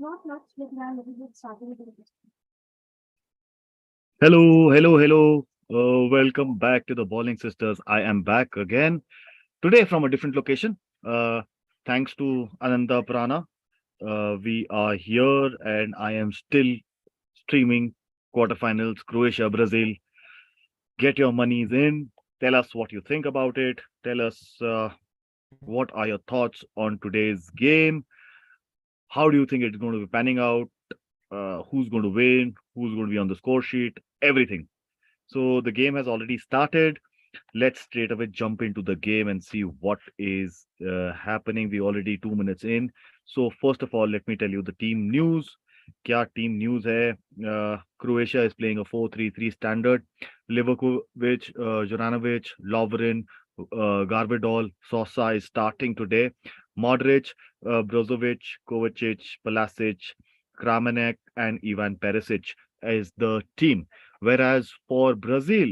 Not much, but yeah, a little bit starting to get. Hello, hello, hello. Welcome back to the Bowling Sisters. I am back again today from a different location. Uh, Thanks to Ananda Prana. We are here and I am still streaming quarterfinals, Croatia, Brazil. Get your monies in. Tell us what you think about it. Tell us what are your thoughts on today's game. How do you think it's going to be panning out? Who's going to win? Who's going to be on the score sheet? Everything. So the game has already started. Let's straight away jump into the game and see what is happening. We already 2 minutes in. So first of all, let me tell you the team news. क्या team news है Croatia is playing a 4-3-3 standard. Livakovic, Juranovic, Lovren, Garvedol, Sosa is starting today. Modric, Brozovic, Kovacic, Palasic, Kramenek and Ivan Perisic is the team. Whereas for Brazil,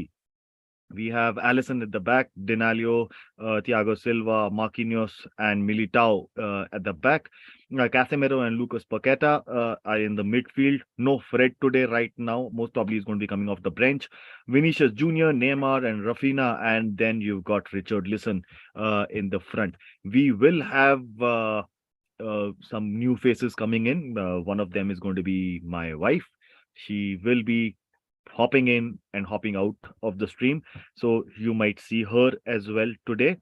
we have Allison at the back, Denalio, Thiago Silva, Marquinhos, and Militao at the back. Casemiro and Lucas Paqueta are in the midfield. No Fred today, right now. Most probably is going to be coming off the bench. Vinicius Jr., Neymar, and Rafinha, and then you've got Richard Lisson in the front. We will have some new faces coming in. One of them is going to be my wife. She will be hopping in and hopping out of the stream. So you might see her as well today.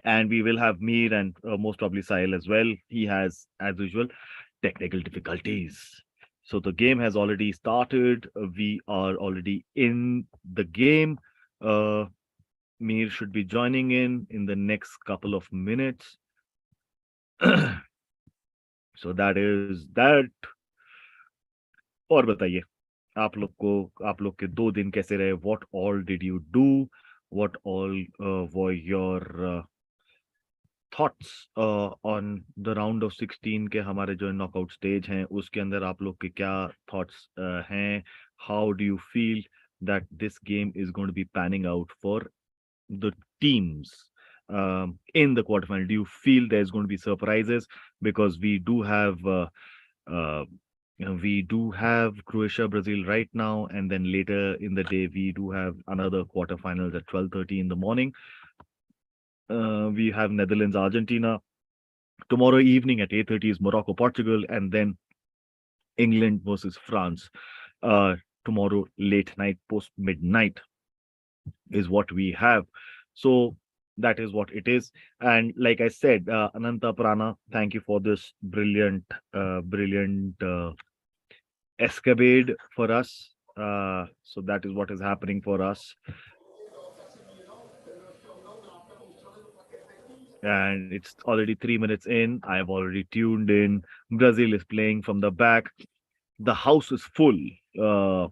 And we will have Mir and most probably Sahil as well. He has, as usual, technical difficulties. So the game has already started. We are already in the game. Uh, Mir should be joining in the next couple of minutes. So that is that. और बताइए आप लोग के 2 दिन कैसे रहे? What all did you do? What all were your thoughts on the round of 16 के हमारे जो नॉकआउट स्टेज हैं उसके अंदर आप लोग के क्या थॉट्स हैं? How do you feel that this game is going to be panning out for the teams in the quarterfinal? Do you feel there's going to be surprises? Because uh, we do have Croatia, Brazil right now, and then later in the day we do have another quarterfinals at 12:30 in the morning. We have Netherlands, Argentina. Tomorrow evening at 8:30 is Morocco, Portugal, and then England versus France. Uh, Tomorrow late night, post midnight is what we have. So that is what it is. And like I said, Ananta Prana, thank you for this brilliant escapade for us. So that is what is happening for us. And it's already 3 minutes in. I've already tuned in. Brazil is playing from the back. The house is full uh,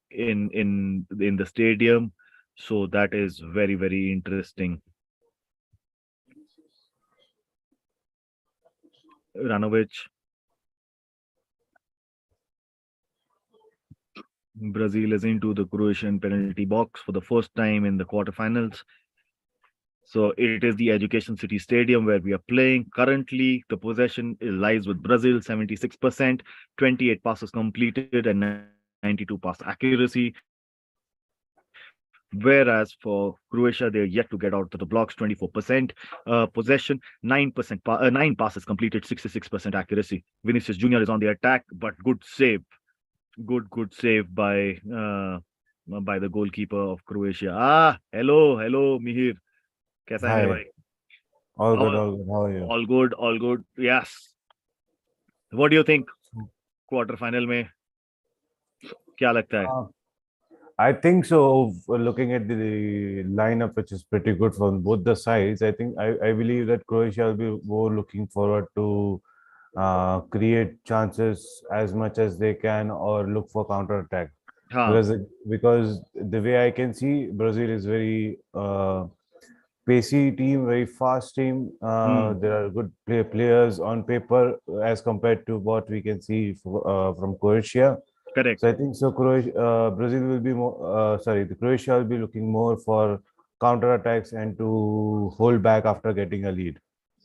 in the stadium. So that is very interesting. Ranovic, Brazil is into the Croatian penalty box for the first time in the quarterfinals. So it is the Education City Stadium where we are playing. Currently, the possession lies with Brazil, 76%, 28 passes completed, and 92 pass accuracy. Whereas for Croatia, they're yet to get out of the blocks, 24% possession, 9 passes completed, 66% accuracy. Vinicius Jr. is on the attack, but good save. Good save by the goalkeeper of Croatia. Hello, Mihir. कैसा है मेरे भाई? Hi, all good, All, all good. How are you? all good. Yes. What do you think? Quarter final में क्या लगता है? Uh, I think so. Looking at the lineup, which is pretty good from both the sides, I believe that Croatia will be more looking forward to create chances as much as they can or look for counter attack. हाँ, Because the way I can see, Brazil is very pacey team, very fast team. Hmm, There are good players on paper as compared to what we can see from Croatia. So correct. I think so. Brazil will be more. The Croatia will be looking more for counter attacks and to hold back after getting a lead.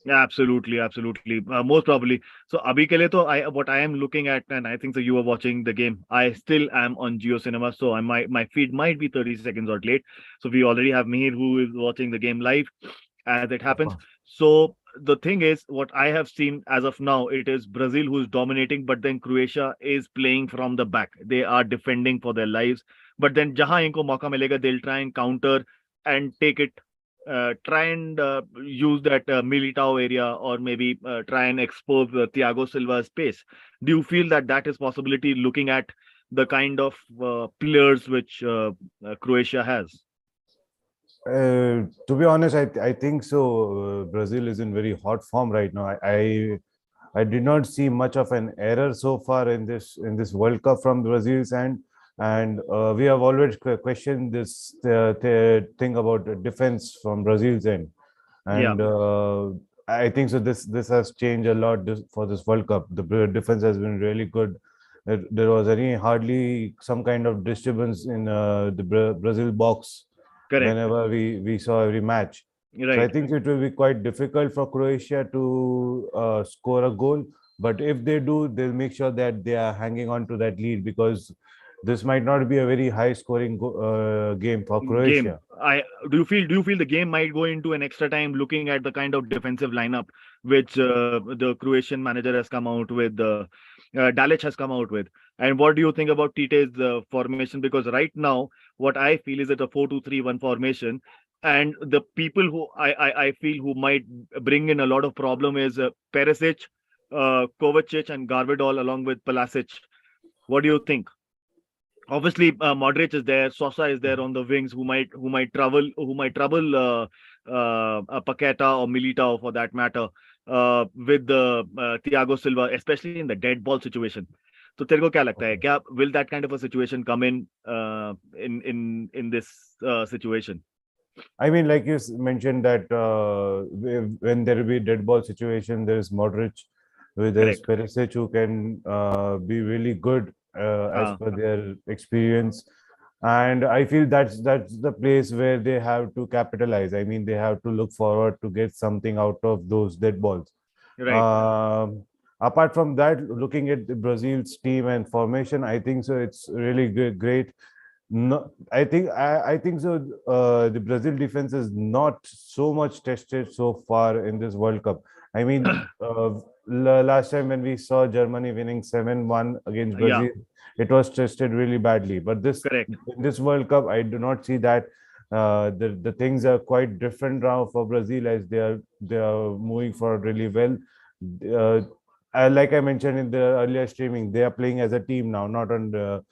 Absolutely, absolutely. Most probably. So, abhi ke liye to what I am looking at, and I think so you are watching the game. I still am on Geo Cinema, so my feed might be 30 seconds or late. So we already have Mihir who is watching the game live as it Of happens. course. So the thing is, what I have seen as of now, it is Brazil who's dominating, but then Croatia is playing from the back. They are defending for their lives, but then jahan inko mauka milega, they'll try and counter and take it. Try and use that Militao area, or maybe try and expose Thiago Silva's space. Do you feel that that is possibility looking at the kind of players which Croatia has? To be honest, I think so. Brazil is in very hot form right now. I did not see much of an error so far in this World Cup from Brazil's end, and we have always questioned this thing about the defense from Brazil's end, Yeah, and I think so. This has changed a lot for this World Cup. The defense has been really good. There was any hardly some kind of disturbance in the Brazil box correct. whenever we saw every match. So I Right. think it will be quite difficult for Croatia to score a goal. But if they do, they'll make sure that they are hanging on to that lead, because this might not be a very high scoring game for Game. Croatia. I do you feel the game might go into an extra time looking at the kind of defensive lineup which the Croatian manager has come out with, Dalic has come out with, and what do you think about Tite's formation? Because right now, what I feel is that a 4-2-3-1 formation, and the people who I feel who might bring in a lot of problem is Perisic, Kovacic, and Garvidal along with Palasic. What do you think? Obviously, Modric is there, Sosa is there on the wings, who might trouble Paqueta or Militao for that matter, with the Thiago Silva, especially in the dead ball situation. So तेरे को क्या लगता है? क्या will that kind of a situation come in this situation? I mean, like you mentioned that when there will be dead ball situation, there is Modric, there's Correct. Perisic who can be really good as Uh, per their experience, and I feel that's the place where they have to capitalize. I mean, they have to look forward to get something out of those dead balls. right. Um, Apart from that, looking at the Brazil's team and formation, I think so. It's really great. No, I think so. The Brazil defense is not so much tested so far in this World Cup. I mean, last time when we saw Germany winning 7-1 against Yeah, Brazil, it was tested really badly. But this correct. in this World Cup, I do not see that. The things are quite different now for Brazil, as they are moving forward really well. Uh, like I mentioned in the earlier streaming, they are playing as a team now, not on the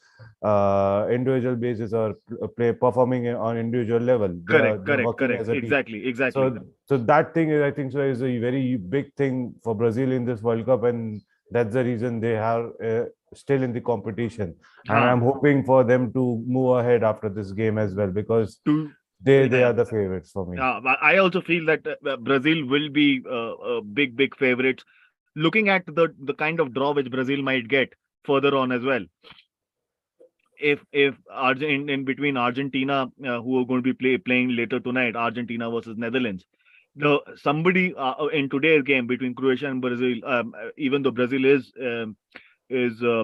individual basis, or play performing on individual level. Correct, They're correct, working correct. as a team. Exactly, exactly. So that thing is, I think so, is a very big thing for Brazil in this World Cup, and that's the reason they are still in the competition. And Huh. I'm hoping for them to move ahead after this game as well, because To they yeah, are the favorites for me. but I also feel that Brazil will be big favorites. Looking at the kind of draw which Brazil might get further on as well. If in between Argentina, who are going to be playing later tonight, Argentina versus Netherlands. The somebody in today's game between Croatia and Brazil, even though Brazil is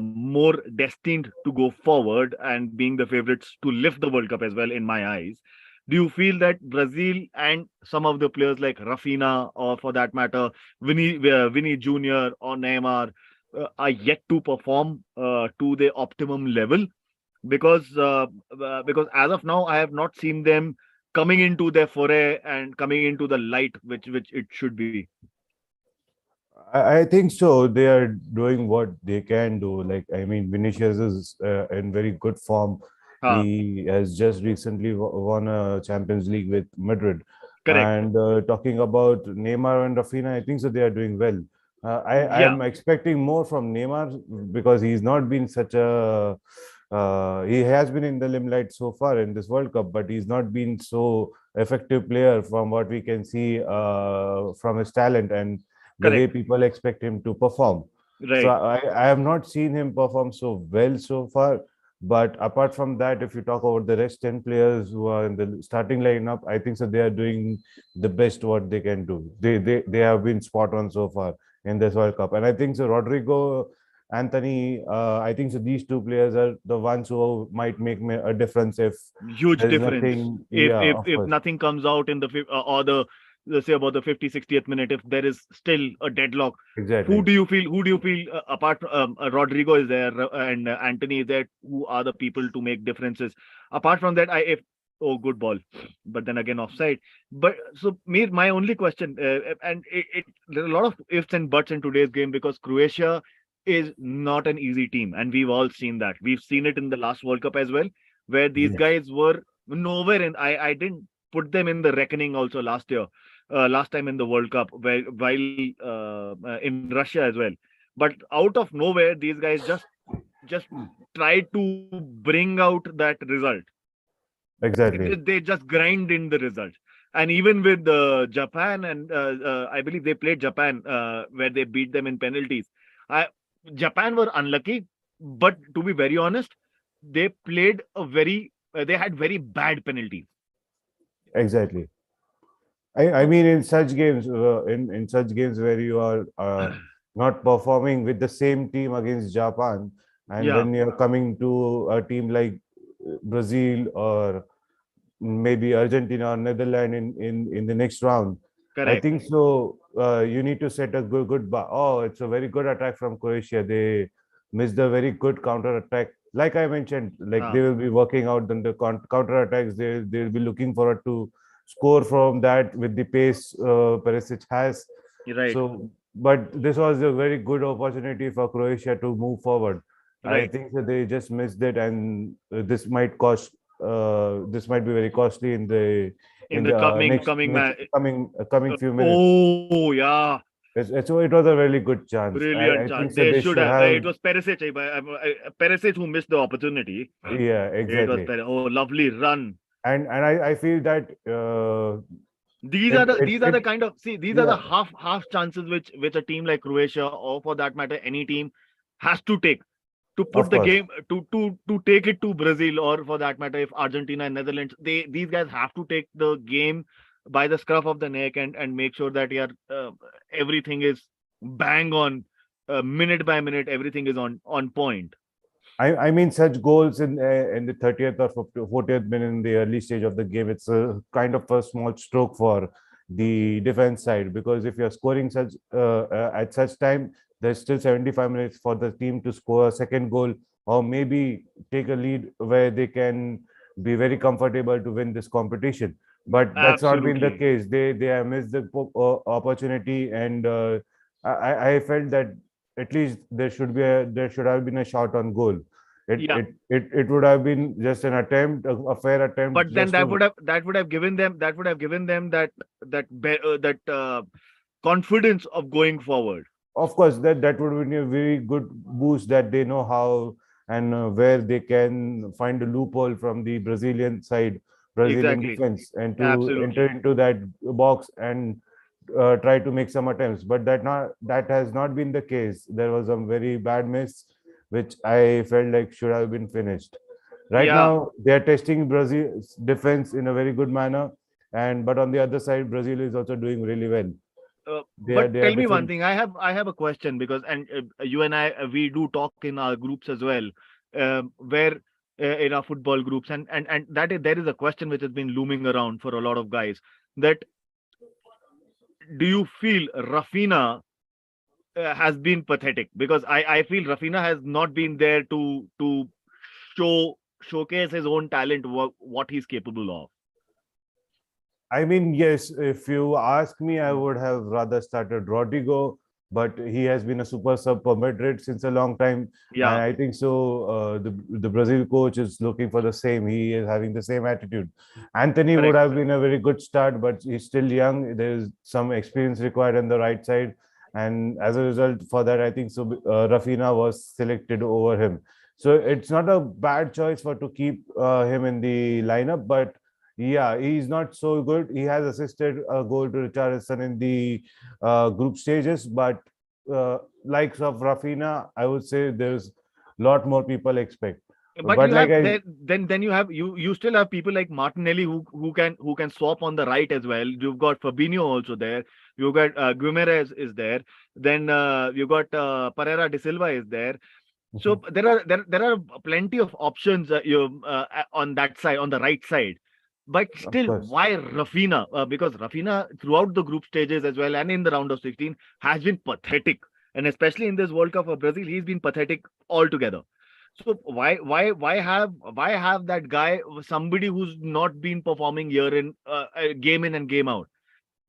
more destined to go forward and being the favorites to lift the World Cup as well, in my eyes. Do you feel that Brazil and some of the players like Rafinha, or for that matter, Vinny Jr. or Neymar, are yet to perform to their optimum level? Because as of now, I have not seen them coming into their foray and coming into the light which it should be. I think so. They are doing what they can do. Like, I mean, Vinicius is in very good form. Huh, He has just recently won a Champions League with Madrid. correct. And talking about Neymar and Rafinha, I think so. They are doing well. I Yeah, am expecting more from Neymar, because he's not been such a. He has been in the limelight so far in this World Cup, but he's not been so effective player from what we can see from his talent and the way correct. people expect him to perform. So Right. I have not seen him perform so well so far, But apart from that, if you talk about the rest 10 players who are in the starting lineup, I think so they are doing the best what they can do. They have been spot on so far in this World Cup. And I think so Rodrigo, Anthony, I think so these two players are the ones who might make a difference if Huge there is difference. nothing. If Yeah, if of if course. nothing comes out in the or the, let's say, about the 50, 60th minute, if there is still a deadlock, who Exactly. do you feel? Who do you feel apart from Rodrigo is there and Anthony is there? Who are the people to make differences? Apart from that, I if oh, good ball, but then again offside. But so my only question, and there are a lot of ifs and buts in today's game because Croatia is not an easy team, and we've all seen that. We've seen it in the last World Cup as well, where these Yes. guys were nowhere in. I didn't put them in the reckoning also last year, last time in the World Cup, where while in Russia as well. But out of nowhere, these guys just tried to bring out that result. Exactly. They just grind in the result. And even with Japan, and I believe they played Japan, where they beat them in penalties. I, Japan were unlucky, but to be very honest, they played a very they had very bad penalties. Exactly. I So mean, in such games, in such games where you are not performing with the same team against Japan, and yeah, then you're coming to a team like Brazil or maybe Argentina or Netherlands in the next round. I correct. think so. You need to set a good bar. Oh, it's a very good attack from Croatia. They missed a very good counter attack. Like I mentioned, like Uh, they will be working out on the counter attacks. They'll be looking forward to score from that with the pace Perisic has. you're right, So, but this was a very good opportunity for Croatia to move forward. I right. think that they just missed it, and this might cost. This might be very costly In in the the coming next match. coming few minutes. Oh yeah, So it was a really good chance. brilliant I chance. think so They they should should have. have. It was Perisic. Perisic who missed the opportunity. Yeah, It was exactly. Oh, lovely run. And I feel that These are the kind of, see, these are the yeah, half chances which a team like Croatia, or for that matter any team, has to take to put of the course. game to take it to Brazil, or for that matter if Argentina and Netherlands, these guys have to take the game by the scruff of the neck and make sure that, yeah, everything is bang on, minute by minute everything is on point. I mean, such goals in the 30th or 40th minute in the early stage of the game, it's a kind of a small stroke for the defense side, because if you're scoring such at such time, there's still 75 minutes for the team to score a second goal, or maybe take a lead where they can be very comfortable to win this competition. But that's not been the Absolutely. case. They have missed the opportunity, and I felt that at least there should have been a shot on goal. Yeah, It would have been just an attempt, a fair attempt, but then just to. that would have given them that confidence of going forward. Of course, that would be a very good boost, that they know how and where they can find a loophole from the Brazilian side, Brazilian Exactly. defense, and to enter Absolutely. into that box and try to make some attempts. But that has not been the case. There was a very bad miss, which I felt like should have been finished. Right Yeah. now, they are testing Brazil's defense in a very good manner, and but on the other side, Brazil is also doing really well. But They are tell me one different. thing. I have a question, because and you and I, we do talk in our groups as well, where in our football groups, and that is, there is a question which has been looming around for a lot of guys, that do you feel Rafina has been pathetic? Because I feel Rafina has not been there to showcase his own talent, what he's capable of. I mean, yes, if you ask me, I would have rather started Rodrigo, but he has been a super sub for Madrid since a long time. And Yeah, I think so. The Brazil coach is looking for the same. He is having the same attitude. Anthony would correct. have been a very good start, but he's still young. There's some experience required on the right side. And as a result, for that, I think so. Rafina was selected over him. So it's not a bad choice for to keep him in the lineup, but yeah, he's not so good. He has assisted a goal to Richarlison in the group stages, but likes of Rafina, I would say there's a lot more people expect. But But you like have I, then you have you still have people like Martinelli who can swap on the right as well. You've got Fabinho also there. You've got Guimaraes is there. Then you got Pereira de Silva is there. So there are plenty of options on that side, on the right side. But of still, course. why Rafinha? Because Rafinha throughout the group stages as well and in the round of 16 has been pathetic, and especially in this World Cup for Brazil, he's been pathetic altogether. So why have that guy, somebody who's not been performing game in and game out?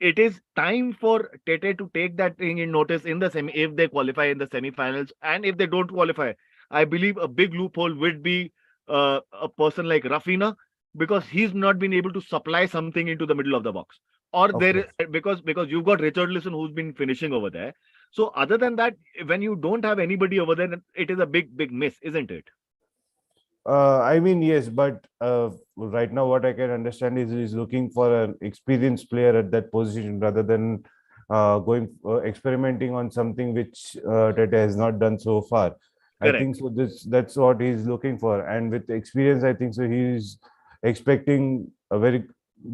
It is time for Tete to take that thing in notice in the semi if they qualify in the semi-finals, and if they don't qualify, I believe a big loophole would be a person like Rafina, because he's not been able to supply something into the middle of the box. Or Of there course. because you've got Richarlison who's been finishing over there. So other than that, when you don't have anybody over there, it is a big miss, isn't it? I mean, yes, but right now, what I can understand is he's looking for an experienced player at that position rather than going experimenting on something which Tete has not done so far. I think Correct. so. That's what he's looking for, and with experience, I think so. He's expecting a very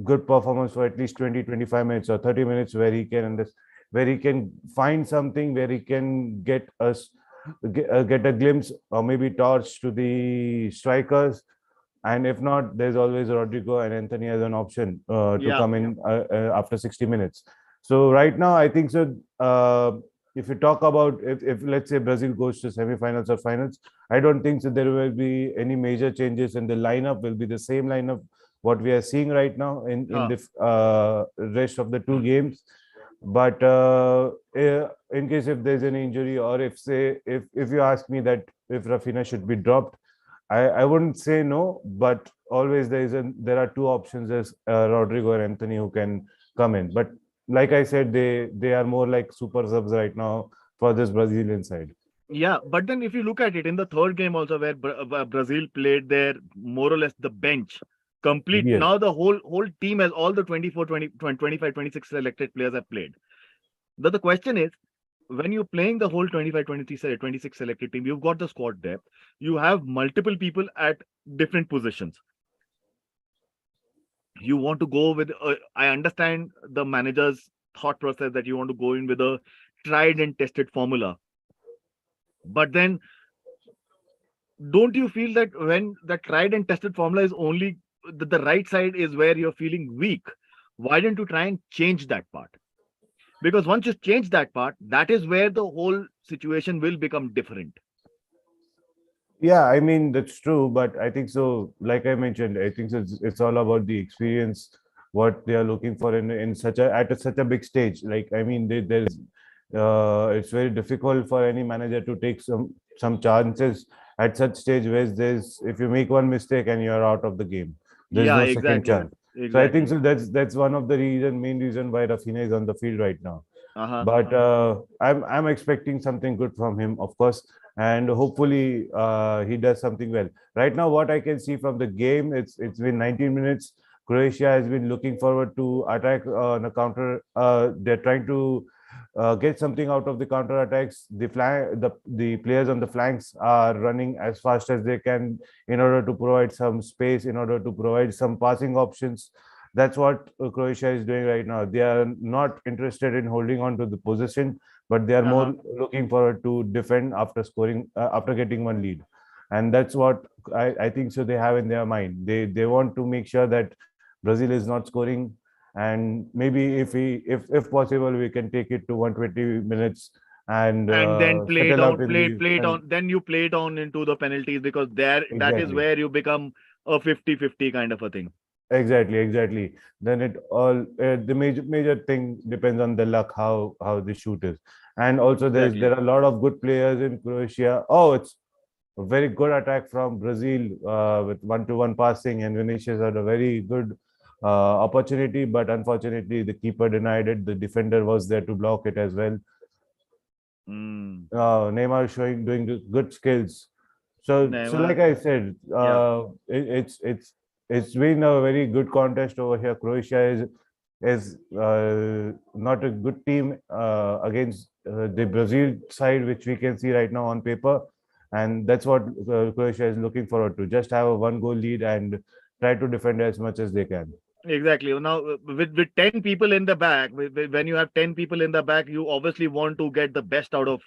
good performance for at least 20-25 minutes or 30 minutes, where he can where he can find something, where he can get a glimpse or maybe torch to the strikers. And if not, there's always Rodrigo and Anthony as an option to Yeah. come in after 60 minutes. So right now, I think so. If you talk about if let's say Brazil goes to semifinals or finals, I don't think so there will be any major changes, and the lineup will be the same lineup what we are seeing right now in Huh. the rest of the two games. But in case if there's any injury, or if say if you ask me that if Rafinha should be dropped, I wouldn't say no, but always there are two options as Rodrigo or Anthony who can come in. But like I said, they are more like super subs right now for this Brazilian side. Yeah, but then if you look at it in the third game also, where Brazil played their more or less the bench complete. Yes. Now the whole team has all the 24, 20, 25, 26 selected players have played. But the question is, when you're playing the whole 25, 23, 26 selected team, you've got the squad depth. You have multiple people at different positions. You want to go with, I understand the manager's thought process that you want to go in with a tried and tested formula. But then don't you feel that when the tried and tested formula is only the right side is where you're feeling weak, why don't you try and change that part? Because once you change that part, that is where the whole situation will become different. Yeah, I mean that's true, but I think so. Like I mentioned, I think so it's all about the experience, what they are looking for in such a such a big stage. Like I mean, there's it's very difficult for any manager to take some chances at such stage where there's if you make one mistake and you're out of the game, there's Yeah, no second exactly. chance. So I think Exactly. so that's one of the main reason why Rafinha is on the field right now. Uh-huh. But I'm expecting something good from him, of course, and hopefully he does something well. Right now, what I can see from the game, it's been 19 minutes. Croatia has been looking forward to attack on a counter. They're trying to get something out of the counter attacks. The players on the flanks are running as fast as they can in order to provide some space, in order to provide some passing options. That's what Croatia is doing right now. They are not interested in holding on to the position, but they are Uh-huh. more looking forward to defend after scoring, after getting one lead. And that's what I think so they have in their mind. They want to make sure that Brazil is not scoring, and maybe if possible we can take it to 120 minutes and And then settle out in the play it and on, then you play it on into the penalties, because there that is exactly. where you become a 50-50 kind of a thing. Exactly. Then it all the major thing depends on the luck how the shoot is, and also there Exactly. are a lot of good players in Croatia. Oh, it's a very good attack from Brazil with one-to-one passing, and Vinicius had a very good opportunity, but unfortunately the keeper denied it. The defender was there to block it as well. Mm. Neymar showing doing good skills. So like Never. I said, Yeah. it's been a very good contest over here. Croatia is not a good team against the Brazil side, which we can see right now on paper. and that's what Croatia is looking forward to. Just have a 1 goal lead and try to defend as much as they can. Exactly. Now, with 10 people in the back, when you have 10 people in the back, you obviously want to get the best out of.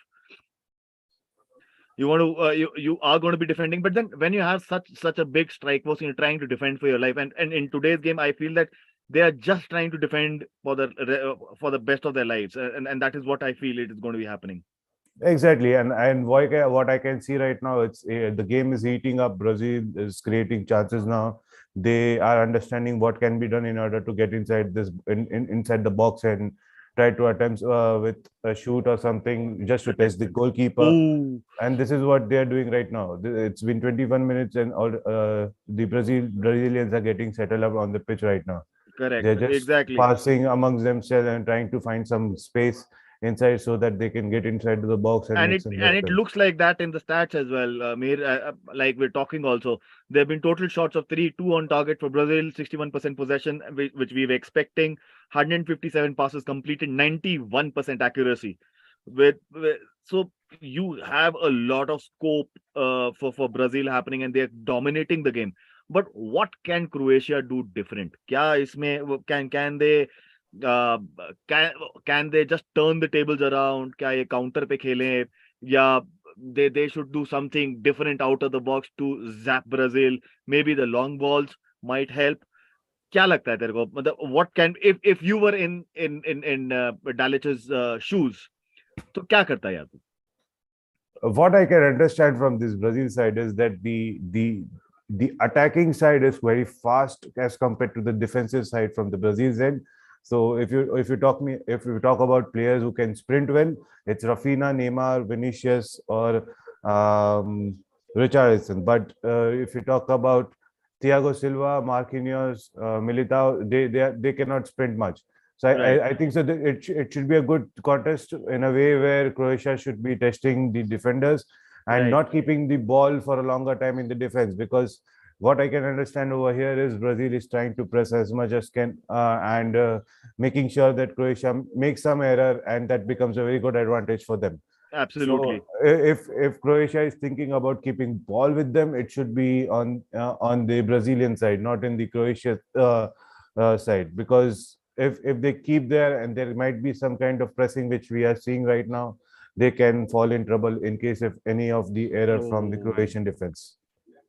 You want to you are going to be defending, but then when you have such a big strike force, you're trying to defend for your life, and in today's game, I feel that they are just trying to defend for the best of their lives, and that is what I feel it is going to be happening. Exactly, and what I can see right now, it's the game is heating up. Brazil is creating chances now. They are understanding what can be done in order to get inside inside the box and try to attempt with a shoot or something just to test the goalkeeper. Oh, And this is what they are doing right now. It's been 21 minutes, and all the Brazilians are getting settled up on the pitch right now. correct. They're just Exactly. passing amongst themselves and trying to find some space inside so that they can get inside to the box and and make it some and it attempts. looks like that in the stats as well. Mir, like we're talking also, there have been total shots of 3-2 on target for Brazil, 61% possession, which we were expecting, 157 passes completed, 91% accuracy. So you have a lot of scope for Brazil happening, and they're dominating the game. But what can Croatia do different? क्या इसमें can they uh, can can they just turn the tables around? क्या ये counter पे खेलें या they should do something different out of the box to zap Brazil? Maybe the long balls might help. क्या लगता है तेरे को? मतलब what can if you were in Dalic's shoes, तो क्या करता यार तू? What I can understand from this Brazil side is that the attacking side is very fast as compared to the defensive side from the Brazil end. So if you talk about players who can sprint well, it's Rafinha, Neymar, Vinicius, or Richarlison. But if you talk about Thiago Silva, Marquinhos, Militao, they cannot sprint much. So Right, I think so. It should be a good contest in a way where Croatia should be testing the defenders and right. not keeping the ball for a longer time in the defense, because what I can understand over here is Brazil is trying to press as much as can and making sure that Croatia makes some error, and that becomes a very good advantage for them. So Absolutely. if Croatia is thinking about keeping ball with them, it should be on the Brazilian side, not in the Croatia side, because if they keep there and there might be some kind of pressing which we are seeing right now, they can fall in trouble in case of any of the error from the Oh. Croatian defense.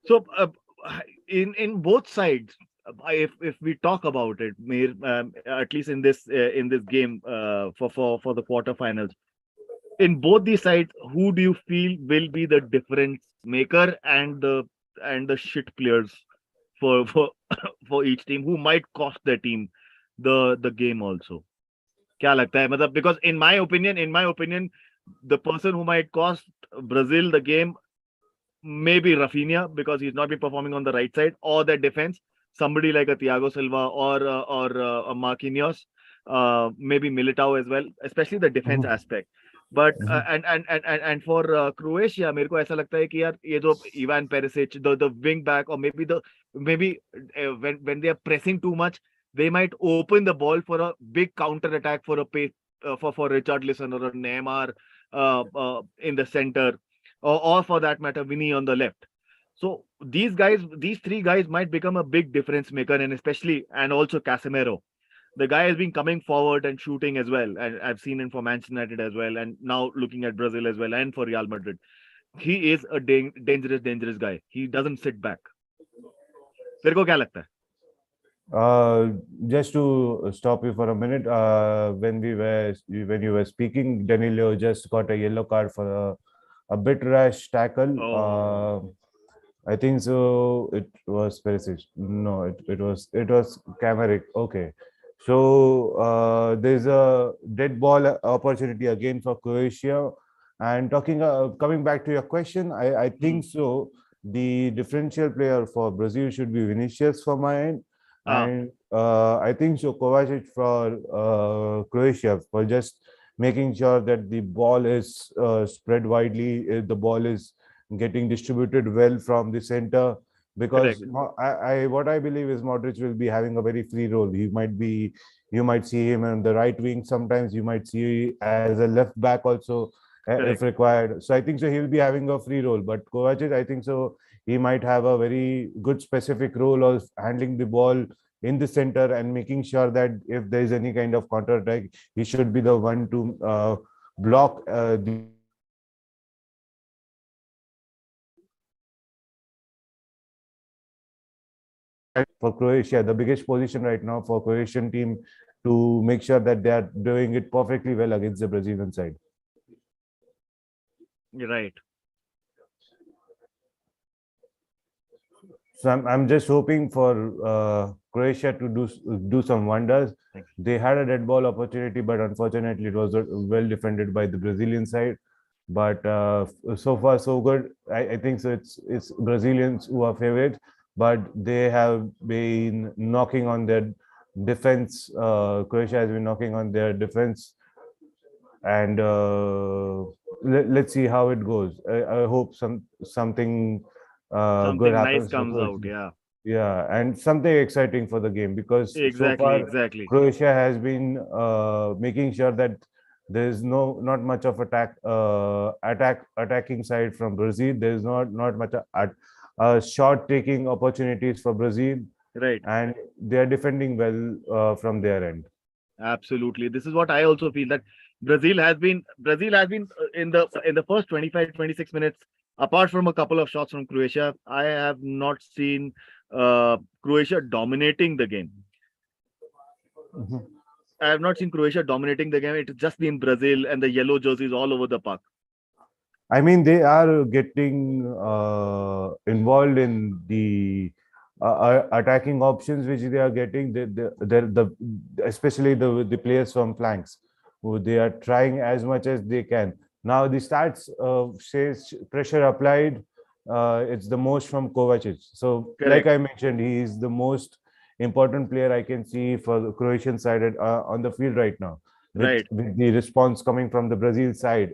So in both sides, if we talk about it, Mir, at least in this game for the quarterfinals, in both these sides, who do you feel will be the difference maker and the shit players for for each team who might cost their team the game also? क्या लगता है मतलब because in my opinion the person who might cost Brazil the game maybe Rafinha because he's not been performing on the right side, or their defense, somebody like a Thiago Silva or a Marquinhos, maybe Militao as well, especially the defense Mhm, aspect. But mhm, and for Croatia, मेरे को ऐसा लगता है कि यार ये जो Ivan Perisic, the wing back, or maybe when they are pressing too much, they might open the ball for a big counter attack for a pace for Richarlison or a Neymar in the center, or for that matter, Vinny on the left. So these three guys might become a big difference maker, and especially and also Casemiro. The guy has been coming forward and shooting as well, and I've seen him for Manchester United as well, and now looking at Brazil as well, and for Real Madrid. He is a dangerous guy. He doesn't sit back. तेरे को क्या लगता है? Uh, just to stop you for a minute, when you were speaking, Danilo just got a yellow card for a bit rash tackle. Oh, I think so. It was Perisic. No, it was Kamaric. Okay, so there's a dead ball opportunity again for Croatia. And coming back to your question, I hmm. think so. The differential player for Brazil should be Vinicius for my end, Ah, and I think so Kovacic for Croatia for just making sure that the ball is spread widely, the ball is getting distributed well from the center, because correct. I what I believe is Modric will be having a very free role. You might see him on the right wing sometimes, you might see as a left back also, if required. So I think so he'll be having a free role. But Kovacic, I think so he might have a very good specific role of handling the ball in the center and making sure that if there is any kind of counter attack, he should be the one to block the for Croatia, the biggest position right now for Croatian team to make sure that they are doing it perfectly well against the Brazilian side. Right. So I'm just hoping for Croatia to do some wonders. Thanks. They had a dead ball opportunity, but unfortunately it was well defended by the Brazilian side. But so far so good. I think so. It's Brazilians who are favorites, but they have been knocking on their defense. Croatia has been knocking on their defense, and let's see how it goes. I hope something good Something nice happens for comes out. Croatia. Yeah. Yeah, and something exciting for the game because so Exactly. far Exactly. Croatia has been making sure that there is not much of attacking side from Brazil. There is not much shot taking opportunities for Brazil, Right. and they are defending well from their end. Absolutely. This is what I also feel, that Brazil has been in the first 25, 26 minutes, apart from a couple of shots from Croatia, I have not seen Croatia dominating the game. Mhm. I have not seen Croatia dominating the game. It's just been Brazil and the yellow jerseys all over the park. I mean, they are getting involved in the attacking options which they are getting. Especially the players from flanks, who they are trying as much as they can. Now the stats says pressure applied. It's the most from Kovacic. So, like Correct. I mentioned, he is the most important player I can see for the Croatian side on the field right now. Right. With the response coming from the Brazil side.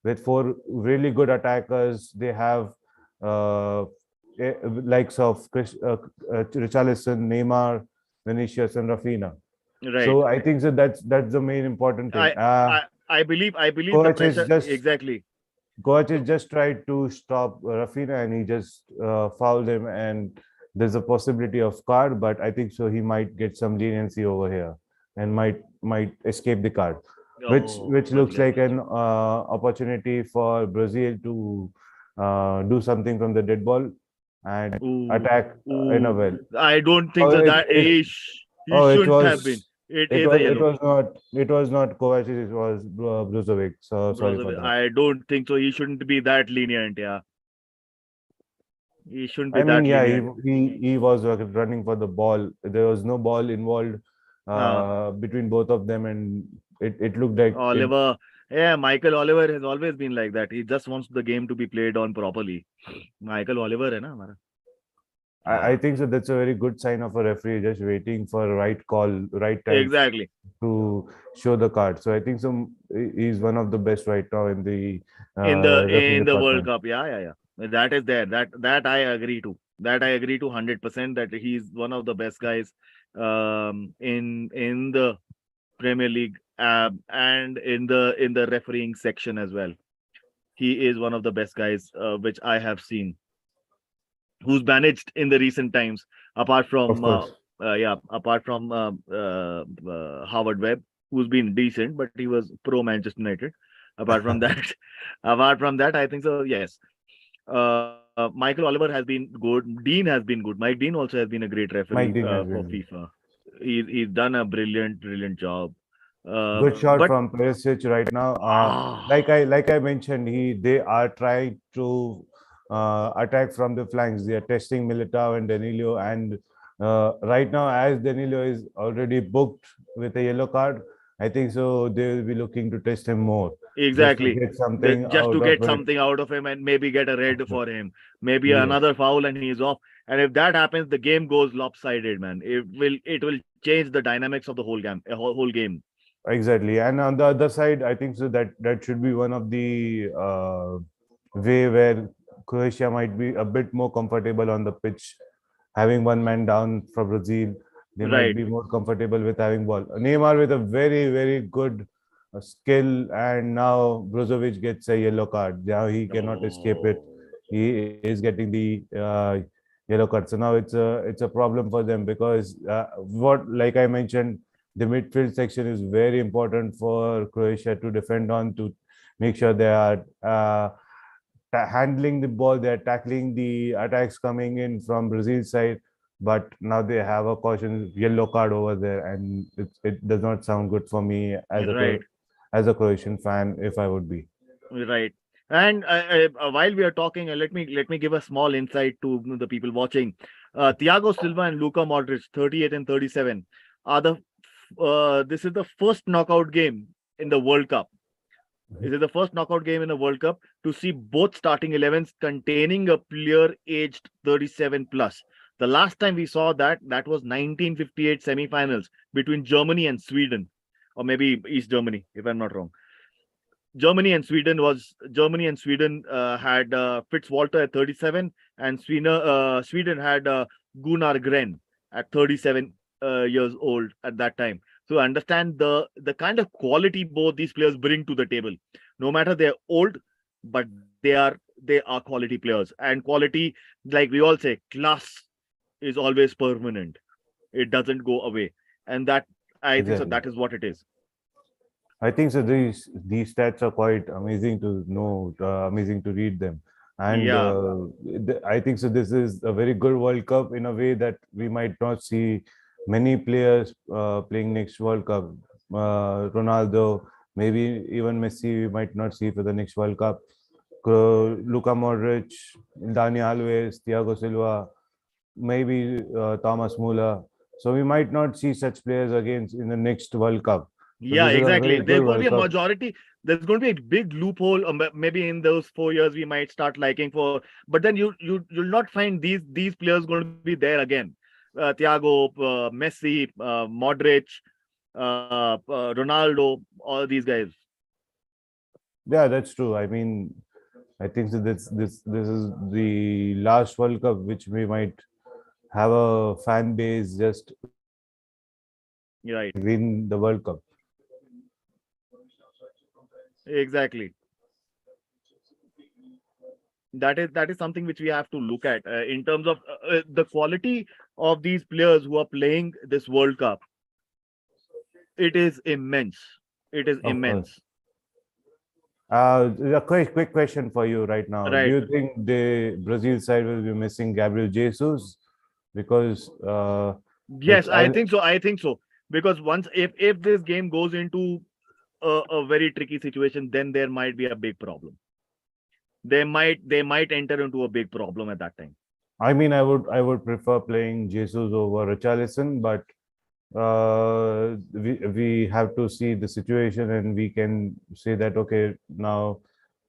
With four really good attackers. They have likes of Richarlison, Neymar, Vinicius, and Rafinha. Right. So I think that that's the main important thing. I I I believe the Coach is pressure, just exactly. Coach is So just tried to stop Rafinha and he just fouled him, and there's a possibility of card, but I think so he might get some leniency over here and might escape the card, oh, which much looks less. like an opportunity for Brazil to do something from the dead ball and Ooh, attack in a ooh. well. I don't think Oh, so. That he oh, shouldn't have been. It is a yellow. it was not Kovacic, it was Brozovic. So sorry for Brozovic, that. I don't think so. He shouldn't be that lenient. Yeah, he shouldn't be I mean, that yeah, lenient. he was running for the ball. There was no ball involved Uh, between both of them, and it looked like it. Oliver, yeah, Michael Oliver has always been like that. He just wants the game to be played on properly. Michael Oliver, है ना हमारा? I Yeah, think so. That's a very good sign of a referee just waiting for a right call, right time exactly. to show the card. So I think so. He's one of the best right now in the in the referee in the World department. Cup. Yeah, yeah, yeah. That is there. That I agree to. That I agree to 100% that he's one of the best guys in the Premier League and in the refereeing section as well. He is one of the best guys which I have seen, who's managed in the recent times, apart Of from course. Howard Webb, who's been decent, but he was pro Manchester United. Apart from that, apart from that, I think so. Yes, Michael Oliver has been good. Dean has been good. Mike Dean also has been a great Mike referee Dean has for been FIFA. He's done a brilliant job. good shot But from Perisic right now. ah, Like I mentioned, they are trying to attack from the flanks. They are testing Militao and Danilo, and right now, as Danilo is already booked with a yellow card, I think so they will be looking to test him more just to exactly. get something Just to out of get it. something out of him and maybe get a red for him, maybe Yes. another foul and he's off. And if that happens, the game goes lopsided, man. It will change the dynamics of the whole game, whole game. Exactly. And on the other side, I think so that should be one of the way where Croatia might be a bit more comfortable on the pitch, having one man down for Brazil. They might Right. be more comfortable with having ball. Neymar with a very good skill, and now Brozovic gets a yellow card. Now he cannot escape it. Oh, He is getting the yellow card. So now it's a problem for them, because what, like I mentioned, the midfield section is very important for Croatia to defend on, to make sure they are handling the ball, they're tackling the attacks coming in from Brazil side. But now they have a caution yellow card over there, and it does not sound good for me as right. as a Croatian fan, if I would be. Right. And while we are talking, let me give a small insight to the people watching. Thiago Silva and Luka Modric, 38 and 37, are the this is the first knockout game in the World Cup. This is the first knockout game in the World Cup to see both starting 11s containing a player aged 37 plus. The last time we saw that was 1958 semi-finals between Germany and Sweden, or maybe East Germany, if I'm not wrong. Germany and Sweden had Fitzwalter at 37, and Sweden had Gunnar Gren at 37 years old at that time. So understand the kind of quality both these players bring to the table. No matter they're old, but they are quality players, and quality, like we all say, class is always permanent. It doesn't go away, and that, I think so, Exactly. that is what it is. I think so. These stats are quite amazing to know, amazing to read them, and Yeah, I think so. This is a very good World Cup in a way that we might not see many players playing next World Cup. Ronaldo, maybe even Messi, we might not see for the next World Cup. Luka Modric, Dani Alves, Thiago Silva, maybe Thomas Muller. So we might not see such players again in the next World Cup. So yeah, this is a exactly. very There's good going to be World a Cup. majority. There's going to be a big loophole. Maybe in those 4 years we might start liking for, but then you'll not find these players going to be there again. Thiago, Messi, Modric, Ronaldo, all these guys. Yeah, that's true. I mean, I think that this is the last World Cup which we might have a fan base just Right. win the World Cup. Exactly. That is something which we have to look at in terms of the quality of these players who are playing this World Cup. It is immense. It is Of course. immense. A quick question for you right now. Do Right. you think the Brazil side will be missing Gabriel Jesus? Because Yes, I I think so. I think so. Because once, if this game goes into a very tricky situation, then there might be a big problem. They might enter into a big problem at that time. I mean, I would prefer playing Jesus over Richarlison, but we have to see the situation, and we can say that okay, now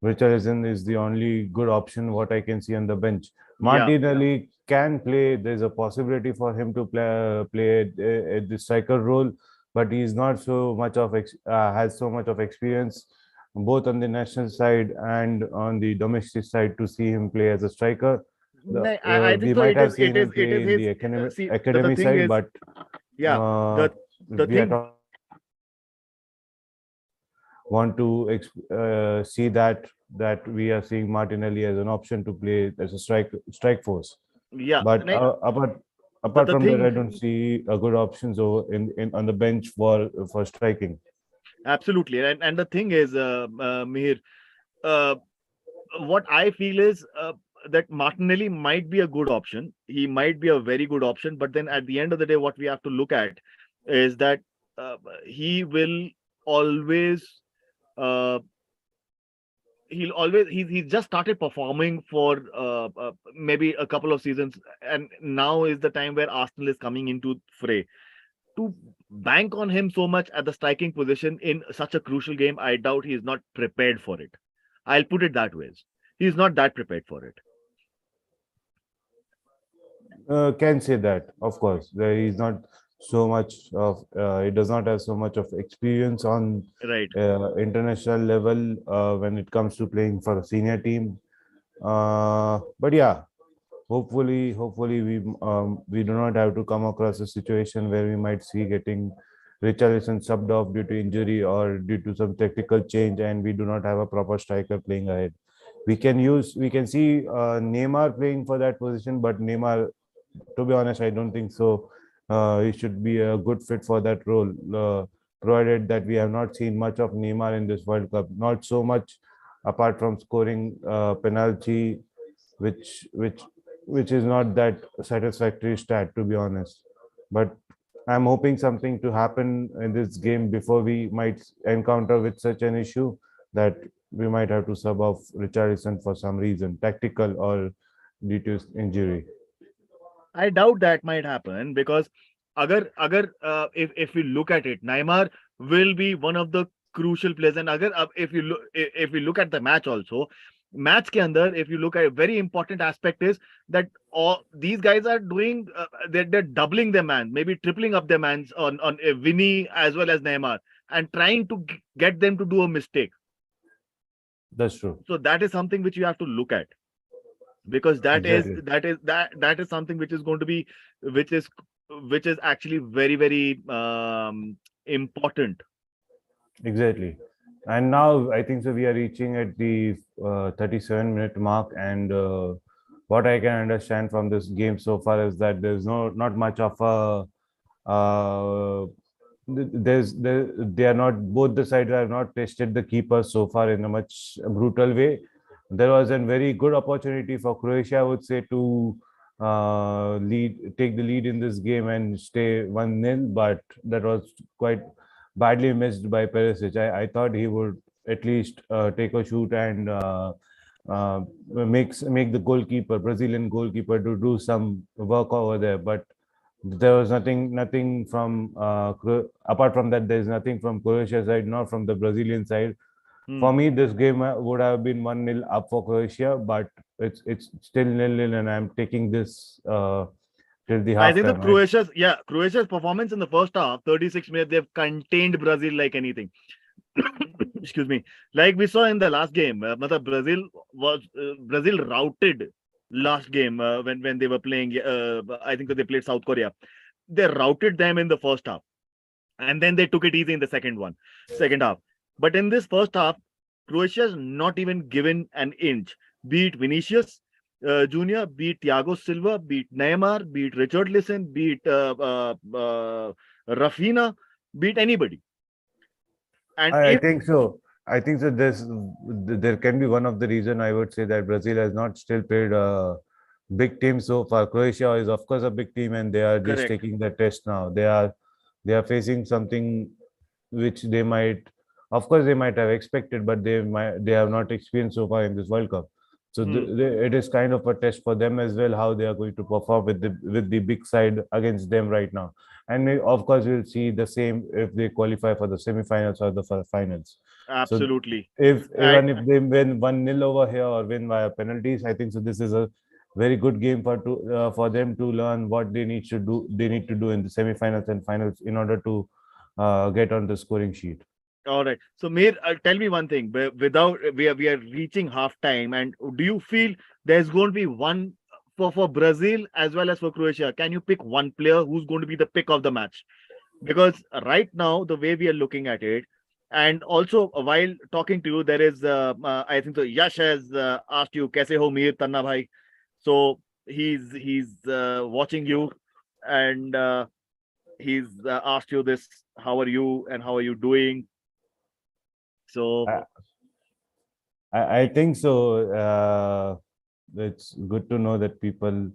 Richarlison is the only good option what I can see on the bench. Yeah, Martinelli can play. There's a possibility for him to play the striker role, but he's not so much of has so much of experience both on the national side and on the domestic side to see him play as a striker. I We think so. might It have is seen it is him it is play in his. the See, the academy thing side, is, but yeah, uh, the we thing. are want to see that we are seeing Martinelli as an option to play as a strike force. Yeah, But apart the from that, thing. I don't see a good options over in on the bench for striking. Absolutely, and the thing is, Mihir, uh, what I feel is that Martinelli might be a good option. He might be a very good option, but then at the end of the day, what we have to look at is that uh, he will always uh, he's just started performing for maybe a couple of seasons, and now is the time where Arsenal is coming into fray. To bank on him so much at the striking position in such a crucial game, I doubt he is not prepared for it. I'll put it that way. He's not that prepared for it. Can say that, of course. There is not so much of it does not have so much of experience on Right. international level when it comes to playing for a senior team. But yeah, hopefully we do not have to come across a situation where we might see getting Richarlison subbed off due to injury or due to some tactical change, and we do not have a proper striker playing ahead. We can see Neymar playing for that position, but Neymar, to be honest, I don't think so. He should be a good fit for that role, provided that we have not seen much of Neymar in this World Cup. Not so much, apart from scoring penalty, which which which is not that satisfactory stat, to be honest. But I'm hoping something to happen in this game before we might encounter with such an issue that we might have to sub off Richarlison for some reason, tactical or due to injury. I doubt that might happen because if we look at it, Neymar will be one of the crucial players. And if you look at the match also, match ke andar, if you look at a very important aspect is that all these guys are doing they're doubling their man, maybe tripling up their mans on Vinny as well as Neymar, and trying to get them to do a mistake. That's true. So that is something which you have to look at, because that Exactly. is something which is going to be which is actually very important. Exactly. And now I think so we are reaching at the 37-minute mark, and what I can understand from this game so far is that there's not much of a they are not, both the sides have not tested the keeper so far in a much brutal way. There was a very good opportunity for Croatia, I would say, to take the lead in this game and stay 1-0, but that was quite badly missed by Perisic. I thought he would at least take a shoot and make the goalkeeper, Brazilian goalkeeper, to do some work over there. But there was nothing from apart from that. There's nothing from Croatia side, not from the Brazilian side. For me, this game would have been 1-0 up for Croatia, but it's still 0-0, and I'm taking this till the I think the halftime. Croatia's performance in the first half, 36 minutes, they've contained Brazil like anything. Excuse me. Like we saw in the last game, Brazil routed last game when they were playing. I think that they played South Korea. They routed them in the first half, and then they took it easy in the second half. But in this first half, Croatia's not even given an inch. Beat Vinicius Junior, beat Thiago Silva, beat Neymar, beat Richarlison, beat Rafinha, beat anybody. And I think so. I think so. There can be one of the reason, I would say, that Brazil has not still played a big team so far. Croatia is of course a big team, and they are just correct, taking the test now. They are facing something which they might, of course, they might have expected, but they have not experienced so far in this World Cup. So it is kind of a test for them as well, how they are going to perform with the big side against them right now. And of course, we'll see the same if they qualify for the semifinals or the finals. So absolutely. if And even if they win 1-0 over here or win via penalties, I think so. This is a very good game for them to learn what they need to do. They need to do in the semifinals and finals in order to get on the scoring sheet. all right. So, Mir, tell me one thing. Without we are reaching half time, and do you feel there's going to be one for Brazil as well as for Croatia? Can you pick one player who's going to be the pick of the match? Because right now, the way we are looking at it, and also while talking to you, there is I think so. Yash has asked you, "Kaise ho, Mir Tanna bhai?" So he's watching you, and he's asked you this: "How are you? And how are you doing?" So I, I think so. It's good to know that people.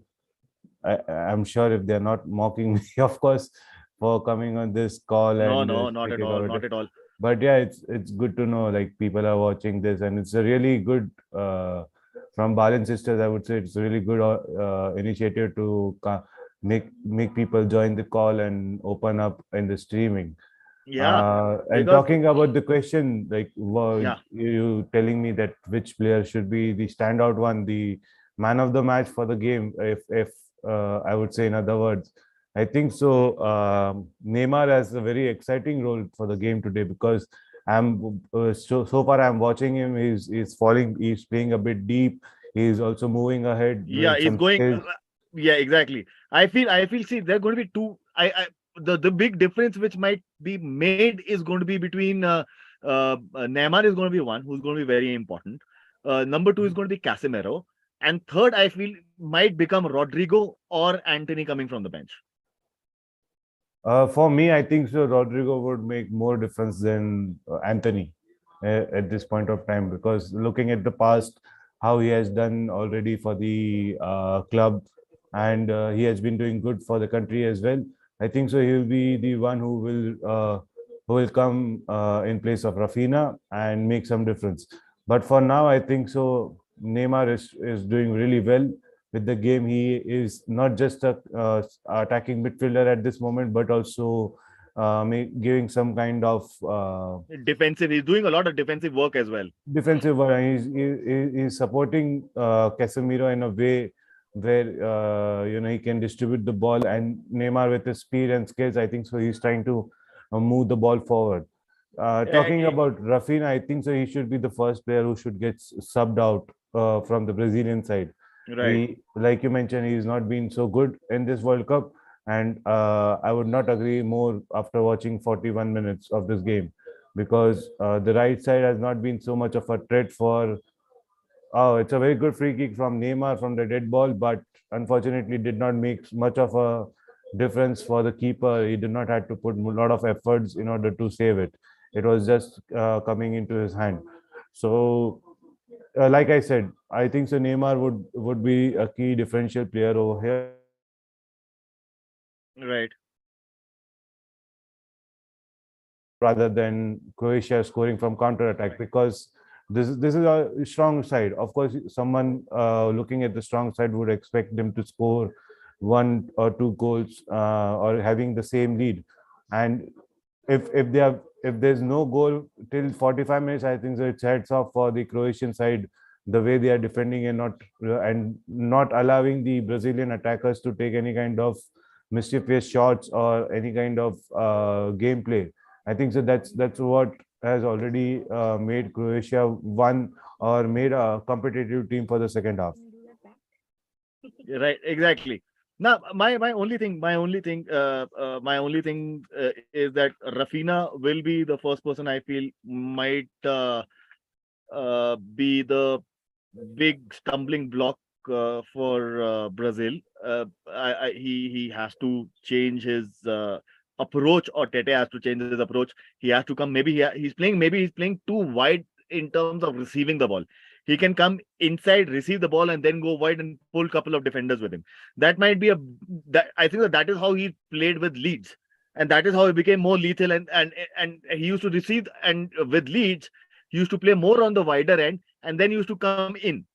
I'm sure if they're not mocking me, of course, for coming on this call no, and no, not at speaking all, about not it. at all. But yeah, it's good to know like people are watching this, and it's a really good from Ballin sisters. I would say it's a really good initiative to make people join the call and open up in the streaming. Yeah, And because talking about the question, like yeah, you telling me that which player should be the standout one, the man of the match for the game, if I would say in other words, I think so. Neymar has a very exciting role for the game today because so far I'm watching him. He's falling. He's playing a bit deep. He's also moving ahead yeah, with he's some going. skills. Yeah, exactly. I feel. See, there are going to be two. The big difference which might be made is going to be between Neymar is going to be one who's going to be very important. Number two is going to be Casemiro, and third I feel might become Rodrigo or Anthony coming from the bench. For me, I think so. Rodrigo would make more difference than Anthony at this point of time, because looking at the past, how he has done already for the club, and he has been doing good for the country as well. I think so. He will be the one who will come in place of Rafinha and make some difference. But for now, I think so. Neymar is doing really well with the game. He is not just a attacking midfielder at this moment, but also giving some kind of Defensive, he's doing a lot of defensive work as well. defensive work. He's supporting Casemiro in a way where he can distribute the ball, and Neymar with his speed and skills, I think so. He's trying to move the ball forward. Talking Uh, about Rafinha, I think so. He should be the first player who should get subbed out from the Brazilian side. right. Like you mentioned, he's not been so good in this World Cup, and I would not agree more after watching 41 minutes of this game, because the right side has not been so much of a threat for. Oh, it's a very good free kick from Neymar from the dead ball, but unfortunately did not make much of a difference for the keeper. He did not have to put a lot of efforts in order to save it. It was just coming into his hand. So, like I said, I think so. Neymar would be a key differential player over here, Right. rather than Croatia scoring from counter attack, because this is a strong side. Of course, someone looking at the strong side would expect them to score one or two goals or having the same lead. And if there's no goal till 45 minutes, I think so it's heads off for the Croatian side, the way they are defending and not allowing the Brazilian attackers to take any kind of mischievous shots or any kind of gameplay. I think so. That's what has already made Croatia one or made a competitive team for the second half. Right, exactly. Now, my only thing is that Rafina will be the first person I feel might be the big stumbling block for Brazil. He has to change his approach, or Tete has to change his approach. He has to come. Maybe he's playing too wide in terms of receiving the ball. He can come inside, receive the ball, and then go wide and pull a couple of defenders with him. That might be that I think that is how he played with Leeds, and that is how he became more lethal. And he used to receive, and with Leeds, he used to play more on the wider end, and then he used to come in.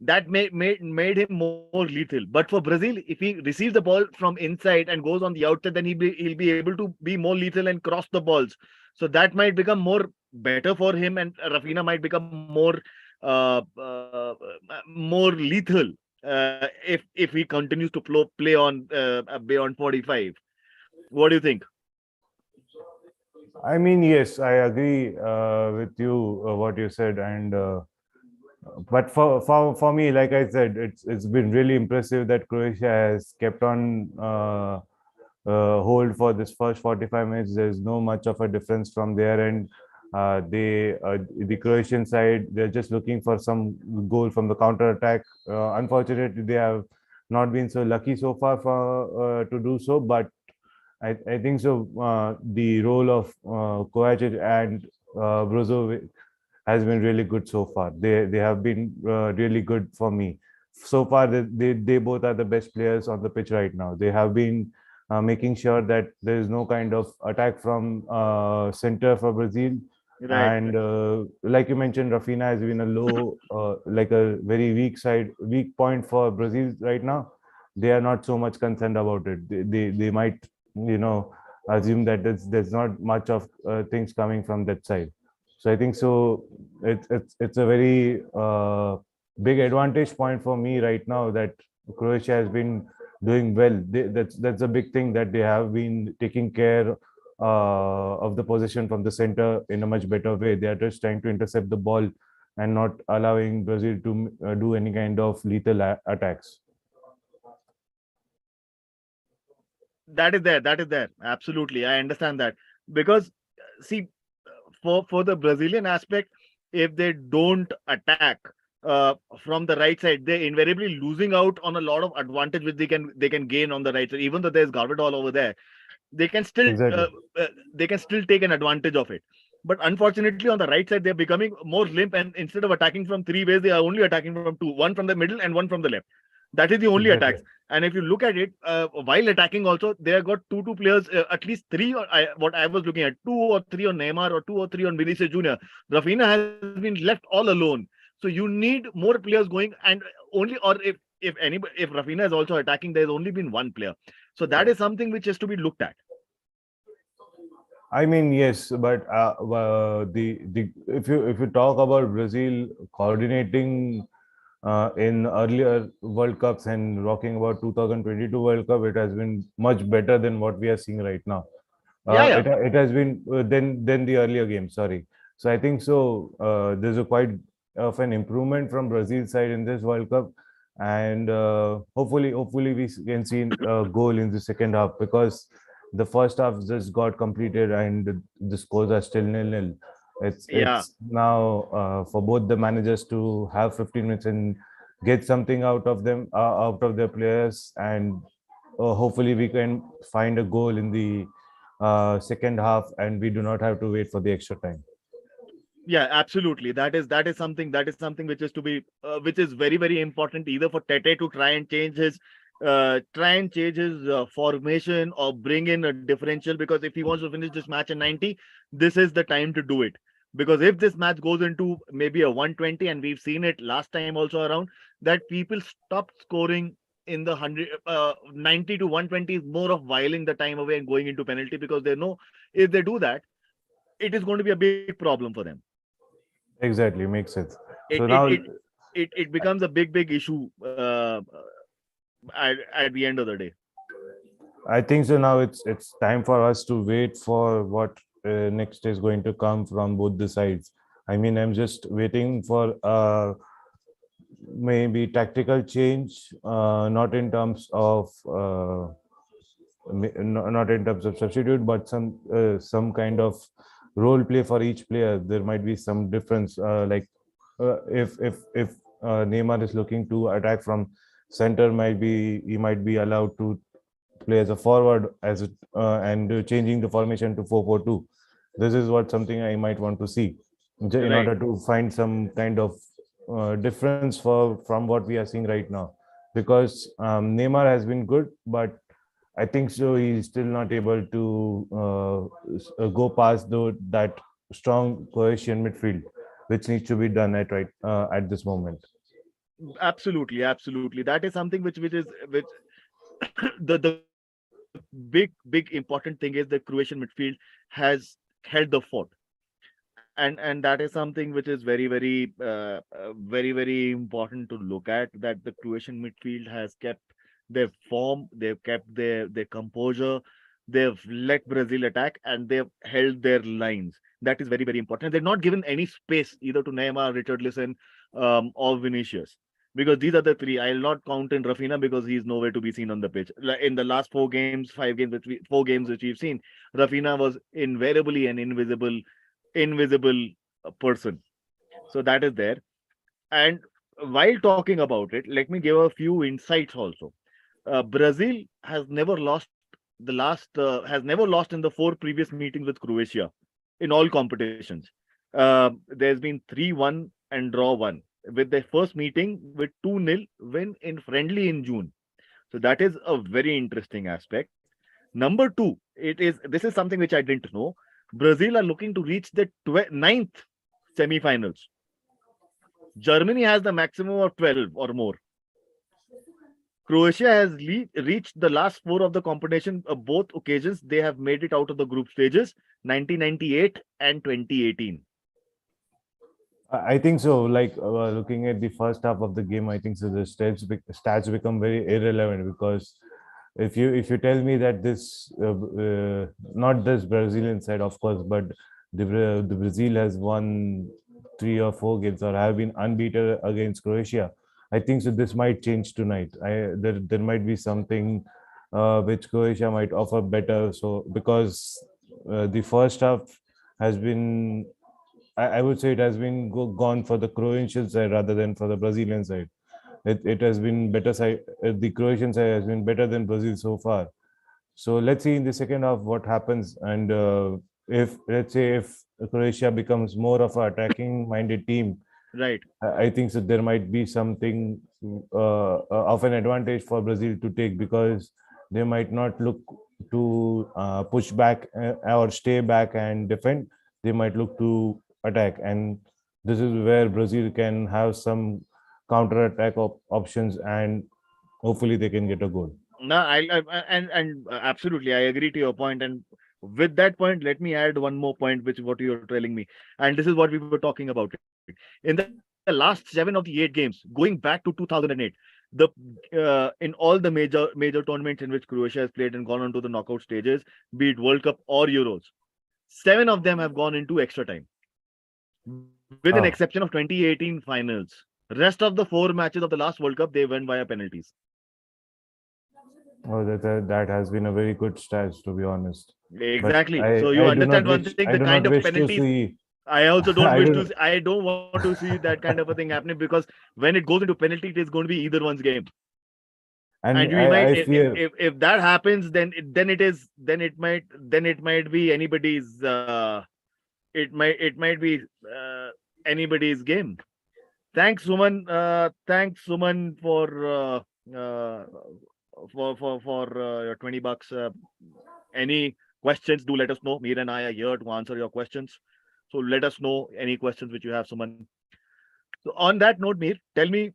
That made him more lethal. But for Brazil, if he receives the ball from inside and goes on the outside, then he'll be able to be more lethal and cross the balls. So that might become more better for him, and Rafina might become more lethal if he continues to play on beyond 45. What do you think? I mean, yes, I agree with you what you said, and but for me, like I said, it's been really impressive that Croatia has kept on hold for this first 45 minutes. There's no much of a difference from there, and the Croatian side, they're just looking for some goal from the counter attack. Unfortunately, they have not been so lucky so far for to do so, but I think so. The role of Kovacic and Brozovic has been really good so far. They have been really good for me. So far, they both are the best players on the pitch right now. They have been making sure that there is no kind of attack from center for Brazil. Right. And like you mentioned, Rafinha has been a low, like a very weak point for Brazil right now. They are not so much concerned about it. They might, assume that there's not much of things coming from that side. So I think so. It's a very big advantage point for me right now that Croatia has been doing well. That's a big thing, that they have been taking care of the position from the center in a much better way. They are just trying to intercept the ball and not allowing Brazil to do any kind of lethal attacks. That is there. Absolutely. I understand that. because see, for the Brazilian aspect, if they don't attack from the right side, they're invariably losing out on a lot of advantage which they can gain on the right side. Even though there's garbage all over there, they can still Exactly. take an advantage of it. But unfortunately, on the right side, they're becoming more limp, and instead of attacking from three ways, they are only attacking from two: one from the middle and one from the left. That is the only Exactly. attacks. And if you look at it, while attacking, also they have got two players, at least three. Or what I was looking at, two or three on Neymar or two or three on Vinicius Junior. Rafinha has been left all alone. So you need more players going, and only, or if Rafinha is also attacking, there's only been one player. So that is something which is to be looked at. I mean, yes, but the if you talk about Brazil coordinating in earlier World Cups and talking about 2022 World Cup, it has been much better than what we are seeing right now. Yeah, yeah. It has been than the earlier game. Sorry. So I think so. There's a quite of an improvement from Brazil side in this World Cup, and hopefully we can see a goal in the second half, because the first half just got completed and the scores are still 0-0. Yeah, It's now for both the managers to have 15 minutes and get something out of them, out of their players, and hopefully we can find a goal in the second half, and we do not have to wait for the extra time. yeah, absolutely. That is something which is to be which is very very important, either for Tete to try and change his formation, or bring in a differential, because if he wants to finish this match in 90, this is the time to do it. Because if this match goes into maybe a 120, and we've seen it last time also around, that people stop scoring in the 90 to 120 is more of whiling the time away and going into penalty, because they know if they do that, it is going to be a big problem for them. Exactly, makes sense. it So it now it it becomes a big issue at the end of the day. I think so. Now it's time for us to wait for what next is going to come from both the sides. I mean, I'm just waiting for maybe tactical change, not in terms of not in terms of substitute, but some kind of role play for each player. There might be some difference, like if Neymar is looking to attack from center, might be he might be allowed to play as a forward as it, and changing the formation to 4-4-2. This is what something I might want to see in Right. order to find some kind of difference from what we are seeing right now, because Neymar has been good, but I think so he's still not able to go past that strong Croatian midfield, which needs to be done at this moment. Absolutely, that is something which the big important thing is the Croatian midfield has held the fort. And that is something which is very important to look at, that the Croatian midfield has kept their form, they've kept their composure, they've let Brazil attack, and they've held their lines. That is very important. They've not given any space either to Neymar, Richarlison, or Vinicius, because these are the three. I'll not count in Rafinha because he's nowhere to be seen on the pitch. In the last 4 games, 5 games, 4 games which we've seen, Rafinha was invariably an invisible person. So that is there. And while talking about it, let me give a few insights also. Brazil has never lost in the 4 previous meetings with Croatia in all competitions. There's been 3-1 and draw 1, with their first meeting with 2-0 win in friendly in June. So that is a very interesting aspect. Number two, this is something which I didn't know. Brazil are looking to reach the ninth semi-finals. Germany has the maximum of 12 or more. Croatia has reached the last 4 of the competition. Both occasions they have made it out of the group stages: 1998 and 2018. I think so. Like looking at the first half of the game, I think so. The stats become very irrelevant, because if you tell me that this not this Brazilian side, of course, but the Brazil has won 3 or 4 games or have been unbeaten against Croatia, I think so. This might change tonight. There might be something which Croatia might offer better. So because the first half has been, I would say it has been gone for the Croatian side rather than for the Brazilian side. It has been better side. The Croatian side has been better than Brazil so far. So let's see in the second half what happens. And if, let's say, if Croatia becomes more of an attacking minded team, Right. I think so there might be something of an advantage for Brazil to take, because they might not look to push back or stay back and defend. They might look to attack, and this is where Brazil can have some counter attack options, and hopefully they can get a goal. No, and absolutely, I agree to your point. And with that point, let me add one more point, which what you're telling me, and this is what we were talking about. In the last 7 of the 8 games, going back to 2008, the in all the major tournaments in which Croatia has played and gone on to the knockout stages, be it World Cup or Euros, 7 of them have gone into extra time, with an Oh, exception of 2018 finals. Rest of the 4 matches of the last World Cup, they went via penalties. oh, that has been a very good stats, to be honest. But Exactly. So you I do not understand one wish thing, I the do kind not of wish to penalties. see. I also don't I wish do to. I don't want to see that kind of a thing happening, because when it goes into penalty, it is going to be either one's game. And and we might, I fear. if that happens, then it might be anybody's. It might be anybody's game. Thanks, Suman. Thanks, Suman, uh, for your $20. Any questions? Do let us know. Mir and I are here to answer your questions. So let us know any questions which you have, Suman. So on that note, Mir, tell me,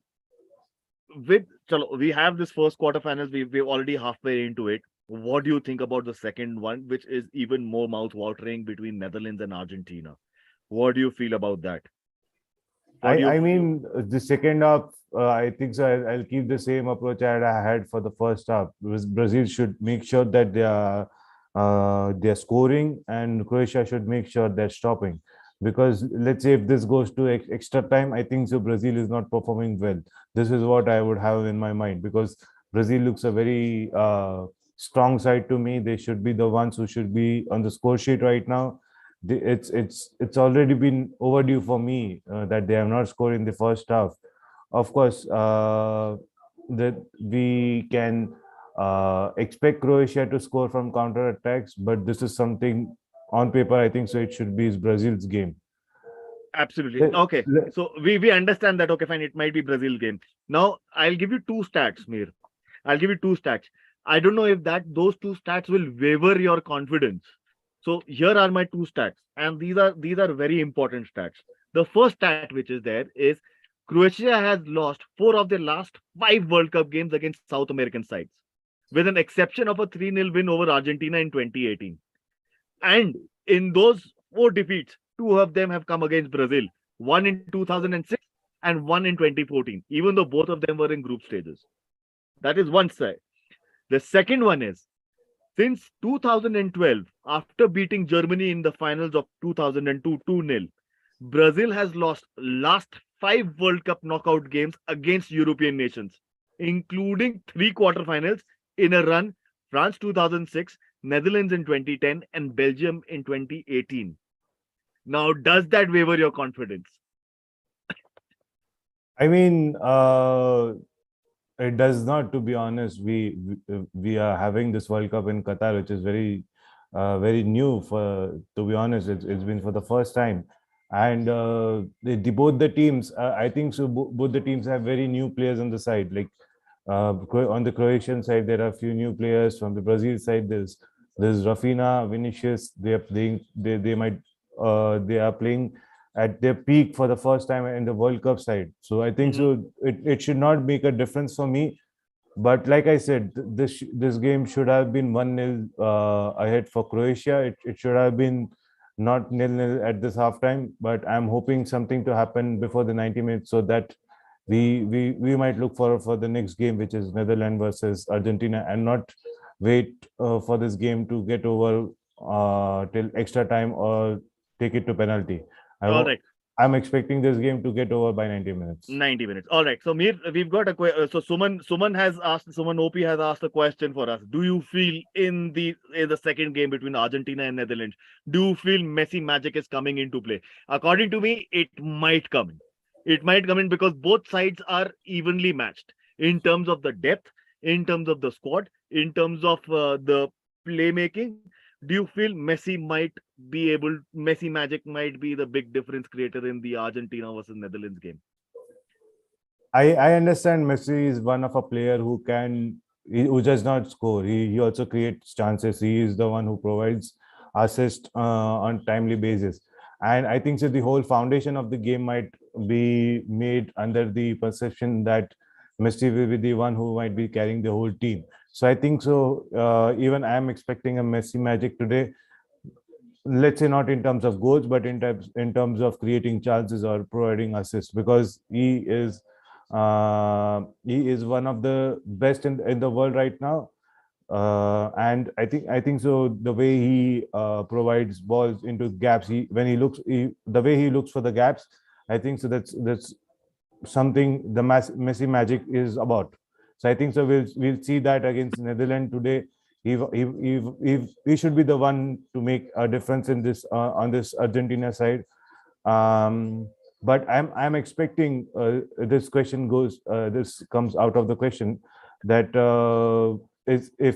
we have this first quarterfinals. We're already halfway into it. What do you think about the second one, which is even more mouth-watering, between Netherlands and Argentina? What do you feel about that? What do you? I mean, the second half, I think so. I'll keep the same approach that I had for the first half. Because Brazil should make sure that they are scoring, and Croatia should make sure they're stopping. Because let's say if this goes to extra time, I think so Brazil is not performing well. This is what I would have in my mind, because Brazil looks a very strong side to me. They should be the ones who should be on the score sheet right now. It's already been overdue for me that they have not scored in the first half. Of course, that we can expect Croatia to score from counter attacks, but this is something on paper. I think so. It should be Brazil's game. Absolutely. Le- Okay. le- So we understand that. Okay, fine. It might be Brazil game. Now I'll give you two stats, Mir. I'll give you two stats. I don't know if those two stats will waver your confidence. So here are my two stats, and these are very important stats. The first stat which is there is Croatia has lost 4 of their last 5 World Cup games against South American sides, with an exception of a 3-0 win over Argentina in 2018. And in those 4 defeats, 2 of them have come against Brazil, one in 2006 and one in 2014, even though both of them were in group stages. That is one side. The second one is, since 2012, after beating Germany in the finals of 2002 2-0, Brazil has lost last 5 World Cup knockout games against European nations, including 3 quarterfinals in a run: France 2006, Netherlands in 2010, and Belgium in 2018. Now, does that waver your confidence? I mean, it does not. To be honest, we are having this World Cup in Qatar, which is very new. For to be honest, it's been for the first time, and both the teams. I think so. Both the teams have very new players on the side. Like on the Croatian side, there are a few new players. From the Brazil side, there's Rafinha, Vinicius. They are playing. They might they are playing at their peak for the first time in the World Cup side. So I think Mhm. so. It should not make a difference for me. But like I said, this game should have been 1-0 ahead for Croatia. It should have been not 0-0 at this halftime. But I'm hoping something to happen before the 90 minutes, so that we might look for the next game, which is Netherlands versus Argentina, and not wait for this game to get over till extra time or take it to penalty. I All want right. I'm expecting this game to get over by 90 minutes. 90 minutes. All right. So Mir, we've got so Suman OP has asked a question for us. Do you feel in the second game between Argentina and Netherlands, do you feel Messi magic is coming into play? According to me, it might come in. It might come in because both sides are evenly matched in terms of the depth, in terms of the squad, in terms of the playmaking. Do you feel Messi magic might be the big difference creator in the Argentina versus Netherlands game? I understand Messi is one of a player who does not score. He also creates chances. He is the one who provides assist on timely basis. And I think so the whole foundation of the game might be made under the perception that Messi will be the one who might be carrying the whole team. So I think so. Even I am expecting a Messi magic today. Let's say not in terms of goals, but in terms of creating chances or providing assists, because he is one of the best in the world right now. And I think so the way he provides balls into gaps, the way he looks for the gaps, I think so that's something the Messi magic is about. So I think so we'll see that against Netherlands today. He should be the one to make a difference in this on this Argentina side. But I'm expecting this comes out of the question that is if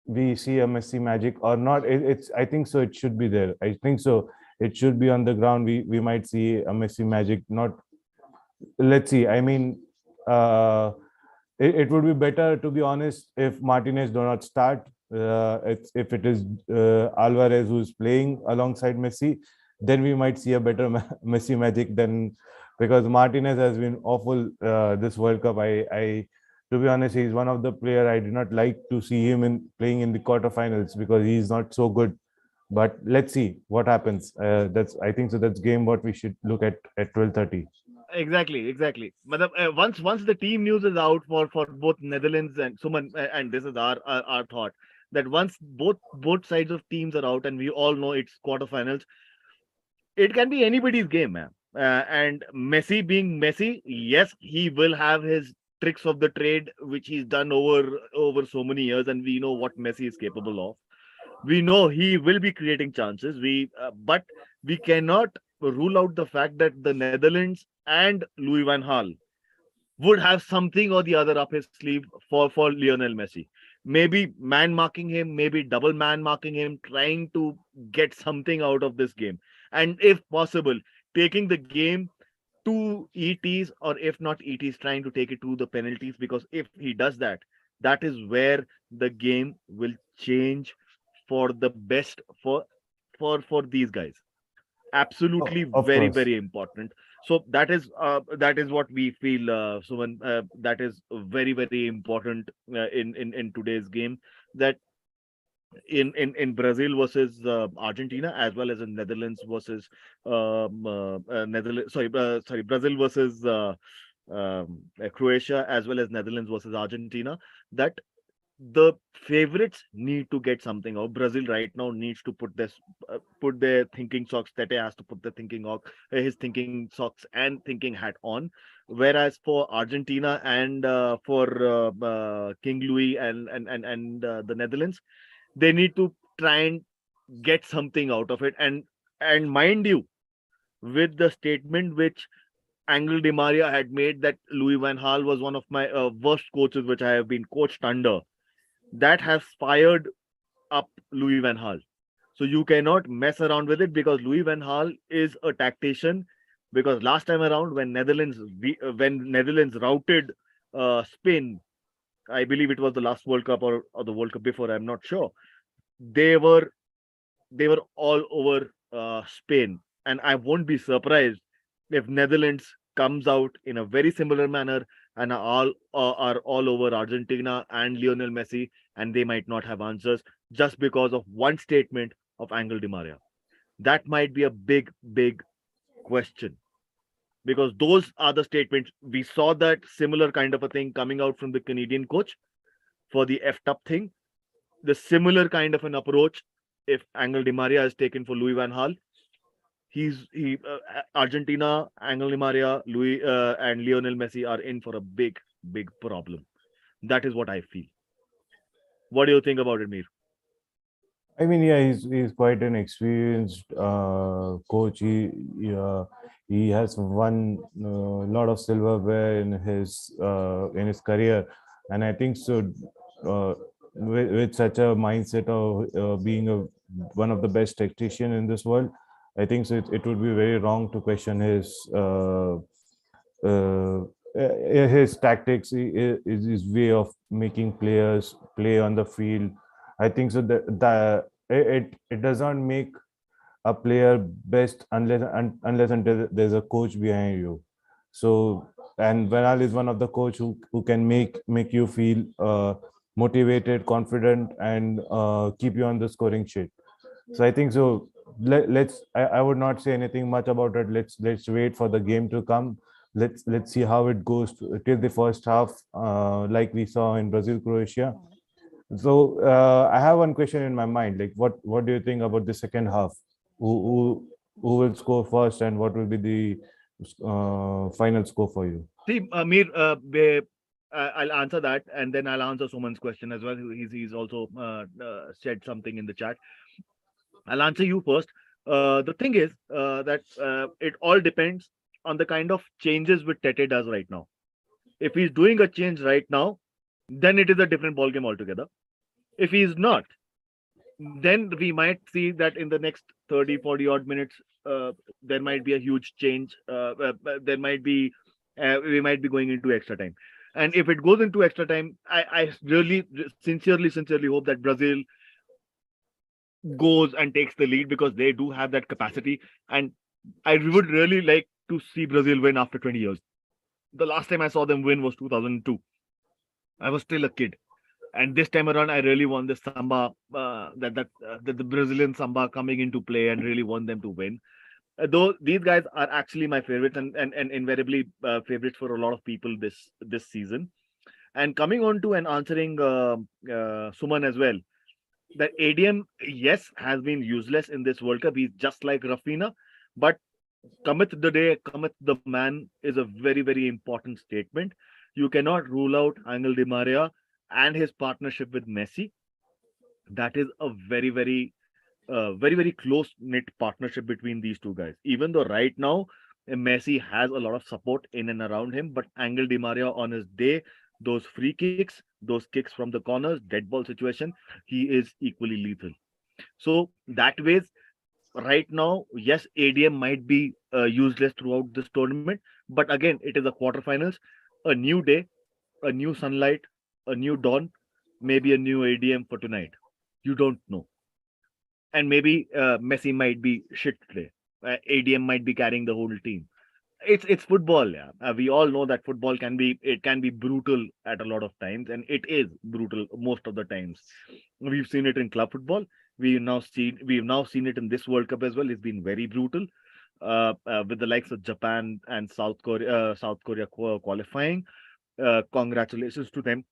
we see a Messi magic or not. It's I think so it should be there. I think so it should be on the ground. We might see a Messi magic. Not let's see. I mean, it would be better, to be honest, if Martinez do not start. If it is Alvarez who's playing alongside Messi, then we might see a better Messi magic than, because Martinez has been awful this World Cup. To be honest, he's one of the player I do not like to see him in playing in the quarterfinals because he's not so good. But let's see what happens. I think so. That's game what we should look at 12:30. Exactly. But once the team news is out for both Netherlands and Suman, and this is our thought that once both sides of teams are out and we all know it's quarterfinals, it can be anybody's game, man. And Messi being Messi, yes, he will have his tricks of the trade which he's done over so many years, and we know what Messi is capable of. We know he will be creating chances. But we cannot rule out the fact that the Netherlands and Louis van Gaal would have something or the other up his sleeve for Lionel Messi. Maybe man marking him, maybe double man marking him, trying to get something out of this game, and if possible, taking the game to ETs, or if not ETs, trying to take it to the penalties. Because if he does that, that is where the game will change for the best for these guys. Absolutely, Of course. very important. So that is what we feel, Suman. That is very important in today's game. That in Brazil versus Argentina, as well as in Netherlands versus Netherlands. Sorry, Brazil versus Croatia, as well as Netherlands versus Argentina. That the favorites need to get something out. Brazil right now needs to put their thinking socks. Tete has to put the his thinking socks and thinking hat on. Whereas for Argentina and for King Louis and the Netherlands, they need to try and get something out of it. And mind you, with the statement which Angel Di Maria had made, that Louis van Gaal was one of my worst coaches which I have been coached under, that has fired up Louis van Gaal. So you cannot mess around with it, because Louis van Gaal is a tactician. Because last time around, when Netherlands routed Spain, I believe it was the last World Cup, or the World Cup before, I'm not sure. They were all over Spain, and I won't be surprised if Netherlands comes out in a very similar manner and are all over Argentina and Lionel Messi, and they might not have answers just because of one statement of Angel Di Maria. That might be a big question, because those are the statements. We saw that similar kind of a thing coming out from the Canadian coach for the F up thing. The similar kind of an approach, if Angel Di Maria is taken for Louis van Gaal, Argentina, Angel Di Maria, Louis, and Lionel Messi are in for a big, big problem. That is what I feel. What do you think about it, Mir? I mean, yeah, he's quite an experienced coach. He has won a lot of silverware in his career, and I think so. Uh, with such a mindset of being one of the best tactician in this world, I think so. It would be very wrong to question his tactics, his way of making players play on the field. I think so that it does not make a player best unless until there's a coach behind you. So, and Vanal is one of the coach who can make you feel motivated, confident, and keep you on the scoring sheet. So I think so. I would not say anything much about it. Let's wait for the game to come. Let's see how it goes till the first half, like we saw in Brazil Croatia. So I have one question in my mind. Like, what do you think about the second half? Who will score first, and what will be the final score for you? See, Mir, I'll answer that, and then I'll answer Suman's question as well. He's also said something in the chat. I'll answer you first. The thing is that it all depends on the kind of changes which Tete does right now. If he's doing a change right now, then it is a different ballgame altogether. If he's not, then we might see that in the next 30, 40 odd minutes, there might be a huge change. There might be, we might be going into extra time. And if it goes into extra time, I really sincerely hope that Brazil goes and takes the lead because they do have that capacity. And I would really like to see Brazil win after 20 years. The last time I saw them win was 2002. I was still a kid. And this time around, I really want the samba, the Brazilian samba coming into play and really want them to win. Though these guys are actually my favorites and invariably favorites for a lot of people this season. And coming on to and answering Suman as well, that ADM, yes, has been useless in this World Cup. He's just like Rafinha, but cometh the day, cometh the man is a very important statement. You cannot rule out Angel Di Maria and his partnership with Messi. That is a very close knit partnership between these two guys. Even though right now Messi has a lot of support in and around him, but Angel Di Maria on his day, those free kicks, those kicks from the corners, dead ball situation, he is equally lethal. So that ways, right now, yes, ADM might be useless throughout this tournament, but again, it is a quarterfinals, a new day, a new sunlight, a new dawn, maybe a new ADM for tonight. You don't know. And maybe Messi might be shit today. ADM might be carrying the whole team. It's football, yeah. We all know that football can be brutal at a lot of times, and it is brutal most of the times. We've seen it in club football. We've now seen it in this World Cup as well. It's been very brutal. With the likes of Japan and South Korea qualifying. Congratulations to them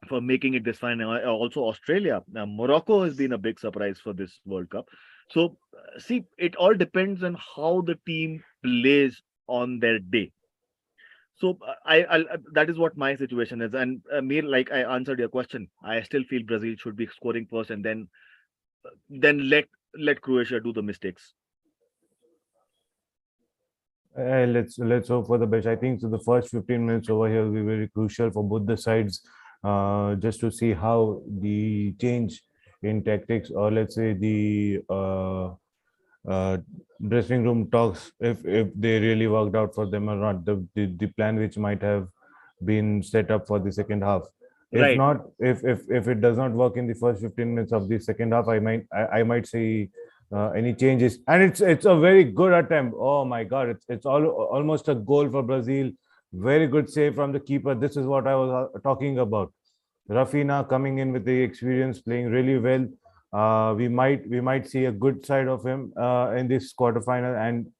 for making it this far. Also, Australia, Morocco has been a big surprise for this World Cup. So, see, it all depends on how the team plays on their day. So, that is what my situation is. And Mir, like I answered your question, I still feel Brazil should be scoring first, and then let Croatia do the mistakes. Let's hope for the best. I think so. The first 15 minutes over here will be very crucial for both the sides, just to see how the change in tactics, or let's say the dressing room talks, if they really worked out for them or not. The plan which might have been set up for the second half. If Right. not, if it does not work in the first 15 minutes of the second half, I might say any changes. And it's a very good attempt. Oh my God, it's almost a goal for Brazil. Very good save from the keeper. This is what I was talking about. Rafinha coming in with the experience, playing really well. We might see a good side of him in this quarterfinal. And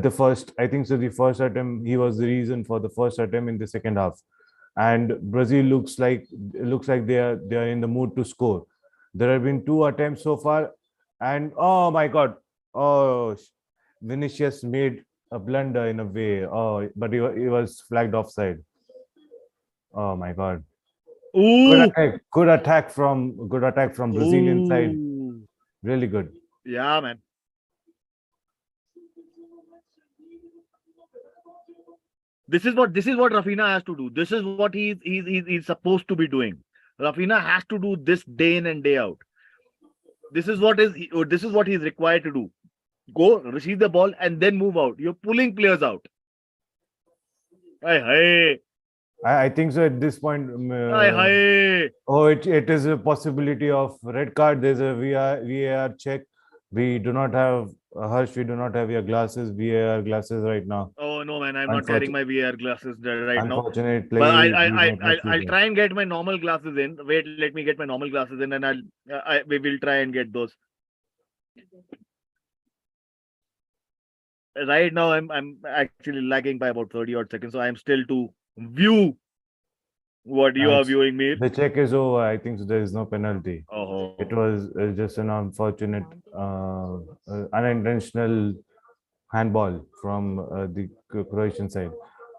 the first, I think so, the first attempt, he was the reason for the first attempt in the second half. And Brazil looks like they are in the mood to score. There have been two attempts so far, and oh my God, oh, Vinicius made a blunder in a way. Oh, but he was flagged offside. Oh my God. Ooh, Good attack from Brazilian side. ooh, Really good. yeah, man. This is what Rafinha has to do. This is what he's supposed to be doing. Rafinha has to do this day in and day out. This is what he's required to do. Go receive the ball and then move out. You're pulling players out. Hey, hey, I think so at this point. hey, hey. Oh, it is a possibility of red card. There's a VAR check. We do not have Harsh. We do not have your glasses, VAR glasses right now. Oh no, man! I'm not carrying Unfortunately, my VR glasses right now. But unfortunately, we might not see I'll that. try and get my normal glasses in. Wait, let me get my normal glasses in, and we will try and get those. Right now, I'm actually lagging by about 30 odd seconds, so I'm still to view what you are viewing me. The check is over. I think so there is no penalty. Oh, It was just an unfortunate, unintentional handball from the Croatian side.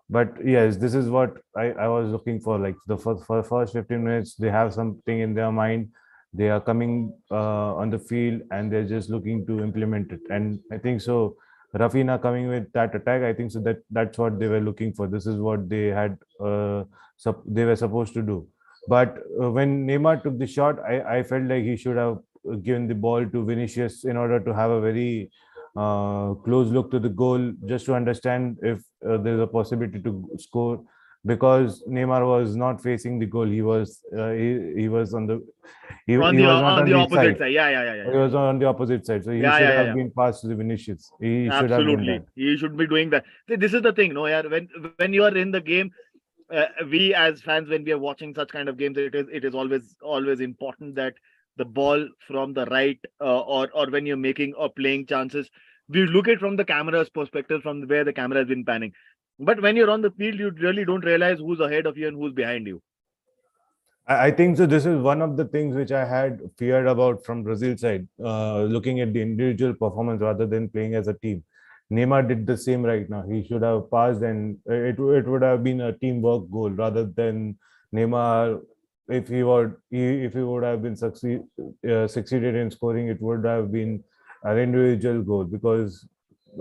But yes, this is what I was looking for. Like for first 15 minutes, they have something in their mind. They are coming on the field and they're just looking to implement it. And I think so. Rafinha coming with that attack, I think so that's what they were looking for. This is what they had they were supposed to do. But when Neymar took the shot, I felt like he should have given the ball to Vinicius in order to have a very close look to the goal, just to understand if there's a possibility to score, because Neymar was not facing the goal. He was on the he was not on on the the opposite side. side. Yeah. He was on the opposite side, so he Yeah, should yeah, yeah, have yeah. been passed to the Vinicius. He should have done Absolutely. that. He should be doing that. See, this is the thing, no, yeah. When you are in the game, we as fans, when we are watching such kind of games, it is always important that the ball from the right, or when you're making or playing chances, we look at from the camera's perspective, from where the camera has been panning. But when you're on the field, you really don't realize who's ahead of you and who's behind you. I think so. This is one of the things which I had feared about from Brazil side, looking at the individual performance rather than playing as a team. Neymar did the same right now. He should have passed, and it would have been a teamwork goal rather than Neymar. If he would have been succeeded in scoring, it would have been an individual goal, because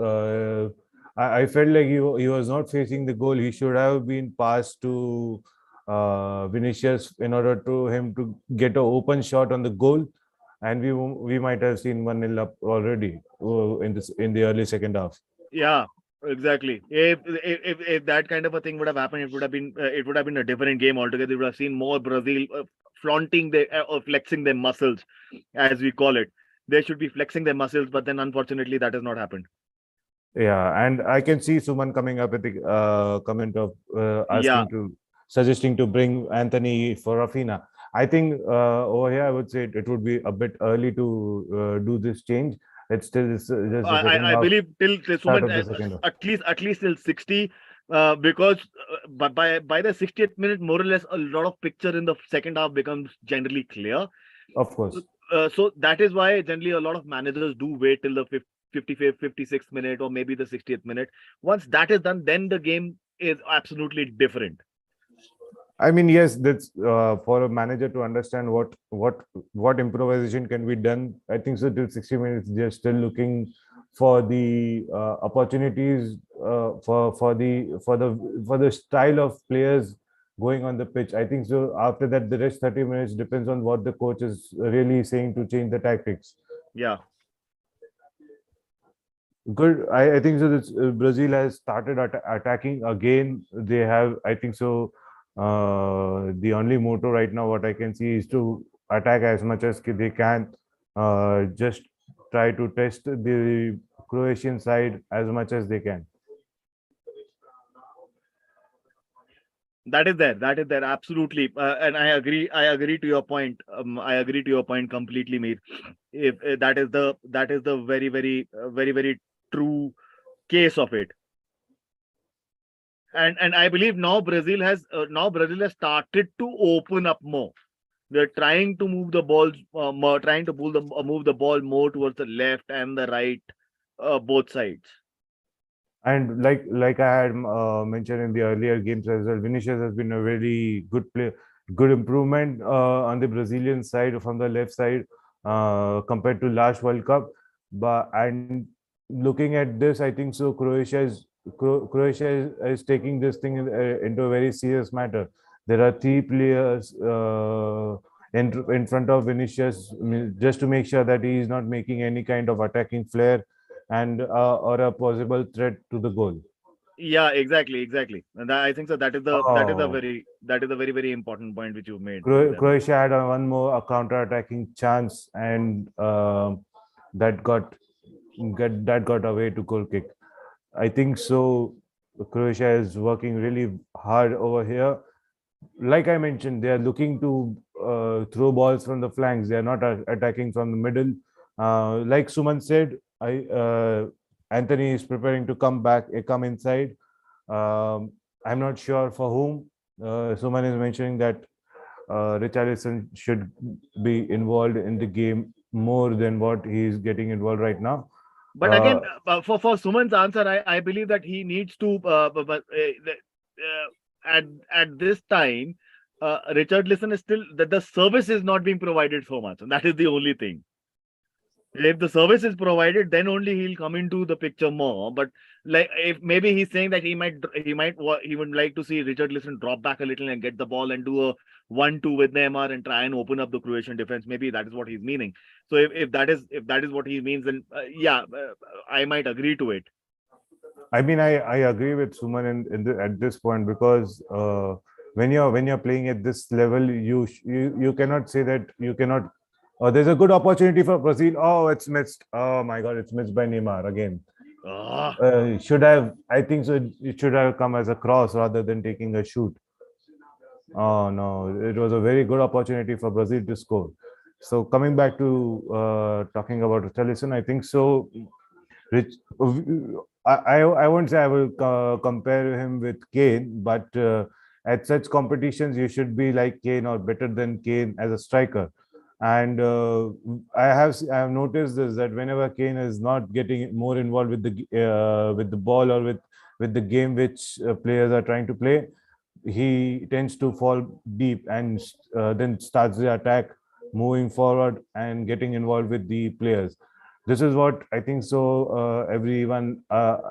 uh, I felt like he was not facing the goal. He should have been passed to Vinicius in order to him to get an open shot on the goal, and we might have seen 1-0 up already in the early second half. Yeah, exactly. If that kind of a thing would have happened, it would have been a different game altogether. We would have seen more Brazil flaunting or flexing their muscles, as we call it. They should be flexing their muscles, but then unfortunately that has not happened. Yeah, and I can see Suman coming up with the comment of Yeah, suggesting to bring Anthony for Rafinha. I think over here I would say it would be a bit early to do this change. It's still just the second I half, believe till start Suman, of the second half. at least till 60, because by the 60th minute, more or less, a lot of picture in the second half becomes generally clear. Of course. So that is why generally a lot of managers do wait till the 55th, 56th minute, or maybe the 60th minute. Once that is done, then the game is absolutely different. I mean, yes, that's for a manager to understand what improvisation can be done. I think so. Till 60 minutes, they're still looking for the opportunities for the style of players going on the pitch. I think so. After that, the rest 30 minutes depends on what the coach is really saying to change the tactics. Yeah. Good. I think so. This, Brazil has started attacking again. They have, I think so. The only motto right now, what I can see, is to attack as much as they can. Just try to test the Croatian side as much as they can. That is there absolutely, and I agree to your point. I agree to your point completely, Mir. If that is the very true case of it. And I believe now Brazil has started to open up more. They're trying to move the balls, move the ball more towards the left and the right. both sides. And like I had mentioned in the earlier games as well, Vinicius has been a very good play, good improvement on the Brazilian side from the left side compared to last World Cup. But and looking at this, I think so Croatia is taking this thing into a very serious matter. There are three players in front of Vinicius, just to make sure that he is not making any kind of attacking flair and or a possible threat to the goal. Yeah, exactly. And I think so. Oh, That is a very very important point which you made there. Croatia had one more counter-attacking chance, and that got away to goal kick. I think so. Croatia is working really hard over here. Like I mentioned, they are looking to throw balls from the flanks. They are not attacking from the middle. Like Suman said, Anthony is preparing to come back, come inside. I'm not sure for whom. Suman is mentioning that Richarlison should be involved in the game more than what he is getting involved right now. But again, for Suman's answer, I believe that he needs to, at this time, Richarlison is still that the service is not being provided so much, and that is the only thing. If the service is provided, then only he'll come into the picture more. But like, if maybe he's saying that he would like to see Richarlison drop back a little and get the ball and do a 1-2 with Neymar and try and open up the Croatian defense. Maybe that is what he's meaning. So if that is what he means, then I might agree to it. I mean, I agree with Suman at this point, because when you're playing at this level, you cannot say that you cannot. Oh, there's a good opportunity for Brazil. Oh, it's missed. Oh my God, it's missed by Neymar again. Ah, Should have. I think so. It should have come as a cross rather than taking a shoot. Oh no, it was a very good opportunity for Brazil to score. So coming back to talking about Richarlison, I think so. Rich, I won't say I will compare him with Kane, but at such competitions, you should be like Kane or better than Kane as a striker. And I have noticed this, that whenever Kane is not getting more involved with the ball or with the game which players are trying to play, he tends to fall deep and then starts the attack, moving forward and getting involved with the players. This is what I think so everyone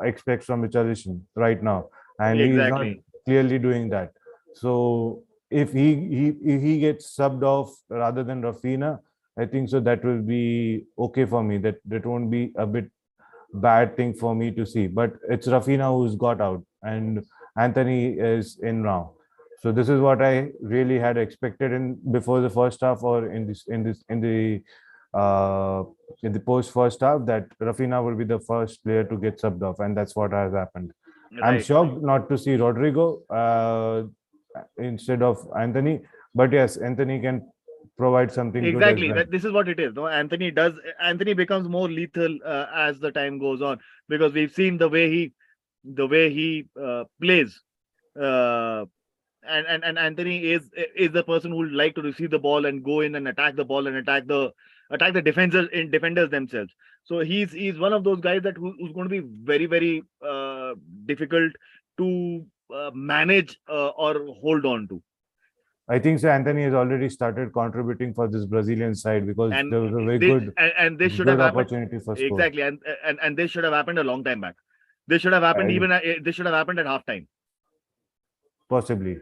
expects from Richarlison right now, and he is not exactly. clearly doing that. So if he gets subbed off rather than Rafinha, I think so that will be okay for me. That won't be a bit bad thing for me to see. But it's Rafinha who's got out, and Anthony is in now. So this is what I really had expected in before the first half, or uh, in the post first half, that Rafinha will be the first player to get subbed off, and that's what has happened. I'm Right. shocked not to see Rodrigo instead of Anthony, but yes, Anthony can provide something good as Exactly. well. That this is what it is. No, Anthony becomes more lethal as the time goes on, because we've seen the way he plays. Uh, and Anthony is the person who would like to receive the ball and go in and attack the ball and attack the defenders themselves. So he's one of those guys who's going to be very very difficult to manage or hold on to. I think so. Anthony has already started contributing for this Brazilian side, because And there was a very and this should have good happened opportunity for score. exactly, and this should have happened a long time back. This should have happened I, this should have happened at halftime. possibly.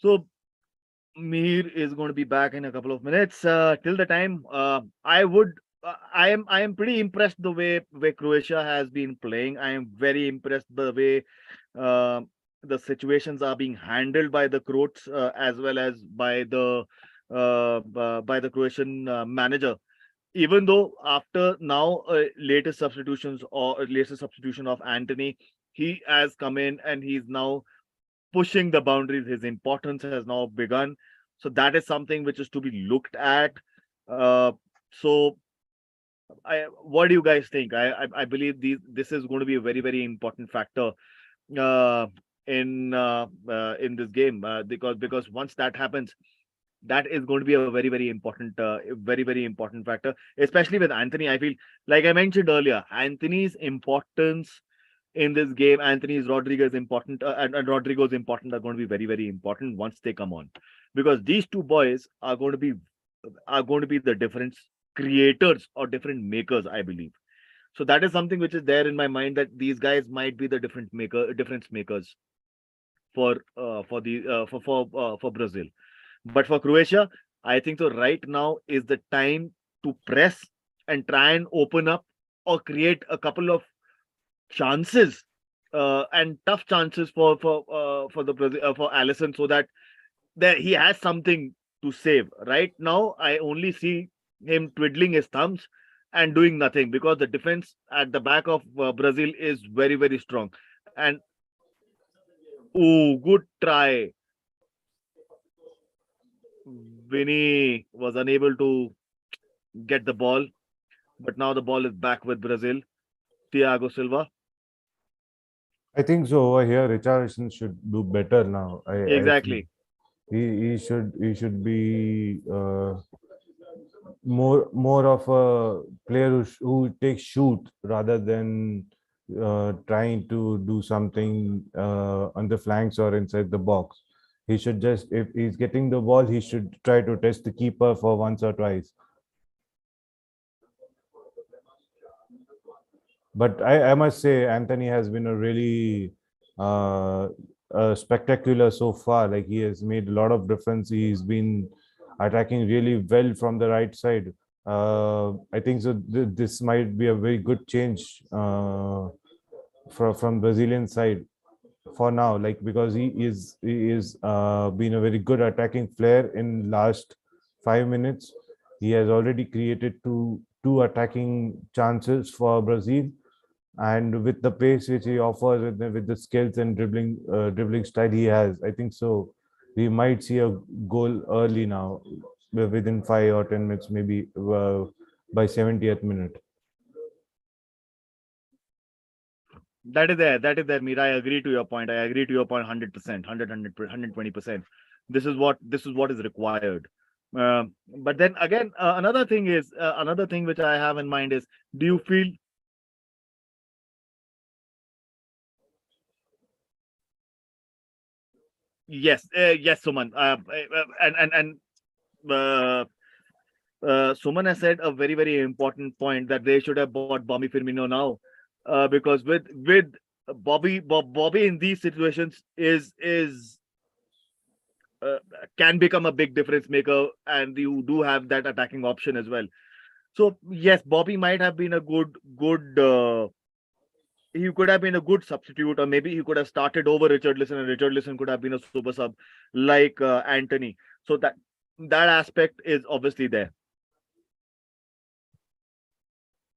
So Mir is going to be back in a couple of minutes. Till the time, I am pretty impressed the way Croatia has been playing. I am very impressed the way uh, the situations are being handled by the Croats as well as by the Croatian manager. Even though after now latest substitution of Anthony, he has come in and he's now pushing the boundaries. His importance has now begun. So that is something which is to be looked at. Uh, so what do you guys think? I believe this is going to be a very important factor uh, in this game because once that happens, that is going to be a very important factor, especially with Anthony. I feel like I mentioned earlier, Anthony's importance in this game, Anthony's Rodriguez important and Rodrigo's important are going to be very important once they come on, because these two boys are going to be the difference creators or different makers, I believe. So that is something which is there in my mind, that these guys might be the difference makers for Brazil. But for Croatia, I think so right now is the time to press and try and open up or create a couple of chances and tough chances for Allison, so that he has something to save. Right now, I only see him twiddling his thumbs and doing nothing, because the defense at the back of Brazil is very strong. And oh, good try. Vinny was unable to get the ball, but now the ball is back with Brazil. Thiago Silva. I think so. Over here, Richarlison should do better now. I feel Exactly. he should be more of a player who takes shoot rather than trying to do something on the flanks or inside the box. He should just, if he's getting the ball, he should try to test the keeper for once or twice. But I must say, Anthony has been a really spectacular so far. Like, he has made a lot of difference. He's been attacking really well from the right side. I think so. This might be a very good change from Brazilian side for now. Like, because he is been a very good attacking player in last 5 minutes. He has already created two attacking chances for Brazil, and with the pace which he offers, with the skills and dribbling style he has, I think so we might see a goal early now, within 5 or 10 minutes, maybe by 70th minute. That is there, Mira. I agree to your point. I agree to your point 100%, 120%. This is what is required. But then again, another thing which I have in mind is, do you feel yes, Suman. And uh, Suman has said a very important point, that they should have bought Bobby Firmino now, because with Bobby in these situations is uh, can become a big difference maker, and you do have that attacking option as well. So yes, Bobby might have been a good. He could have been a good substitute, or maybe he could have started over Richarlison, and Richarlison could have been a super sub like Anthony. So that aspect is obviously there.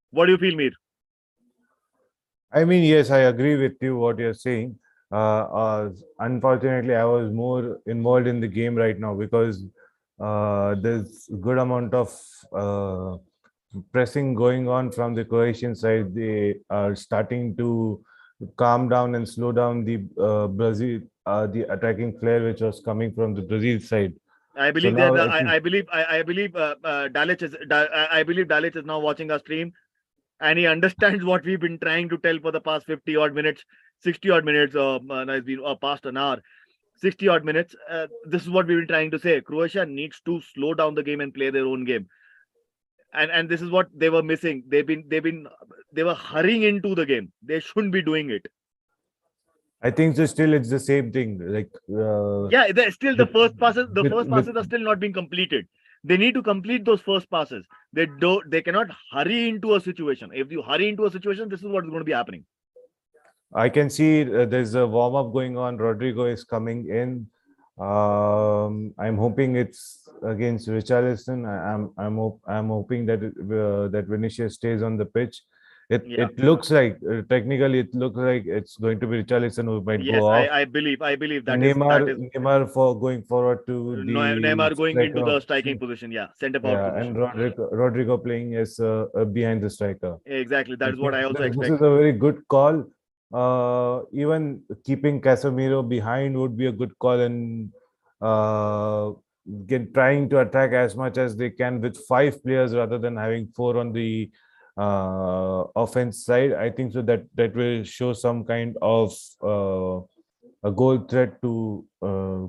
What do you feel, Mir? I mean, yes, I agree with you what you're saying. Unfortunately, I was more involved in the game right now, because there's good amount of pressing going on from the Croatian side. They are starting to calm down and slow down the attacking flair which was coming from the Brazil side. I So believe that now I think I believe I believe Dalic is now watching our stream, and he understands what we've been trying to tell for the past 50 odd minutes, 60 odd minutes, no, it's been past an hour, 60 odd minutes. This is what we've been trying to say. Croatia needs to slow down the game and play their own game, and this is what they were missing. They were hurrying into the game. They shouldn't be doing it. I think so still it's the same thing. Like Yeah, still the with, first passes. The with, first with passes are still not being completed. They need to complete those first passes. They cannot hurry into a situation. If you hurry into a situation, this is what is going to be happening. I can see there's a warm up going on. Rodrigo is coming in. I'm hoping it's against Richarlison. I'm hoping that that Vinicius stays on the pitch. Yeah. It looks like technically it looks like it's going to be Richarlison who might go Yes, off. I believe And that is Neymar for going forward to the Neymar going into striker. the striking position. Yeah, center forward Yeah, and position. Rodrigo playing as behind the striker. Exactly. That I is what think I also this is expect. a very good call. Even keeping Casemiro behind would be a good call, and uh, get trying to attack as much as they can with five players rather than having four on the offense side. I think so that will show some kind of a goal threat to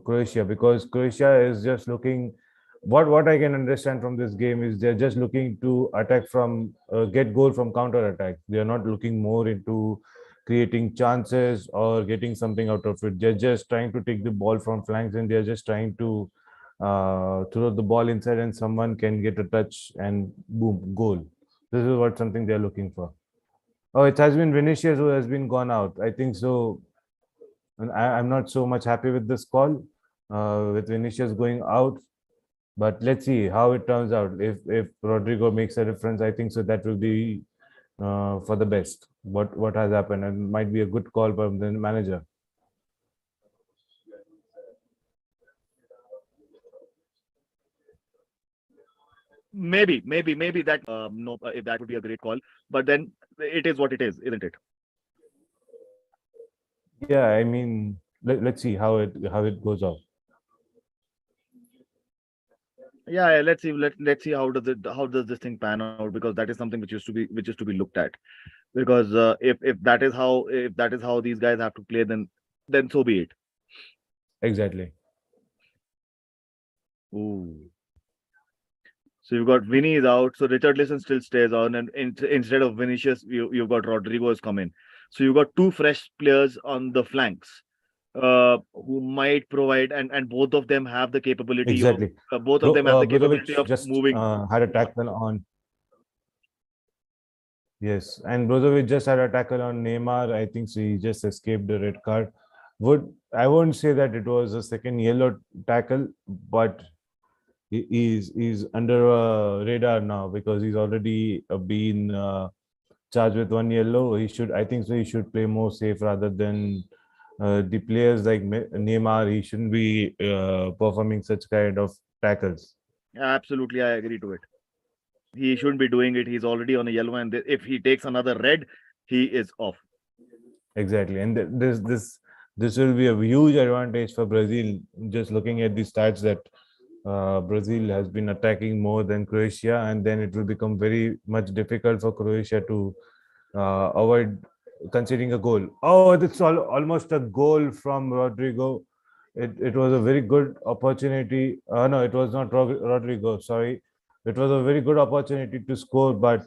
Croatia, because Croatia is just looking. What I can understand from this game is they're just looking to attack from get goal from counter attack. They are not looking more into creating chances or getting something out of it. They're just trying to take the ball from flanks, and they're just trying to throw the ball inside, and someone can get a touch and boom, goal. This is what something they're looking for. Oh, it has been Vinicius who has been gone out. I think so. And I'm not so much happy with this call with Vinicius going out. But let's see how it turns out. If Rodrigo makes a difference, I think so that will be for the best. What has happened, and might be a good call from the manager. Maybe that no, if that would be a great call. But then it is what it is, isn't it? Yeah, I mean, let's see how it goes off. Yeah, let's see. Let's see how does this thing pan out, because that is something which is to be looked at. Because if that is how these guys have to play, then so be it. Exactly. Ooh. So you've got Vinny is out, so Richarlison still stays on, and instead of Vinicius, you've got Rodrigo has come in. So you've got two fresh players on the flanks, who might provide, and both of them have the capability of Exactly. both of them have the Brozovic capability of just moving. had a Yeah, tackle on. Yes, and Brozovic just had a tackle on Neymar. I think so. He just escaped the red card. Would I won't say that it was a second yellow tackle, but he's under a radar now because he's already been charged with one yellow. He should, I think so. He should play more safe rather than the players like Neymar. He shouldn't be performing such kind of tackles. absolutely, I agree to it. He shouldn't be doing it. He's already on a yellow, and if he takes another red, he is off. Exactly, and this will be a huge advantage for Brazil. Just looking at the stats that Brazil has been attacking more than Croatia, and then it will become very much difficult for Croatia to avoid conceding a goal. Oh, it's almost a goal from Rodrigo. It was a very good opportunity. No, it was not Rodrigo. Sorry, it was a very good opportunity to score, but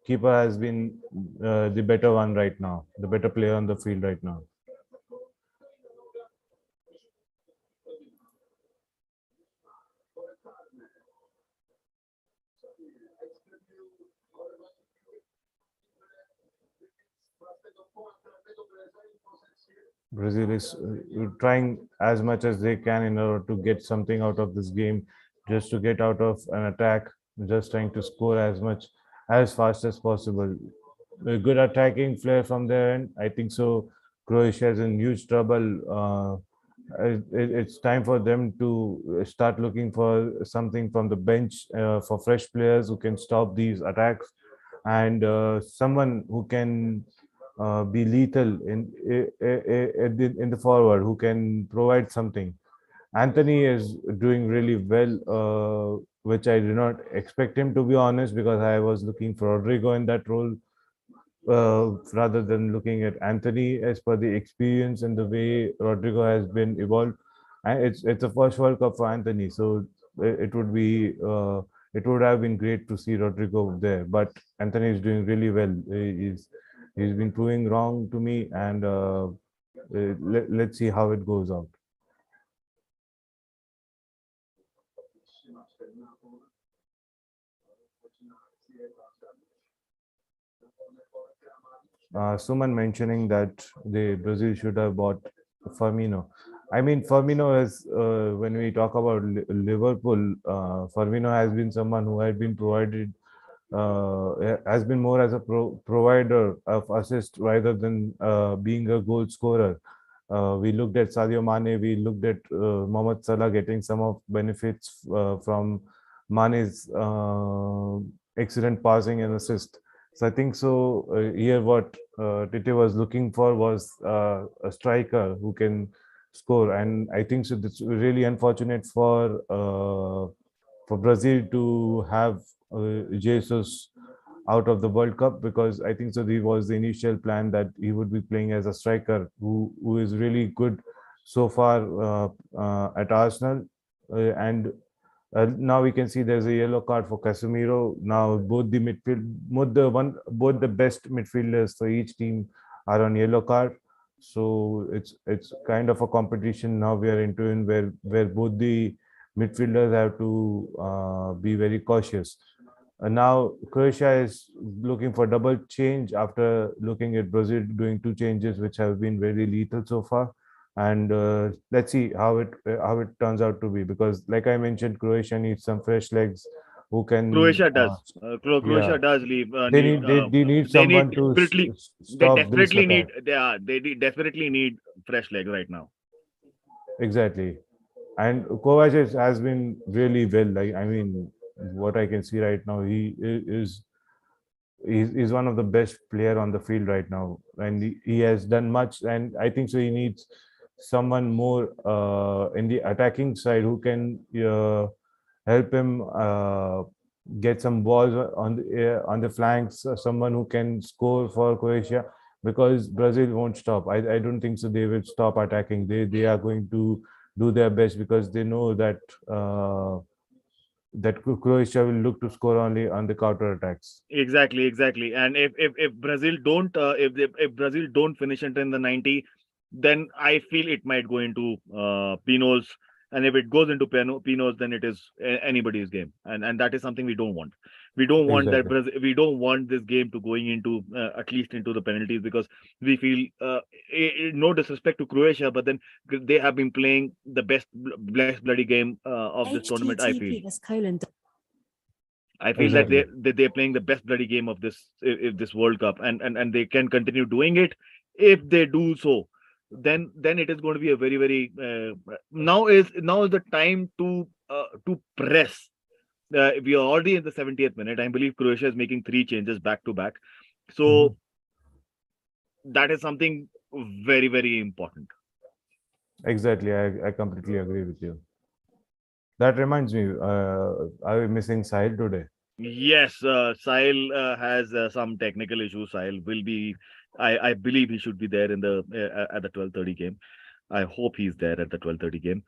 keeper has been the better one right now, the better player on the field right now. Brazil is trying as much as they can in order to get something out of this game, just to get out of an attack, just trying to score as much as fast as possible. A good attacking flair from their end. I think so. Croatia is in huge trouble. It's time for them to start looking for something from the bench for fresh players who can stop these attacks, and someone who can be lethal in the forward, who can provide something. Anthony is doing really well, which I did not expect him, to be honest, because I was looking for Rodrigo in that role rather than looking at Anthony, as per the experience and the way Rodrigo has been evolved. And it's a first World Cup for Anthony, so it would be it would have been great to see Rodrigo there. But Anthony is doing really well. He's been proving wrong to me, and let's see how it goes out. Suman mentioning that the Brazil should have bought Firmino. I mean, Firmino is when we talk about Liverpool, Firmino has been someone who had been provided has been more as a provider of assist rather than being a goal scorer. We looked at Sadio Mane, we looked at Mohamed Salah getting some of benefits from Mane's excellent passing and assist. So I think so. Here, what Tite was looking for was a striker who can score, and I think so. It's really unfortunate for Brazil to have Jesus out of the World Cup, because I think so. He was the initial plan that he would be playing as a striker who is really good so far at Arsenal, and now we can see there's a yellow card for Casemiro. Now both the best midfielders for each team are on yellow card. So it's kind of a competition now we are into, in where both the midfielders have to be very cautious. Now Croatia is looking for double change after looking at Brazil doing two changes, which have been very lethal so far. And let's see how it turns out to be, because, like I mentioned, Croatia needs some fresh legs who can, Croatia does. yeah, Croatia does leave. they need They need someone to desperately. They stop this desperately attack. need. Definitely need fresh legs right now. Exactly. And Kovacic has been really well. Like, I mean, what I can see right now, is one of the best player on the field right now, and he has done much. And I think so. He needs someone more in the attacking side who can help him get some balls on the flanks. Someone who can score for Croatia, because Brazil won't stop. I don't think so. They will stop attacking. They are going to do their best, because they know that Croatia will look to score only on the counter attacks. Exactly. And if Brazil don't if Brazil don't finish it in the 90, then I feel it might go into Pinos. And if it goes into Pinos, then it is anybody's game, and that is something we don't want. We don't want that Exactly. Brazil. We don't want this game to going into at least into the penalties, because we feel no disrespect to Croatia, but then they have been playing the best bloody game of this tournament. I feel that Exactly. they're playing the best bloody game of this World Cup, and they can continue doing it. If they do so, then it is going to be a very now is the time to press. We are already in the 70th minute. I believe Croatia is making three changes back to back, Mhm. so that is something very important. Exactly. I completely agree with you. That reminds me, are we missing Sahil today? Yes, Sahil has some technical issues. Sahil will be. I believe he should be there in the at the 12:30 game. I hope he's there at the 12:30 game.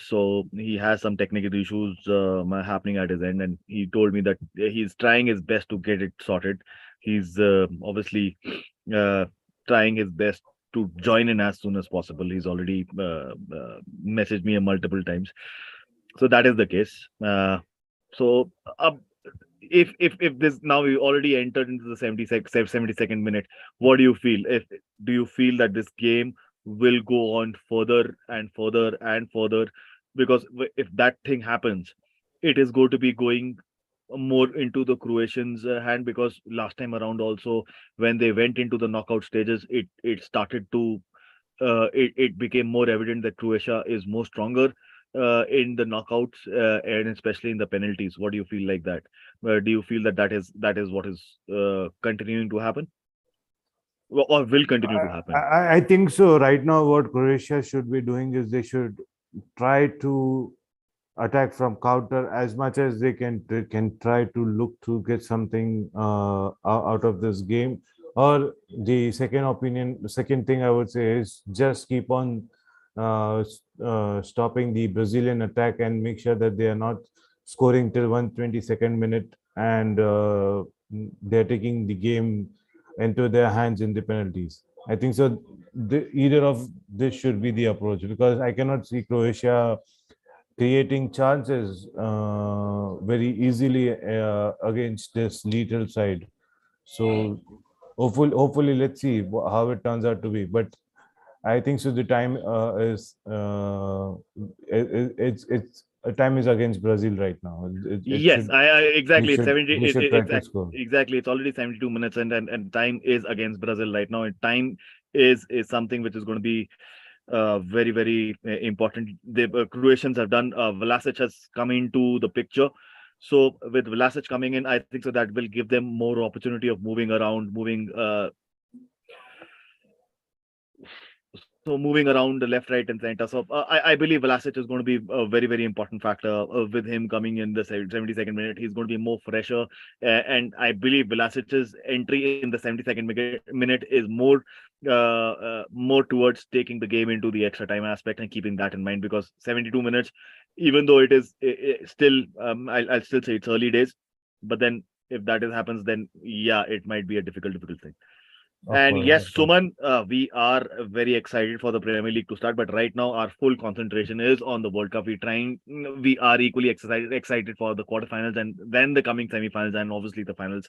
So he has some technical issues happening at his end, and he told me that he's trying his best to get it sorted. He's obviously uh, trying his best to join in as soon as possible. He's already messaged me multiple times. So that is the case. So uh, if this now we already entered into the 72nd minute, what do you feel? If do you feel that this game will go on further and further and further? Because if that thing happens, it is going to be going more into the Croatians' hand, because last time around also, when they went into the knockout stages, it started to it became more evident that Croatia is more stronger in the knockouts, and especially in the penalties. What do you feel like that? Do you feel that that is what is continuing to happen, or will continue to happen? I think so. Right now, what Croatia should be doing is they should try to attack from counter as much as they can. They can try to look to get something out of this game. Or the the second thing I would say is just keep on stopping the Brazilian attack and make sure that they are not scoring till 122nd minute, and they're taking the game into their hands in the penalties. I think so. Either of this should be the approach, because I cannot see Croatia creating chances very easily against this lethal side. So hopefully, let's see how it turns out to be. But I think so. The time is it's time is against Brazil right now. It Yes, should exactly. It's 70. they should try to Exactly, score. exactly. It's already 72 minutes, and time is against Brazil right now. And time is something which is going to be very very important. The Croatians have done. Vlasic has come into the picture. So with Vlasic coming in, I think so that will give them more opportunity of moving around, moving around the left, right, and center. So I believe Vlasic is going to be a very, very important factor with him coming in the 72nd minute. He's going to be more fresher. And I believe Vlasic's entry in the 72nd minute is more towards taking the game into the extra time aspect and keeping that in mind, because 72 minutes, even though it is still, I'll still say it's early days. But then if that happens, then yeah, it might be a difficult thing. Of And course, yes, of course. Suman, we are very excited for the Premier League to start, but right now our full concentration is on the World Cup. We are equally excited for the quarterfinals and then the coming semi-finals and obviously the finals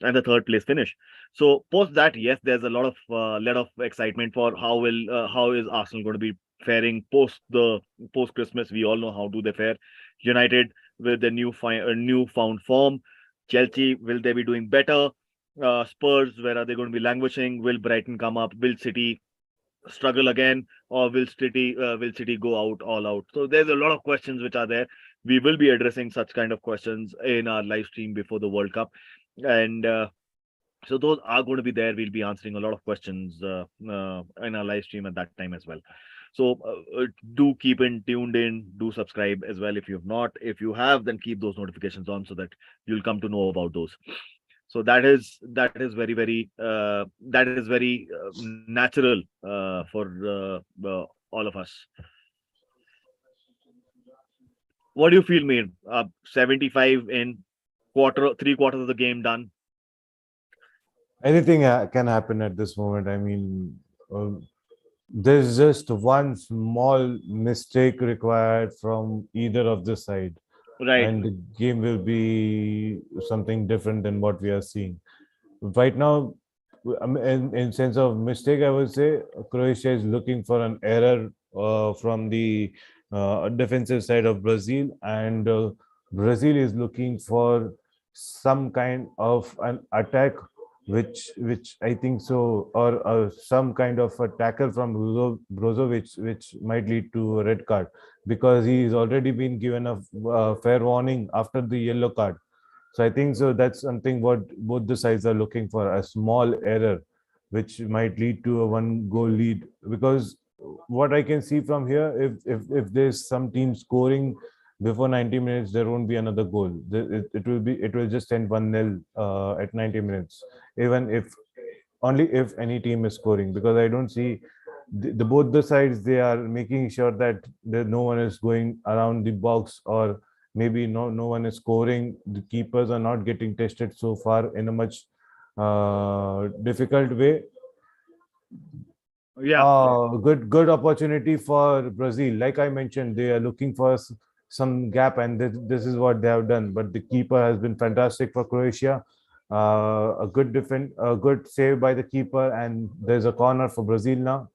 and the third place finish. So post that, yes, there's a lot of excitement for how is Arsenal going to be faring post Christmas. We all know how do they fare. United with the newfound form. Chelsea, will they be doing better? Spurs, where are they going to be languishing? Will Brighton come up? Will City struggle again, or will City go out all out? So there's a lot of questions which are there. We will be addressing such kind of questions in our live stream before the World Cup, and so those are going to be there. We'll be answering a lot of questions in our live stream at that time as well. So do keep in tuned in. Do subscribe as well if you have not. If you have, then keep those notifications on so that you'll come to know about those. So that is very natural for all of us. What do you feel, Mir? 75 in three quarters of the game done. Anything can happen at this moment. I mean, there's just one small mistake required from either of the side, Right. and the game will be something different than what we are seeing right now. In sense of mistake, I would say Croatia is looking for an error from the defensive side of Brazil, and Brazil is looking for some kind of an attack, which I think so, or some kind of a tackle from Brozovic, which might lead to a red card, because he's already been given a fair warning after the yellow card. So I think so that's something what both the sides are looking for, a small error, which might lead to a one goal lead. Because what I can see from here, if there's some team scoring before 90 minutes, there won't be another goal. It will just end 1-0 at 90 minutes, even if only if any team is scoring, because I don't see the both the sides, they are making sure that no one is going around the box, or maybe no one is scoring. The keepers are not getting tested so far in a much difficult way. Yeah. Good opportunity for Brazil. Like I mentioned, they are looking for some gap, and this is what they have done. But the keeper has been fantastic for Croatia. A good save by the keeper, and there's a corner for Brazil now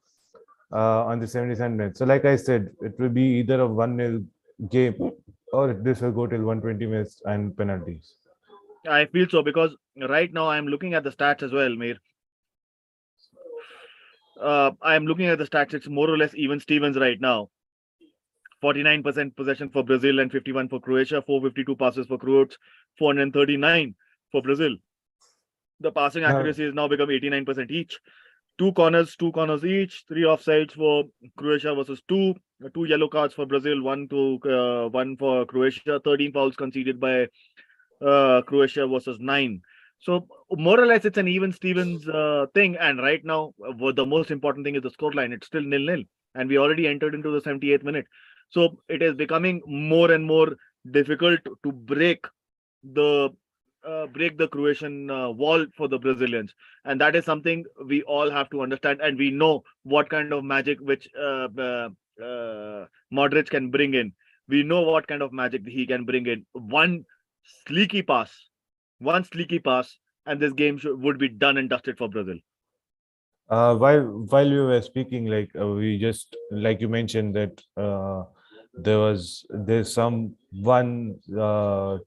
on the 77th minute. So, like I said, it will be either a 1-0 game, or this will go till 120 minutes and penalties. I feel so because right now I'm looking at the stats as well, Mir. I'm looking at the stats. It's more or less even Stevens right now. 49% possession for Brazil and 51 for Croatia. 452 passes for Croats. 439 for Brazil. The passing accuracy has now become 89% each. Two corners each. Three offsides for Croatia versus two yellow cards for Brazil. One for Croatia. 13 fouls conceded by Croatia versus 9. So more or less, it's an even Stevens thing. And right now, the most important thing is the scoreline. It's still 0-0, and we already entered into the 78th minute. So it is becoming more and more difficult to break the Croatian wall for the Brazilians, and that is something we all have to understand. And we know what kind of magic which Modric can bring in. We know what kind of magic he can bring in. One sleeky pass and this game would be done and dusted for Brazil. While we were speaking, we just like you mentioned that there's some one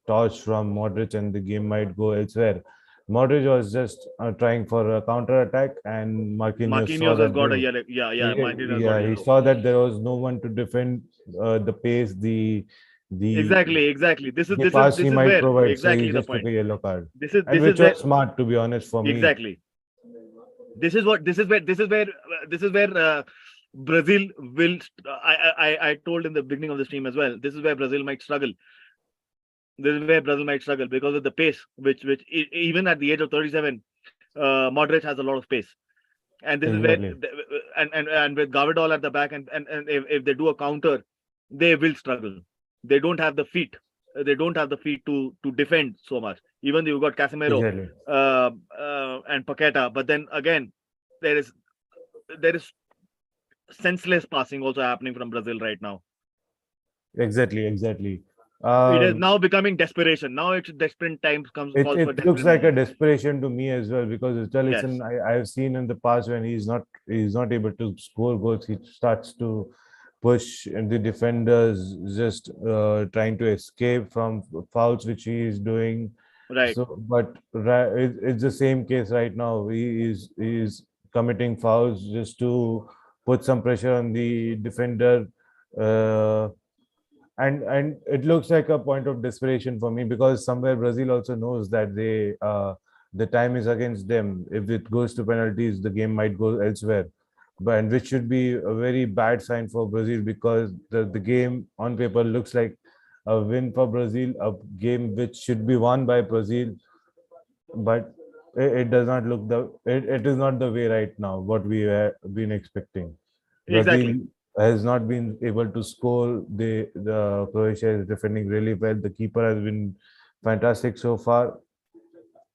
touch from Modric and the game might go elsewhere. Modric was just trying for a counter attack, and Marquinhos saw Marquinhos has that got a there, yellow. Yeah. Marquinhos has got yeah, a he yellow. saw that there was no one to defend the pace, the Exactly. This is the this is pass he this is might where provide. So he exactly the just took point. a yellow card, and This is which where was smart, to be honest, for me. exactly. This is where Brazil will. I told in the beginning of the stream as well. This is where Brazil might struggle. This is where Brazil might struggle because of the pace, which even at the age of 37, Modric has a lot of pace, and this is where Exactly. and with Gavardol at the back, and if they do a counter, they will struggle. They don't have the feet. They don't have the feet to defend so much. Even though you've got Casemiro Exactly. and Paqueta, but then again, there is senseless passing also happening from Brazil right now. Exactly. It is Um, now becoming desperation. Now it's desperate times calls for it looks desperate like a moments. desperation to me as well, because Yes, Richarlison, I've seen in the past when he's not able to score goals, he starts to push and the defenders, just trying to escape from fouls which he is doing. right. So, but it's the same case right now. He is committing fouls just to put some pressure on the defender. Uh, and it looks like a point of desperation for me, because somewhere Brazil also knows that the time is against them. If it goes to penalties, the game might go elsewhere, but and which should be a very bad sign for Brazil, because the game on paper looks like a win for Brazil, a game which should be won by Brazil, but it does not look it is not the way right now what we have been expecting. Brazil Exactly. has not been able to score. The Croatia is defending really well. The keeper has been fantastic so far.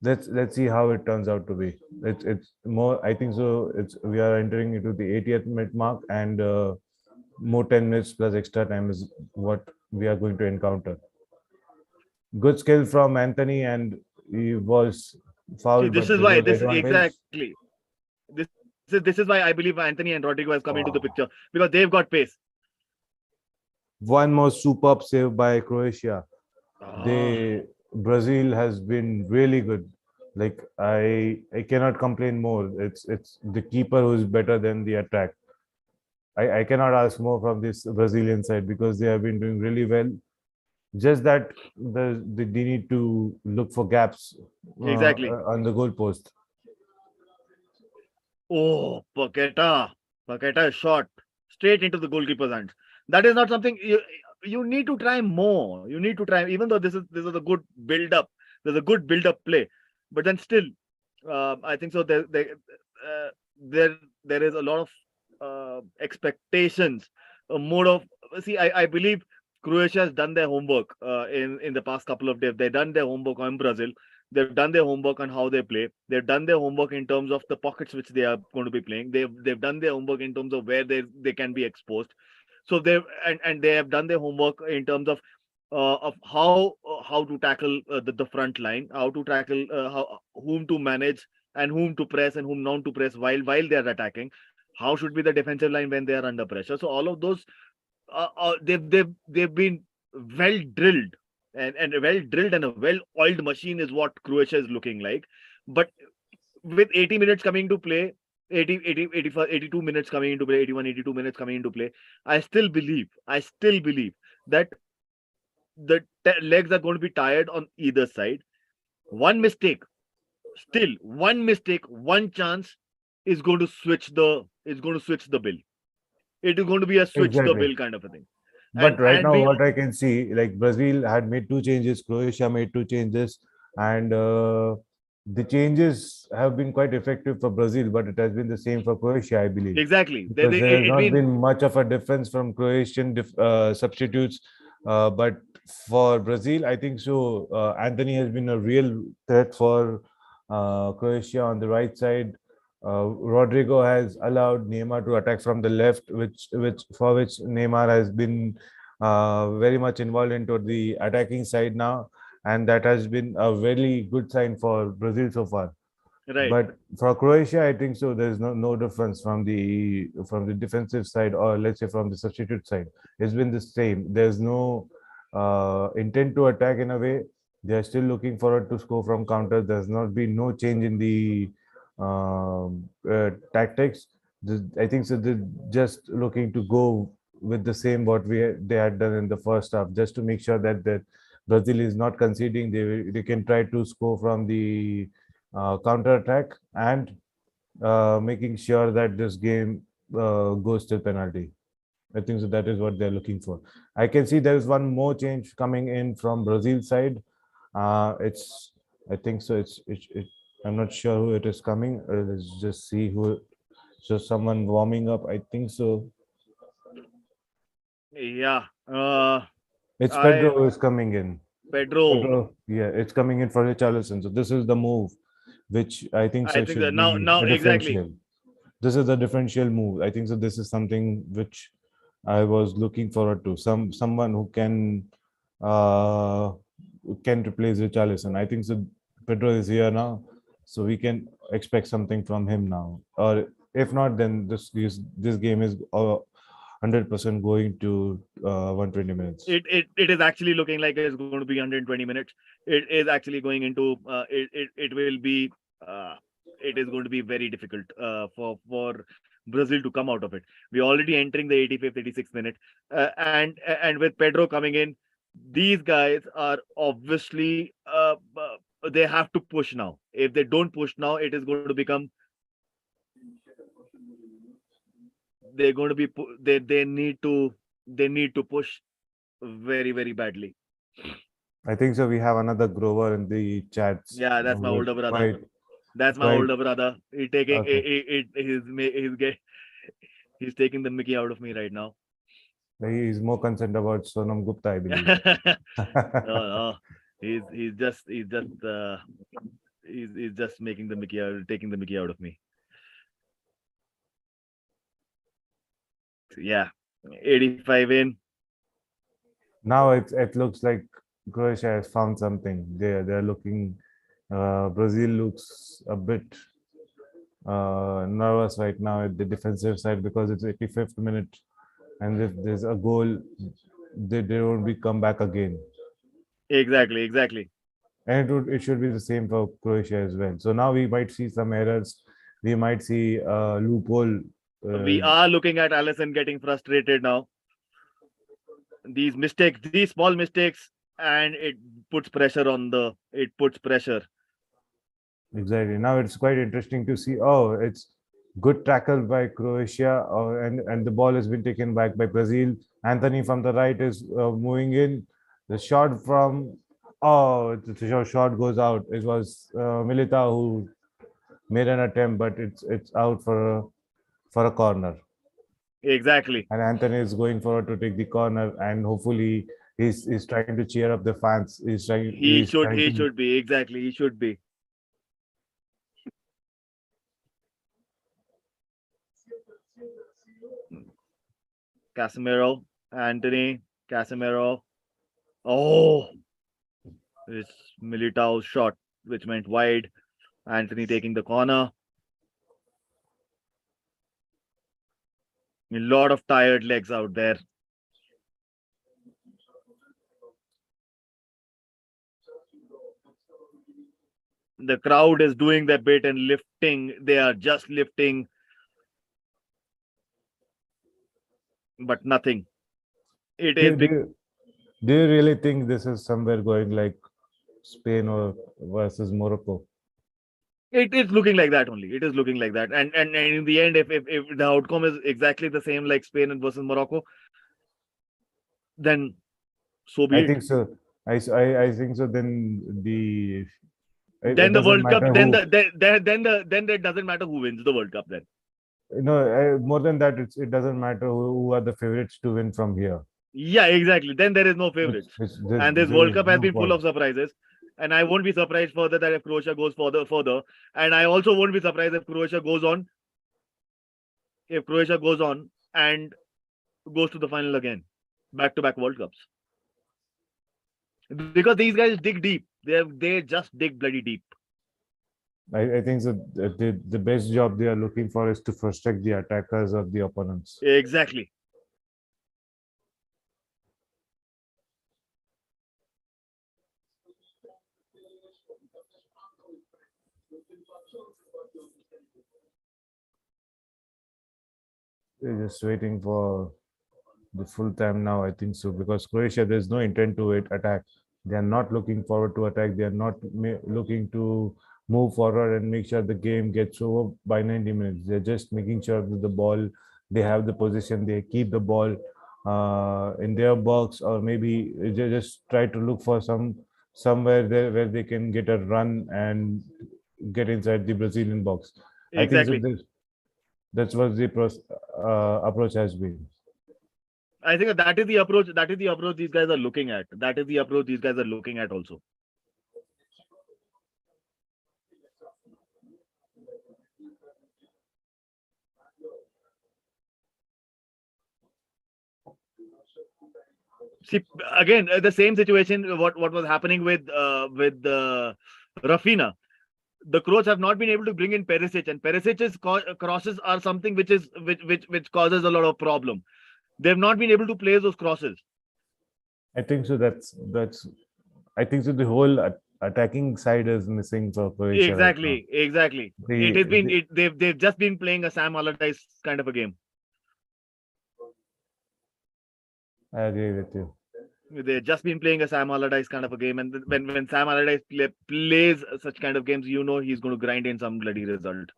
Let's see how it turns out to be. It's more. I think so. It's we are entering into the 80th minute mark, and more 10 minutes plus extra time is what we are going to encounter. Good skill from Anthony, and he was See, fouled, this but is there why was this advantage. exactly. This is why I believe Anthony and Rodrigo has come into the picture because they've got pace. One more superb save by Croatia. Ah, They Brazil has been really good. Like I cannot complain more. It's the keeper who's better than the attack. I cannot ask more from this Brazilian side, because they have been doing really well. Just that they need to look for gaps exactly. on the goalpost. Oh, Paqueta is shot straight into the goalkeeper's hands. That is not something you need to try more. You need to try, even though this is a good build up. There's a good build up play, but then still, I think so. There is a lot of expectations. A mode of see. I believe Croatia has done their homework in the past couple of days. They've done their homework on Brazil. They've done their homework on how they play. They've done their homework in terms of the pockets which they are going to be playing. They've done their homework in terms of where they can be exposed. So and they have done their homework in terms of how to tackle the front line, how to tackle whom to manage and whom to press and whom not to press while they are attacking. How should be the defensive line when they are under pressure? So all of those they've been well drilled and a well drilled and a well oiled machine is what Croatia is looking like. But with 80 minutes coming to play, 82 minutes coming into play, 81, 82 minutes coming into play, I still believe that the legs are going to be tired on either side. One mistake, one mistake, one chance is going to switch the bill. It is going to be a switch the Exactly. bill kind of a thing. But right And now, we what I can see, like Brazil had made two changes, Croatia made two changes, and the changes have been quite effective for Brazil, but it has been the same for Croatia, I believe, exactly because there has it not been been much of a difference from Croatian substitutes. But for Brazil, I think so. Anthony has been a real threat for Croatia on the right side. Rodrigo has allowed Neymar to attack from the left, which Neymar has been very much involved into the attacking side now. and that has been a very good sign for Brazil so far. Right. But for Croatia, I think so. There's no difference from the defensive side, or let's say from the substitute side. It's been the same. There's no intent to attack in a way. They're still looking forward to score from counters. There's not been no change in the tactics. I think so. They're just looking to go with the same what they had done in the first half, just to make sure that Brazil is not conceding. They can try to score from the counter attack and making sure that this game goes to penalty. I think so that is what they're looking for. I can see there is one more change coming in from Brazil side. It's I think so. I'm not sure who it is coming. Let's just see who. So someone warming up. I think so. Yeah. It's I Pedro who is coming in. Pedro. Pedro, yeah, it's coming in for Richarlison. So this is the move, which I think I so think that should now be now a exactly. differential. This is a differential move. I think so. This is something which I was looking forward to. Someone uh who can replace Richarlison. I think so. Pedro is here now, so we can expect something from him now. Or if not, then this game is 100% going to 120 minutes. It is actually looking like it's going to be 120 minutes. It is actually going into it will be it is going to be very difficult for Brazil to come out of it. We're already entering the 85th, 86th minute, and with Pedro coming in, these guys are obviously they have to push now. If they don't push now, it is going to become they're going to be they need to push very badly. I think so. We have another Grover in the chats. Yeah, that's my who is older brother. Quite, That's my quite older brother. He taking okay. he's taking the Mickey out of me right now. He is more concerned about Sonam Gupta, I believe. No, no. He's just he's just making the Mickey out, taking the Mickey out of me. Yeah, 85 in. Now it looks like Croatia has found something. They're looking. Brazil looks a bit nervous right now at the defensive side because it's 85th minute, and if there's a goal, they won't be come back again. Exactly. And it should be the same for Croatia as well. So now we might see some errors. We might see a loophole. We are looking at Allison getting frustrated now. These mistakes, these small mistakes, and it puts pressure on the. It puts pressure. Exactly. Now it's quite interesting to see. Oh, it's good tackle by Croatia, and the ball has been taken back by Brazil. Anthony from the right is moving in. The shot from the shot goes out. It was Militao who made an attempt, but it's out for a corner. Exactly. And Anthony is going forward to take the corner, and hopefully he's trying to cheer up the fans. He's trying He to. should be. Exactly. He should be. Casemiro, Anthony, Casemiro. Oh, it's Militao's shot, which went wide. Anthony taking the corner. A lot of tired legs out there. The crowd is doing their bit and lifting. They are just lifting, but nothing. It Do, is do, big. you- do you really think this is somewhere going like Spain or versus Morocco? It is looking like that only. It is looking like that. And in the end, if the outcome is exactly the same like Spain versus Morocco, then so be I it. think so. I think so. Then it Then the doesn't World Cup, matter who. then it doesn't matter who wins the World Cup then. More than that, it doesn't matter who are the favorites to win from here. Yeah, exactly. Then there is no favorites. And this There World is Cup has no been full point. of surprises. And I won't be surprised further that if Croatia goes further. And I also won't be surprised if Croatia goes on. If Croatia goes on and goes to the final again. Back-to-back World Cups. because these guys dig deep. They just dig bloody deep. I think so. The best job they are looking for is to frustrate the attackers of the opponents. Exactly. They're just waiting for the full time now. I think so because Croatia, there's no intent to attack. They are not looking forward to attack. They are not looking to move forward and make sure the game gets over by 90 minutes. They're just making sure that the ball, they have the position, they keep the ball in their box, or maybe they just try to look for somewhere there where they can get a run and get inside the Brazilian box. I think so. Exactly. That's what the approach has been. I think that is the approach. That is the approach these guys are looking at. That is the approach these guys are looking at also. See, again, the same situation. What was happening with Rafinha? The Croats have not been able to bring in Perisic, and Perisic's crosses are something which causes a lot of problem. They've not been able to place those crosses. I think so. That's. I think so. The whole attacking side is missing for Croatia. Exactly, exactly. It has been. They've just been playing a Sam Allardyce kind of a game. I agree with you. They've just been playing a Sam Allardyce kind of a game, and when Sam Allardyce plays such kind of games, you know he's going to grind in some bloody result.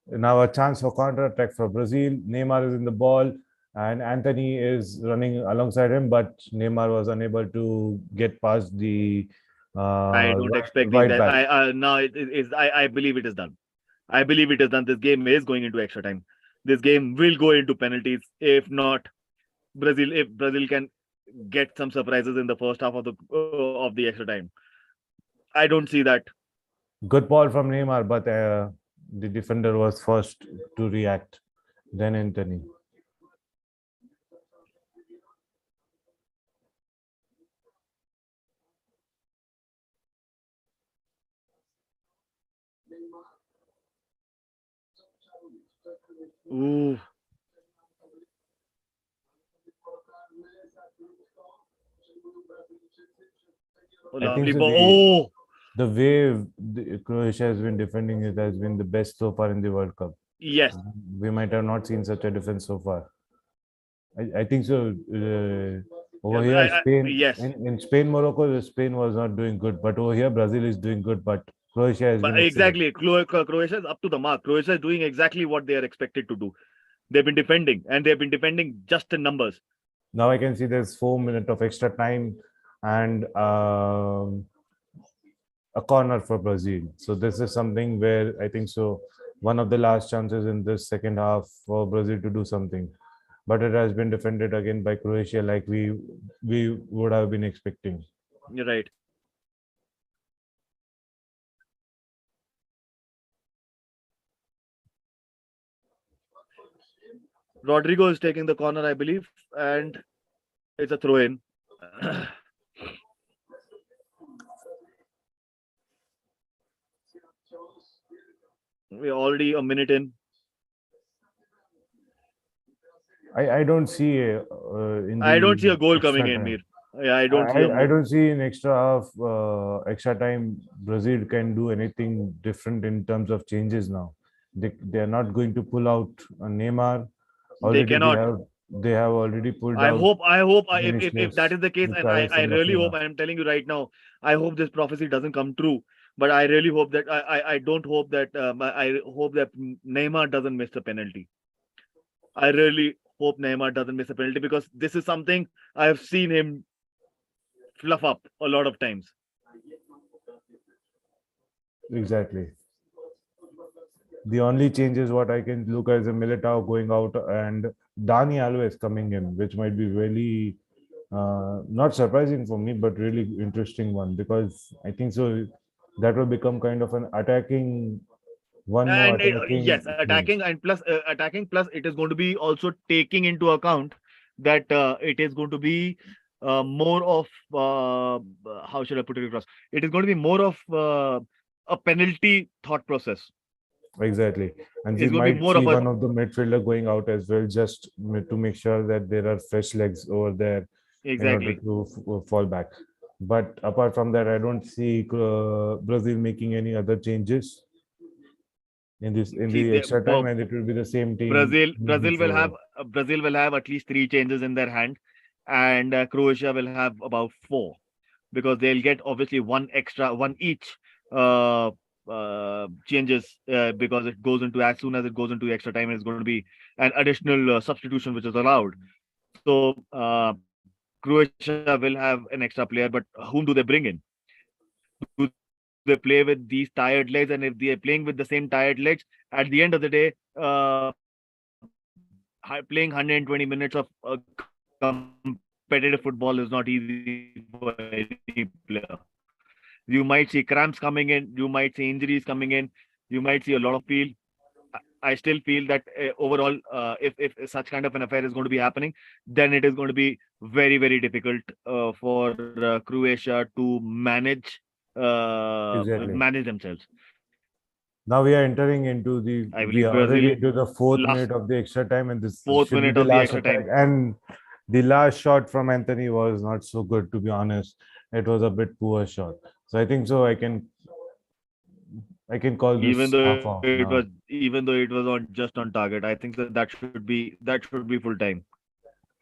Now a chance for counter attack for Brazil. Neymar is in the ball, and Anthony is running alongside him, but Neymar was unable to get past the. I don't expect these guys. I believe it is done. I believe it is done. This game is going into extra time. This game will go into penalties. If not, if Brazil can get some surprises in the first half of the extra time, I don't see that. Good ball from Neymar, but the defender was first to react. Then Anthony. Ooh. Oh, lovely so ball. the way Croatia has been defending it has been the best so far in the World Cup. Yes. We might have not seen such a defense so far. I think so. Over here, Spain. Yes. In Spain, Morocco, Spain was not doing good, but over here, Brazil is doing good. But Croatia has been exactly. Croatia is up to the mark. Croatia is doing exactly what they are expected to do. They've been defending, and they've been defending just in numbers. Now I can see there's 4 minutes of extra time and a corner for Brazil. So this is something where I think so. One of the last chances in this second half for Brazil to do something, but it has been defended again by Croatia like we would have been expecting. You're right. Rodrigo is taking the corner, I believe, and it's a throw in. We're already a minute in. I don't see I don't see a goal coming in, Mir. Yeah, I don't see. I don't see in extra half, extra time. Brazil can do anything different in terms of changes now. They are not going to pull out Neymar. Already they cannot. They have already pulled I out. I hope if that is the case, and I really hope, I am telling you right now, I hope this prophecy doesn't come true. But I really hope that I don't hope that I hope that Neymar doesn't miss the penalty. I really hope Neymar doesn't miss a penalty, because this is something I have seen him fluff up a lot of times. Exactly. The only change is what I can look as a Militao going out and Dani Alves coming in, which might be really not surprising for me, but really interesting one, because I think so that will become kind of an attacking one more attacking. Yes, attacking and plus attacking plus it is going to be also taking into account that it is going to be more of how should I put it across? It is going to be more of a penalty thought process. Exactly. And we It's going to be might more of see a one of the midfielder going out as well, just to make sure that there are fresh legs over there in order exactly. to fall back. But apart from that, I don't see Brazil making any other changes in See, the extra time, and it will be the same team moving forward. Brazil will have at least three changes in their hand, and Croatia will have about four because they'll get obviously one each uh, changes because it goes into as soon as it goes into extra time, it's going to be an additional substitution which is allowed. So Croatia will have an extra player, but whom do they bring in? Do they play with these tired legs? And if they are playing with the same tired legs, at the end of the day, playing 120 minutes of competitive football is not easy for any player. You might see cramps coming in, you might see injuries coming in, you might see a lot of feel. I still feel that overall, if such kind of an affair is going to be happening, then it is going to be very, very difficult for Croatia to manage Exactly. themselves. Now we are entering into I believe we are Brazil already into the fourth last minute of the extra time, and this fourth should be minute the of the last extra attack. time. And the last shot from Anthony was not so good, to be honest. It was a bit poor shot. So I think so. I can call Even this though half off now. it was on just on target, I think that should be full time.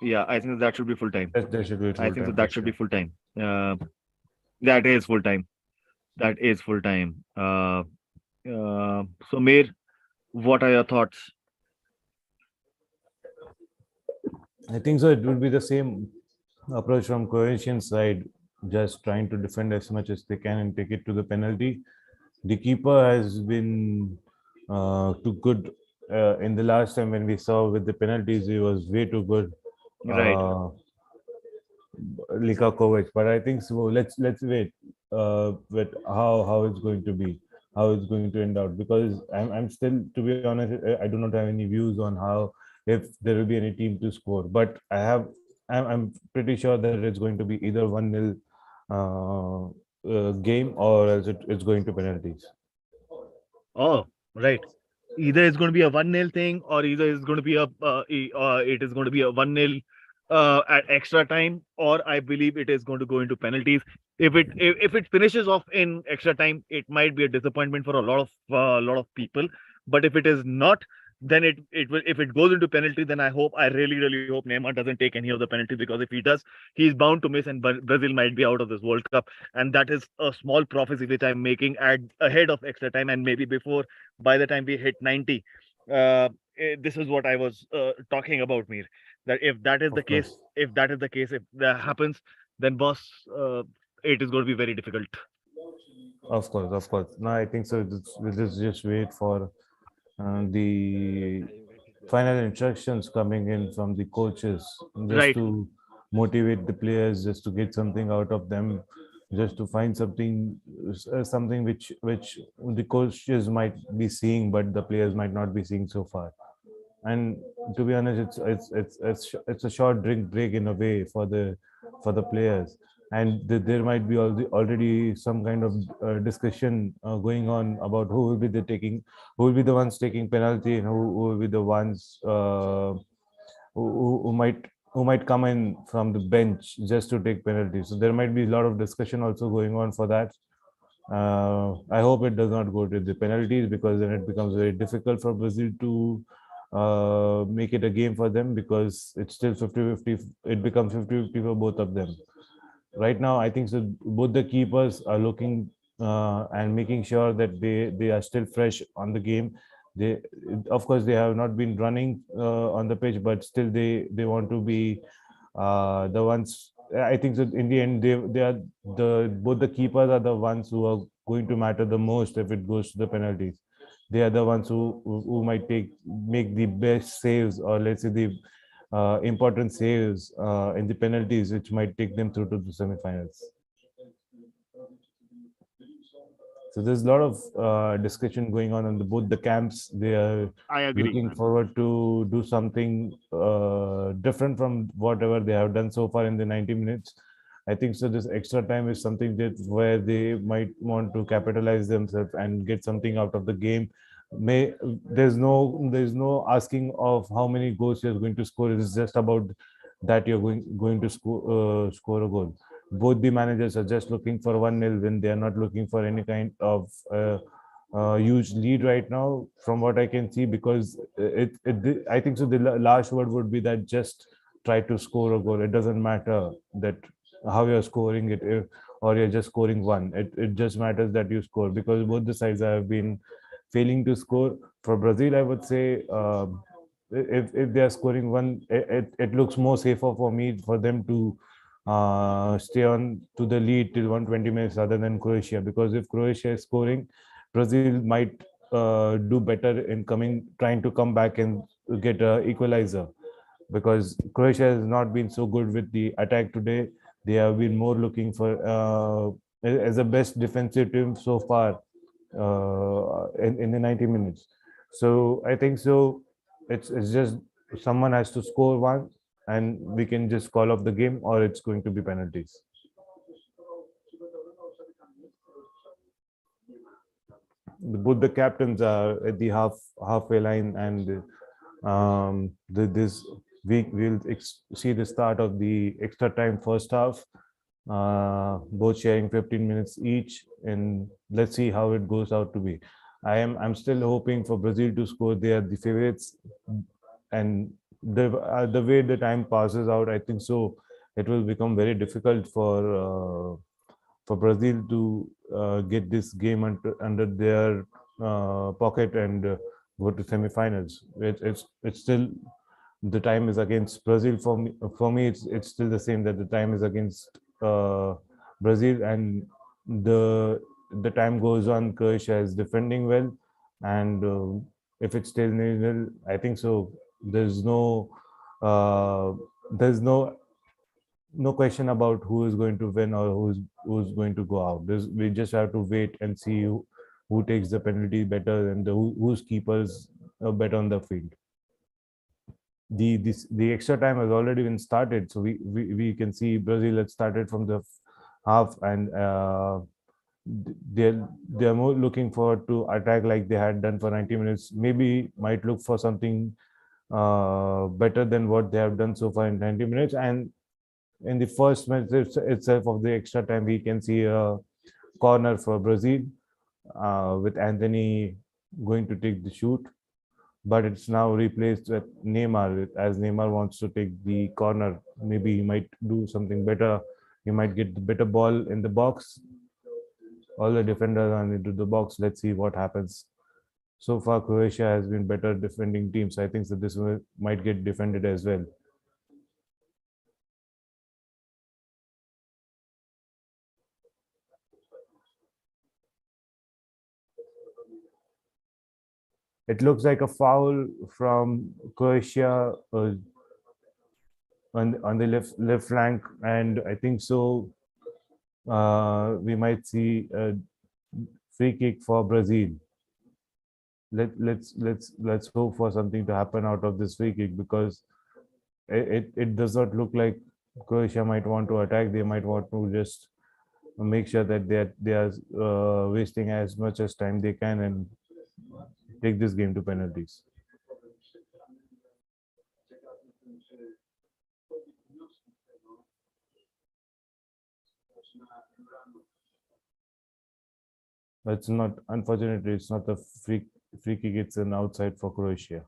Yeah, I think that should be full time. There should be I full think time that for should be sure. full time. That is full time. That is full time. So Mir, what are your thoughts? I think so. It will be the same approach from Croatian side, just trying to defend as much as they can and take it to the penalty. The keeper has been too good in the last time when we saw with the penalties. He was way too good. Right. Uh, Likakovic, but I think so. Let's wait. With how it's going to be, how it's going to end out. Because I'm still, to be honest, I do not have any views on how if there will be any team to score. But I'm pretty sure that it's going to be either 1-0 game, or else it's going to penalties. Oh, right. Either it's going to be a 1-0 thing, or either it's going to be it is going to be a 1-0 at extra time, or I believe it is going to go into penalties. If it finishes off in extra time, it might be a disappointment for a lot of people. But if it is not, then it will. If it goes into penalty, then I really hope Neymar doesn't take any of the penalties, because if he does, he's bound to miss, and Brazil might be out of this World Cup. And that is a small prophecy which I'm making at ahead of extra time, and maybe before, by the time we hit 90. This is what I was talking about, Mir. That Of course. if that happens, then boss, it is going to be very difficult. Of course, of course. No, I think so. We'll just wait for the final instructions coming in from the coaches, just Right. to motivate the players, just to get something out of them, just to find something which the coaches might be seeing, but the players might not be seeing so far. And to be honest, it's a short drink break in a way for the players. And there might be already some kind of discussion going on about who will be the ones taking penalty, and who will be the ones who might come in from the bench just to take penalties. So there might be a lot of discussion also going on for that. I hope it does not go to the penalties, because then it becomes very difficult for Brazil to make it a game for them, because it's still 50-50. It becomes 50-50 for both of them. Right now, I think so. Both the keepers are looking and making sure that they are still fresh on the game. They, of course, they have not been running on the pitch, but still they want to be the ones. I think so. In the end, they are the both the keepers are the ones who are going to matter the most if it goes to the penalties. They are the ones who might make the best saves, or let's say the important saves in the penalties, which might take them through to the semifinals. So there's a lot of discussion going on the both the camps. They are I agree, looking man. forward to do something different from whatever they have done so far in the 90 minutes. I think so. This extra time is something that where they might want to capitalize themselves and get something out of the game. May there's no asking of how many goals you're going to score. It's just about that you're going to score a goal. Both the managers are just looking for 1-0 win. They are not looking for any kind of huge lead right now, from what I can see, because I think so. The last word would be that just try to score a goal. It doesn't matter that how you're scoring it, or you're just scoring one. It just matters that you score, because both the sides have been failing to score. For Brazil, I would say, if they are scoring one, it looks more safer for me for them to stay on to the lead till 120 minutes rather than Croatia, because if Croatia is scoring, Brazil might do better in trying to come back and get a equalizer, because Croatia has not been so good with the attack today. They have been more looking for as a best defensive team so far in the 90 minutes. So I think so. It's just someone has to score one, and we can just call off the game, or it's going to be penalties. Both the captains are at the halfway line, and this week we'll see the start of the extra time first half, both sharing 15 minutes each, and let's see how it goes out to be. I'm still hoping for Brazil to score. They are the favorites, and the way the time passes out, I think so it will become very difficult for Brazil to get this game under their pocket and go to semifinals. It's still the time is against Brazil for me. For me, it's still the same, that the time is against Brazil, and the the time goes on. Croatia is defending well, and if it's still nil, I think so. There's no uh, there's no question about who is going to win or who's going to go out. We just have to wait and see who takes the penalty better, and whose keepers are better on the field. The extra time has already been started, so we can see Brazil had started from the half, and they're more looking forward to attack like they had done for 90 minutes. Maybe might look for something better than what they have done so far in 90 minutes. And in the first match itself of the extra time, we can see a corner for Brazil, with Anthony going to take the shoot, but it's now replaced with Neymar. As Neymar wants to take the corner, maybe he might do something better. He might get the better ball in the box. All the defenders are into the box. Let's see what happens. So far, Croatia has been better defending team, so I think that this might get defended as well. It looks like a foul from Croatia on the left flank, and I think so. We might see a free kick for Brazil. Let's hope for something to happen out of this free kick, because it does not look like Croatia might want to attack. They might want to just make sure that they are wasting as much as time they can and take this game to penalties. It's not, unfortunately, it's not a free kick. It's an outside for Croatia.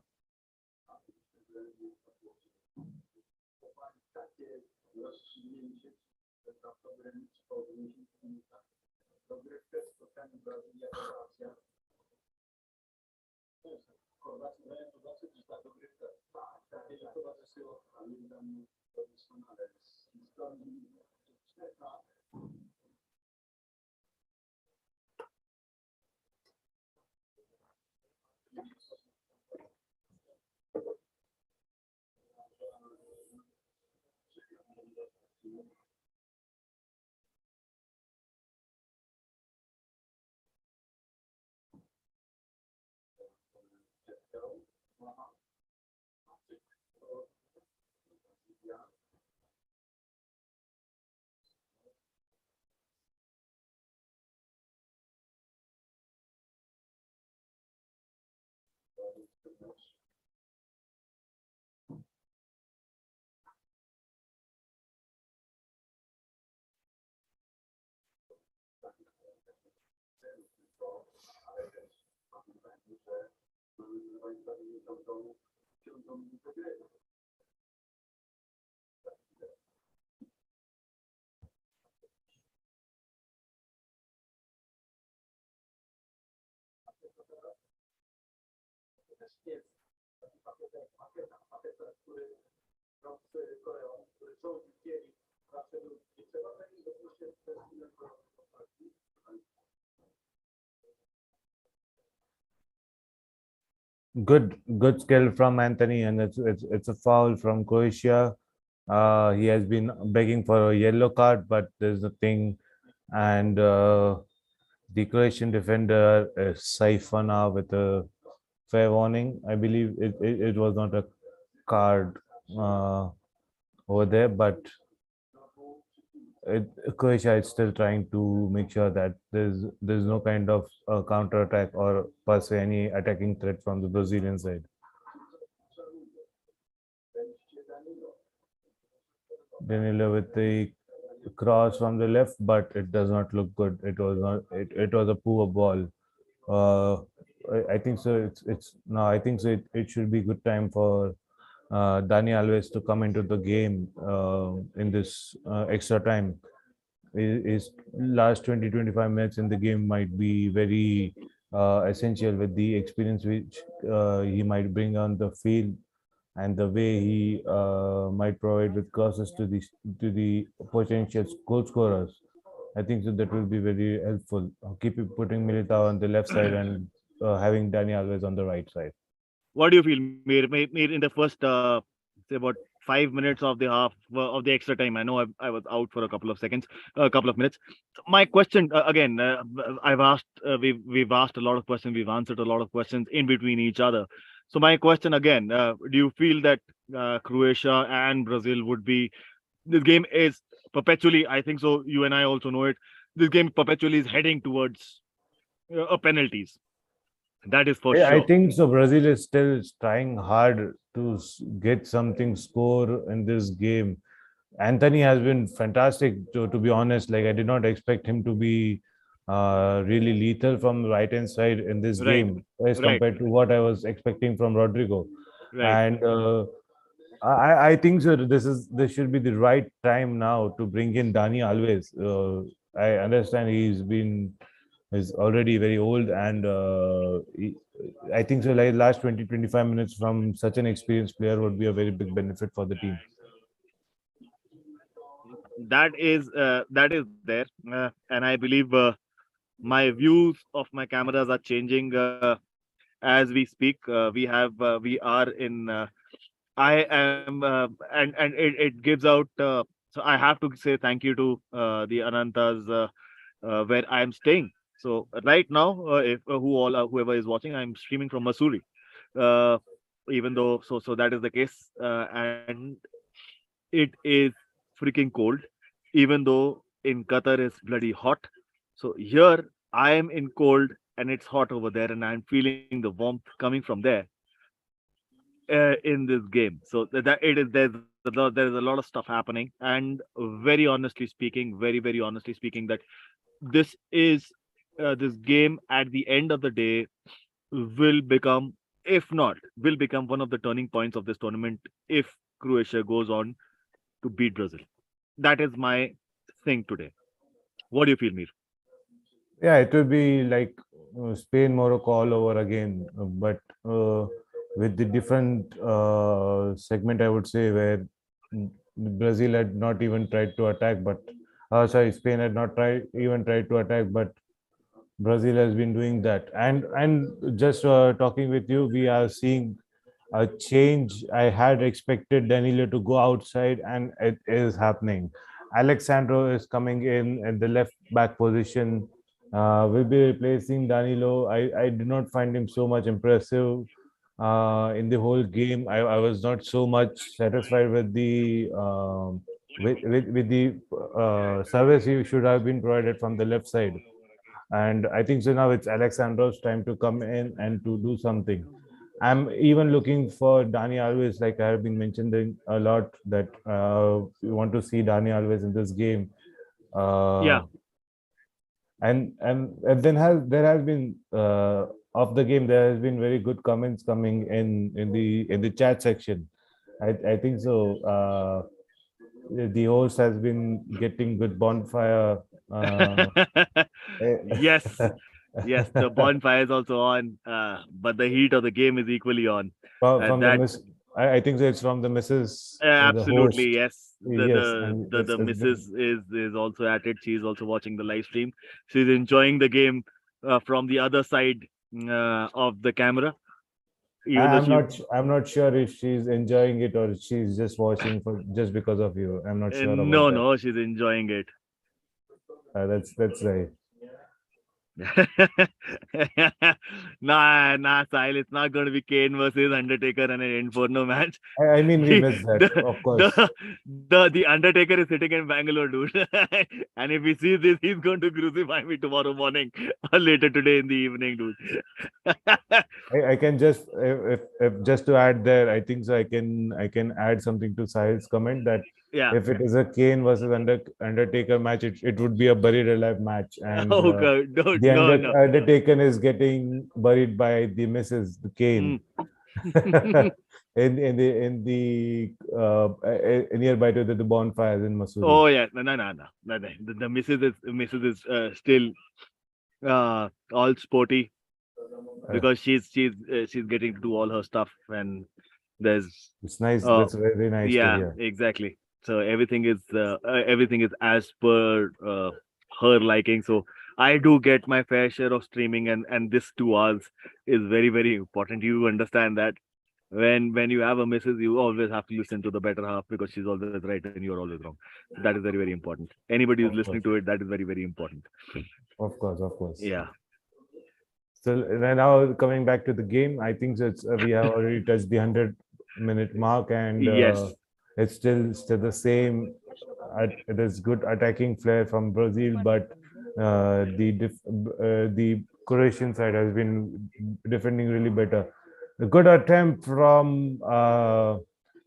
Good skill from Anthony, and it's a foul from Croatia. He has been begging for a yellow card, but there's nothing, and the Croatian defender is Saifana with a fair warning. I believe it was not a card over there, but Croatia is still trying to make sure that there's no kind of counter attack or per se any attacking threat from the Brazilian side. Danilo with the cross from the left, but it does not look good. It was not. It was a poor ball. Uh, I think so. It's no. I think so. It should be good time for Dani Alves to come into the game in this extra time. His last 20-25 minutes in the game might be very essential with the experience which he might bring on the field and the way he might provide with crosses to the potential goal scorers. I think so that will be very helpful. Keep putting Militao on the left side and having Dani Alves on the right side. What do you feel, Mir in the first, say about 5 minutes of the half of the extra time? I know I was out for a couple of seconds, a couple of minutes. So my question again, I've asked, we've asked a lot of questions, we've answered a lot of questions in between each other. So my question again, do you feel that Croatia and Brazil would be, this game is perpetually, I think so, you and I also know it, this game perpetually is heading towards penalties. That is for Yeah, I sure. think so. Brazil is still trying hard to get something score in this game. Anthony has been fantastic, to be honest. Like, I did not expect him to be really lethal from the right hand side in this Right, game as right, compared to what I was expecting from Rodrigo. right. And I think so. This should be the right time now to bring in Dani Alves. I understand he's already very old, and I think so. Like last 20-25 minutes from such an experienced player would be a very big benefit for the team. That is there, and I believe my views of my cameras are changing as we speak. We are in. I am, and it gives out. So I have to say thank you to the Anantas where I am staying. So right now, if whoever is watching, I'm streaming from Missouri. Uh, Even though so that is the case, and it is freaking cold, even though in Qatar is bloody hot. So here I am in cold and it's hot over there, and I'm feeling the warmth coming from there in this game. So that it is there is a lot of stuff happening, and very honestly speaking, that this is this game at the end of the day will become, if not, will become one of the turning points of this tournament if Croatia goes on to beat Brazil. That is my thing today. What do you feel, Mir? Yeah, it will be like Spain, Morocco all over again, but with the different segment, I would say, where Brazil had not even tried to attack, but sorry, Spain had not tried to attack, but Brazil has been doing that. And just talking with you, we are seeing a change. I had expected Danilo to go outside, and it is happening. Alexandro is coming in at the left back position. Will be replacing Danilo. I do not find him so much impressive. in the whole game, I was not so much satisfied with the with the service he should have been provided from the left side. And I think so now it's Alexandro's time to come in and to do something. I'm even looking for Dani Alves, like I have been mentioning a lot that we want to see Dani Alves in this game. Yeah. Uh, and then there has been of the game there has been very good comments coming in the chat section. I think so. The host has been getting good bonfire. Yes. Yes, the bonfire is also on, but the heat of the game is equally on. From the That miss. I think so it's from the Mrs. The absolutely, host. yes. The Yes, the and the the it's been missus is also at it. She's also watching the live stream. She's enjoying the game from the other side of the camera, even though she I'm not sure if she's enjoying it or she's just watching for just because of you. I'm not sure about no, that. no, she's enjoying it. That's right. Nah, Sahil, it's not going to be Kane versus Undertaker and an Inferno match. I mean, we The, missed that, the, of course. the Undertaker is sitting in Bangalore, dude. And if he sees this, he's going to crucify me tomorrow morning or later today in the evening, dude. I can just if just to add there, I think so. I can add something to Sahil's comment that Yeah. if it is a Kane versus Undertaker match, it would be a buried alive match, and Oh, God. No, the no, no. Undertaker is getting buried by the Mrs. the Kane Mm. in the nearby to the bonfires in Masuri. Oh, yeah. No. The missus is still all sporty Uh, because she's getting to do all her stuff, and there's it's nice. uh That's very nice to yeah, hear. exactly. So everything is as per her liking. So I do get my fair share of streaming, and this 2 hours is very important. You understand that when you have a missus, you always have to listen to the better half because she's always right and you're always wrong. That is very important. Anybody who's Of listening course, to it, that is very important. of course, of course. Yeah. So now coming back to the game, I think it's we have already touched the 100-minute mark, and Yes. it's still the same. It is good attacking flair from Brazil, but the Croatian side has been defending really better. A good attempt from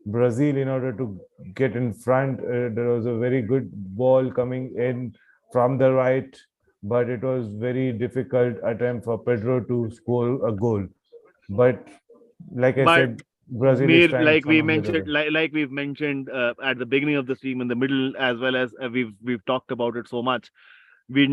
Brazil in order to get in front. There was a very good ball coming in from the right, but it was very difficult attempt for Pedro to score a goal. But like I But said, Brazil is Mir, trying like we some other mentioned, way. like we've mentioned at the beginning of the stream, in the middle, as well as we've talked about it so much. We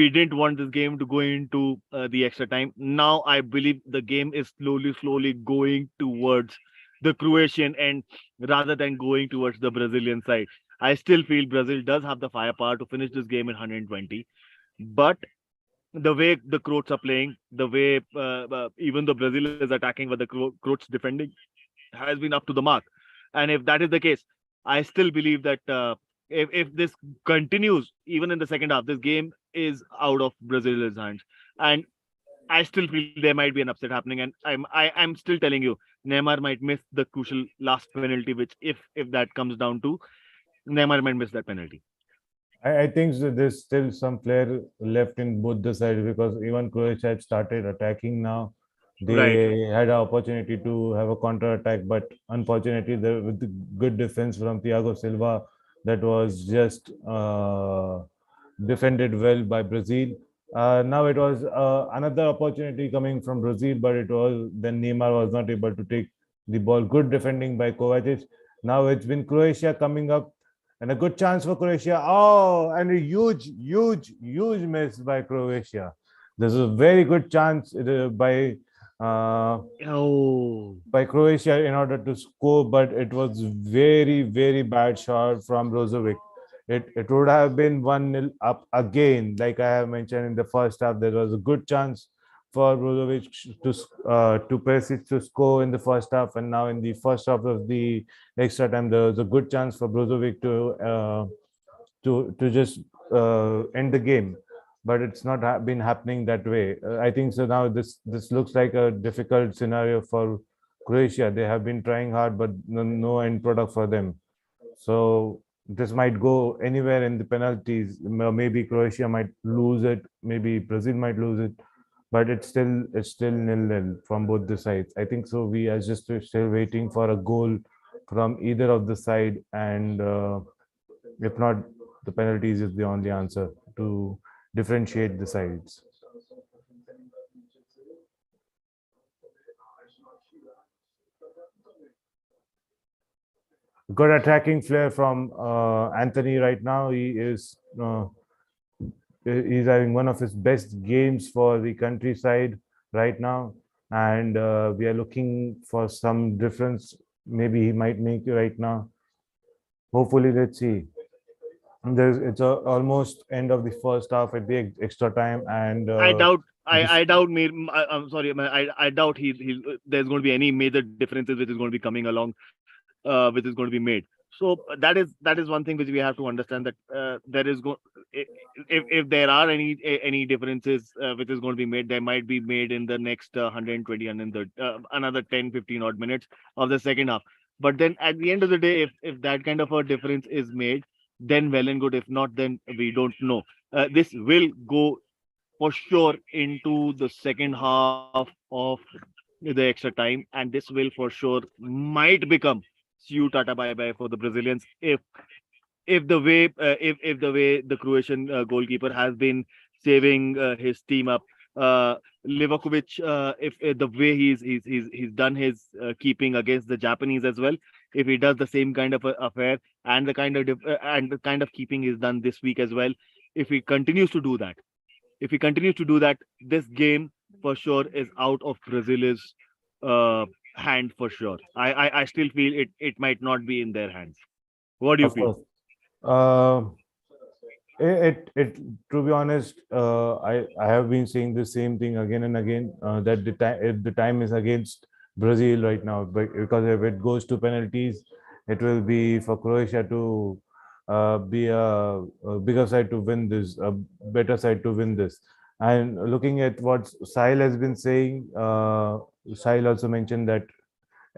didn't want this game to go into the extra time. Now I believe the game is slowly going towards the Croatian end rather than going towards the Brazilian side. I still feel Brazil does have the firepower to finish this game in 120, but the way the Croats are playing, the way even though Brazil is attacking, but the Croats defending has been up to the mark. And if that is the case, I still believe that if this continues, even in the second half, this game is out of Brazil's hands. And I still feel there might be an upset happening. And I'm still telling you, Neymar might miss the crucial last penalty, which if that comes down to, Neymar might miss that penalty. I think so there's still some player left in both the sides because even Croatia had started attacking now. Right. They had an opportunity to have a counter attack, but unfortunately, with the good defense from Thiago Silva, that was just defended well by Brazil. Now it was another opportunity coming from Brazil, but it was then Neymar was not able to take the ball. Good defending by Kovacic. Now it's been Croatia coming up and a good chance for Croatia. Oh, and a huge miss by Croatia. There's a very good chance uh, Oh, by Croatia in order to score, but it was very bad shot from Brozovic. It would have been 1-0 up again. Like I have mentioned in the first half, there was a good chance for Brozovic to Perisic to score in the first half, and now in the first half of the extra time, there was a good chance for Brozovic to just end the game, but it's not been happening that way. I think so now this looks like a difficult scenario for Croatia. They have been trying hard, but no end product for them. So this might go anywhere in the penalties. Maybe Croatia might lose it. Maybe Brazil might lose it. But it's still 0-0 from both the sides. I think so. We are just still waiting for a goal from either of the side, and if not, the penalties is the only answer to differentiate the sides. Good attacking flair from Anthony right now. He's having one of his best games for the countryside right now, and we are looking for some difference. Maybe he might make it right now. Hopefully, let's see. Almost end of the first half at the extra time, and I doubt. this, I doubt. I'm sorry. I doubt there's going to be any major differences which is going to be coming along, which is going to be made. So that is one thing which we have to understand, that there is if there are any differences which is going to be made, they might be made in the next 120 and in the another 10-15 odd minutes of the second half. But then at the end of the day, if that kind of a difference is made, then well and good. If not, then we don't know. This will go for sure into the second half of the extra time, and this will for sure might become see you tata bye bye for the Brazilians if the way the Croatian goalkeeper has been saving his team up. Livakovic, if the way he's done his keeping against the Japanese as well, if he does the same kind of affair, and the kind of keeping is done this week as well, if he continues to do that, this game for sure is out of Brazil's hand for sure. I still feel it might not be in their hands. What do you of feel? course. Uh, it to be honest, I have been saying the same thing again and again, that the time is against Brazil right now, because if it goes to penalties, it will be for Croatia to be a bigger side to win this, a better side to win this. And looking at what Sahil has been saying, Sahil also mentioned that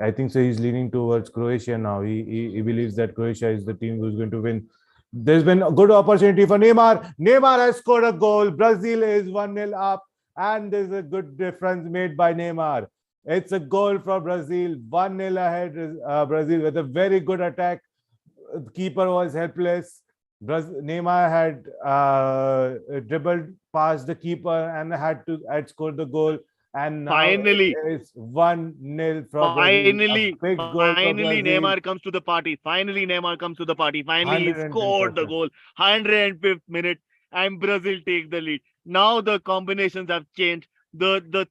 I think so. He's leaning towards Croatia now. He believes that Croatia is the team who's going to win. There's been a good opportunity for Neymar. Neymar has scored a goal. Brazil is 1-0 up, and there's a good difference made by Neymar. It's a goal for Brazil. 1-0 ahead, Brazil with a very good attack. The keeper was helpless. Neymar had dribbled past the keeper and had scored the goal. And now Finally, it's 1-0 for Brazil. A big goal for finally, Brazil. Neymar comes to the party. Finally, Neymar comes to the party. Finally, he scored the 105%. goal. 105th minute, and Brazil take the lead. Now the combinations have changed. The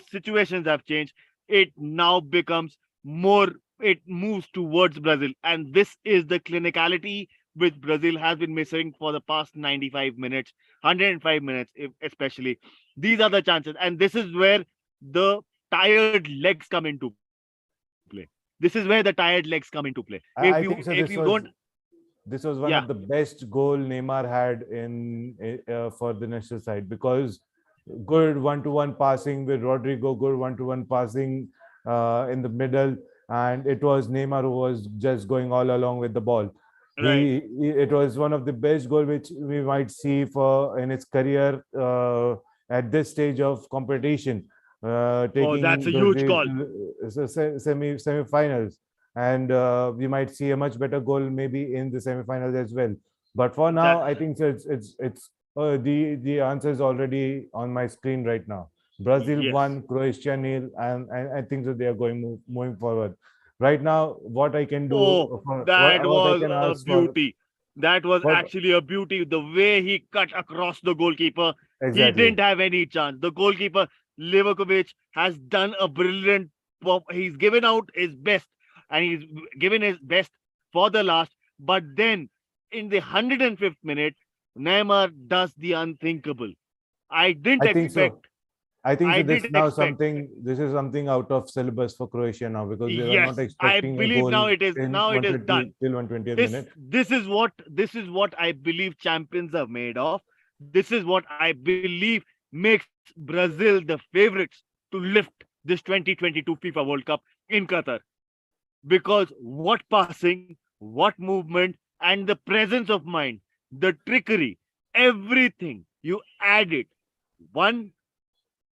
situations have changed. It now becomes more. It moves towards Brazil, and this is the clinicality which Brazil has been missing for the past 95 minutes, 105 minutes, especially. These are the chances, and this is where the tired legs come into play. This is where the tired legs come into play. If I you think so. if you don't, This was one yeah, of the best goal Neymar had for the national side, because good one-to-one passing with Rodrigo, good one-to-one passing in the middle, and it was Neymar who was just going all along with the ball. right. It was one of the best goal which we might see for in his career at this stage of competition, Oh, that's taking a huge Brazil call. to semi-finals, and we might see a much better goal maybe in the semifinals as well. But for That now, I think so it's the answer is already on my screen right now. Brazil yes. 1, Croatia nil, and I think that they are moving forward. Right now, what I can Oh, do for that what I was can a ask for beauty. That was what actually a beauty. The way he cut across the goalkeeper, he exactly. didn't have any chance. The goalkeeper, Livakovic, has done a brilliant. He's given out his best, and he's given his best for the last. But then, in the 105th minute, Neymar does the unthinkable. I didn't I think so. expect. I think I so. did expect. This is something out of syllabus for Croatia now, because they were not Yes, I expecting a believe goal in now it is 120 done. till 120th this minute. this is what I believe champions are made of. This is what I believe makes Brazil the favorites to lift this 2022 FIFA World Cup in Qatar. Because what passing, what movement, and the presence of mind, the trickery, everything you add it. 1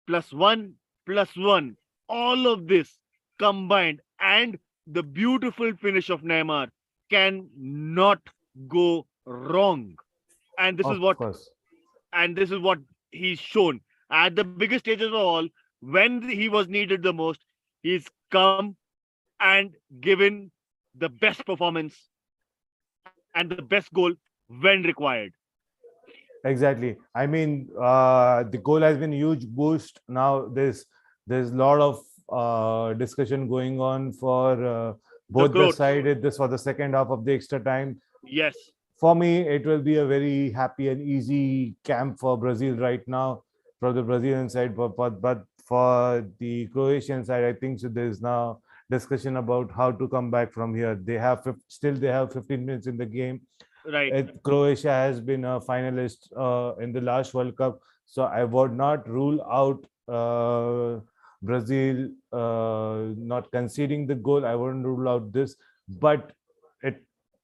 plus 1 plus 1, all of this combined, and the beautiful finish of Neymar can not go wrong. And this is Of what course. he's shown at the biggest stages of all. When he was needed the most, he's come and given the best performance and the best goal when required. Exactly. I mean, the goal has been a huge boost. Now there's a lot of discussion going on for The both the Croats, side. This for the second half of the extra time. yes, For me, it will be a very happy and easy camp for Brazil right now, for the Brazilian side. But for the Croatian side, I think so. There's now discussion about how to come back from here. Still they have 15 minutes in the game. right. Croatia has been a finalist in the last World Cup, so I would not rule out Brazil not conceding the goal. I wouldn't rule out this, but it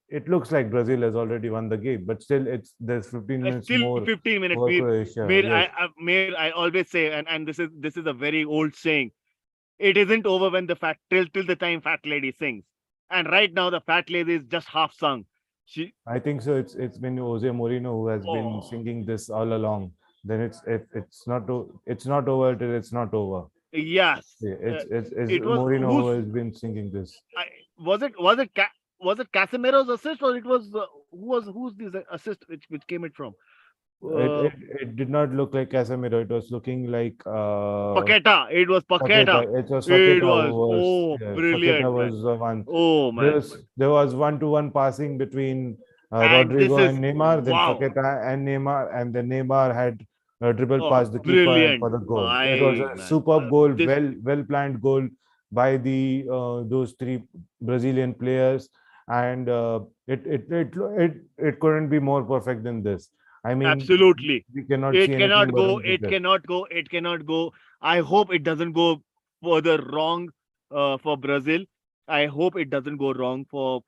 it looks like Brazil has already won the game. But still, there's 15 minutes Still more 15 minutes. for Croatia. Mir, Yes, I always say, and this is a very old saying. It isn't over when the fat till the time fat lady sings. And right now the fat lady is just half sung. She I think so. It's been Jose Mourinho who has been oh singing this all along. Then it's not over till it's not over. yes. Yeah, it's It was Mourinho who who's has been singing this. I, was it Casemiro's assist, or it was who's this assist which came it from? It, Uh, it it did not look like Casemiro. It was looking like Paqueta. It was Paqueta. Paqueta. It was It Paqueta was who was, yeah, Paqueta brilliant, man. was the one. Oh man. There was one-to-one passing between And this Rodrigo is and Neymar, then wow. Paqueta and Neymar, and then Neymar had dribble Oh, past the keeper and for brilliant. the goal. It was My a man. superb goal, This well planned goal by the those three Brazilian players, and it couldn't be more perfect than this. I mean, absolutely. we cannot see It anything cannot but go. an It cricket. cannot go. It cannot go. I hope it doesn't go further wrong for Brazil. I hope it doesn't go wrong for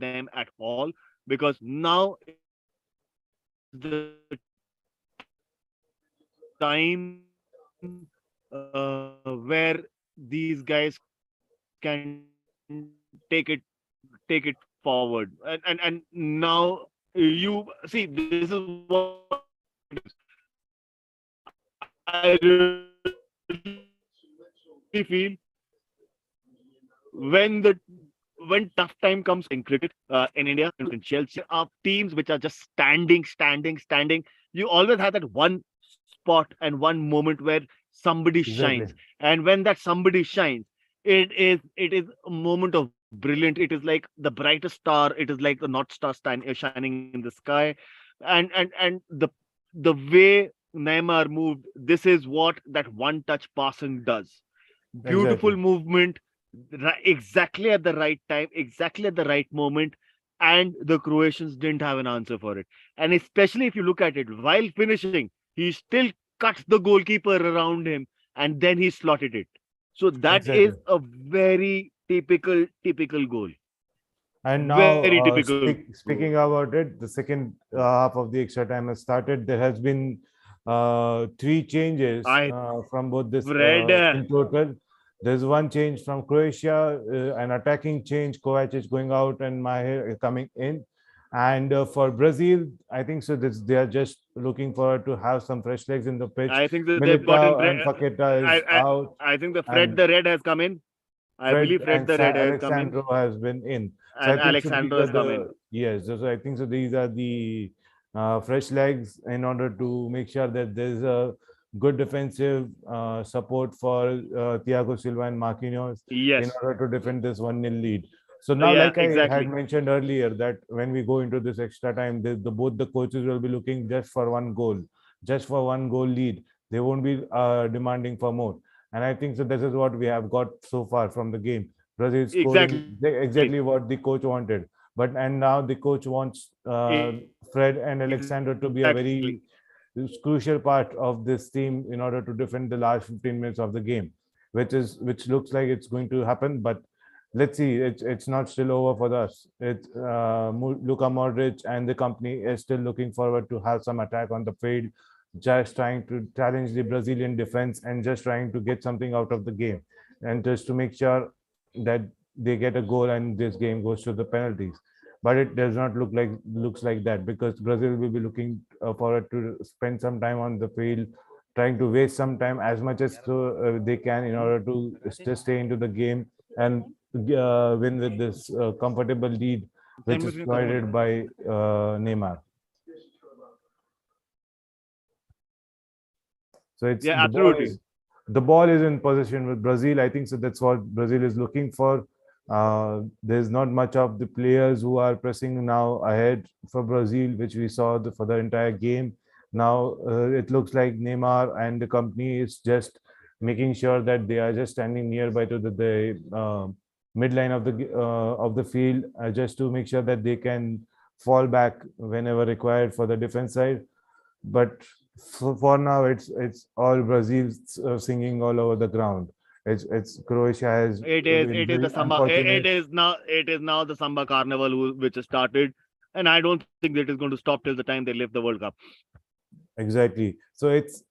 them at all, because now is the time where these guys can take it forward. And now you see, this is what it is. I really feel when tough time comes in cricket, in India, in Chelsea, are teams which are just standing. You always have that one spot and one moment where somebody Exactly. shines, and when that somebody shines, it is a moment of brilliant. It is like the brightest star. It is like the North Star shining in the sky, and the way Neymar moved. This is what that one touch passing does. Beautiful Exactly. movement, exactly at the right time, exactly at the right moment, and the Croatians didn't have an answer for it. And especially if you look at it, while finishing, he still cuts the goalkeeper around him, and then he slotted it. So that Exactly. is a very typical goal. And now, Very typical goal. speaking about it, the second half of the extra time has started. There has been three changes I from both this Fred. in total. There's one change from Croatia, an attacking change. Kovac is going out and Maher is coming in. And for Brazil, I think so. They are just looking forward to have some fresh legs in the pitch. I think that they've gotten. Militao and Paqueta I is out, I think the Fred and the Red has come in. I Fred believe Fred and the Red has come in, Alexandro has been in. So I and think so these Alexandro are has come in. the yes. So I think so these are the fresh legs in order to make sure that there's a good defensive support for Thiago Silva and Marquinhos in Yes. order to defend this 1-0 lead. So now, Yeah. like I had Exactly. mentioned earlier, that when we go into this extra time, both the coaches will be looking just for one goal, just for one goal lead. They won't be demanding for more. And I think so. This is what we have got so far from the game. Brazil scoring Exactly. exactly what the coach wanted. But and now the coach wants Fred and Alexander to be a Exactly. very crucial part of this team in order to defend the last 15 minutes of the game. which looks like it's going to happen. But let's see, it's not still over for us. It's Luka Modric and the company is still looking forward to have some attack on the field, just trying to challenge the Brazilian defense and just trying to get something out of the game, and just to make sure that they get a goal and this game goes to the penalties. But it does not looks like that, because Brazil will be looking forward to spend some time on the field, trying to waste some time as much as they can in order to just stay into the game and win with this comfortable lead, which is provided by Neymar. So it's Yeah, absolutely. the ball is in possession with Brazil. I think so. That's what Brazil is looking for. There's not much of the players who are pressing now ahead for Brazil, which we saw for the entire game. Now it looks like Neymar and the company is just making sure that they are just standing nearby to the midline of the field, just to make sure that they can fall back whenever required for the defense side. But for now, it's all Brazil singing all over the ground. It's Croatia has been It is the very samba. unfortunate. It is now the samba carnival which has started, and I don't think that it is going to stop till the time they lift the World Cup. Exactly. So it's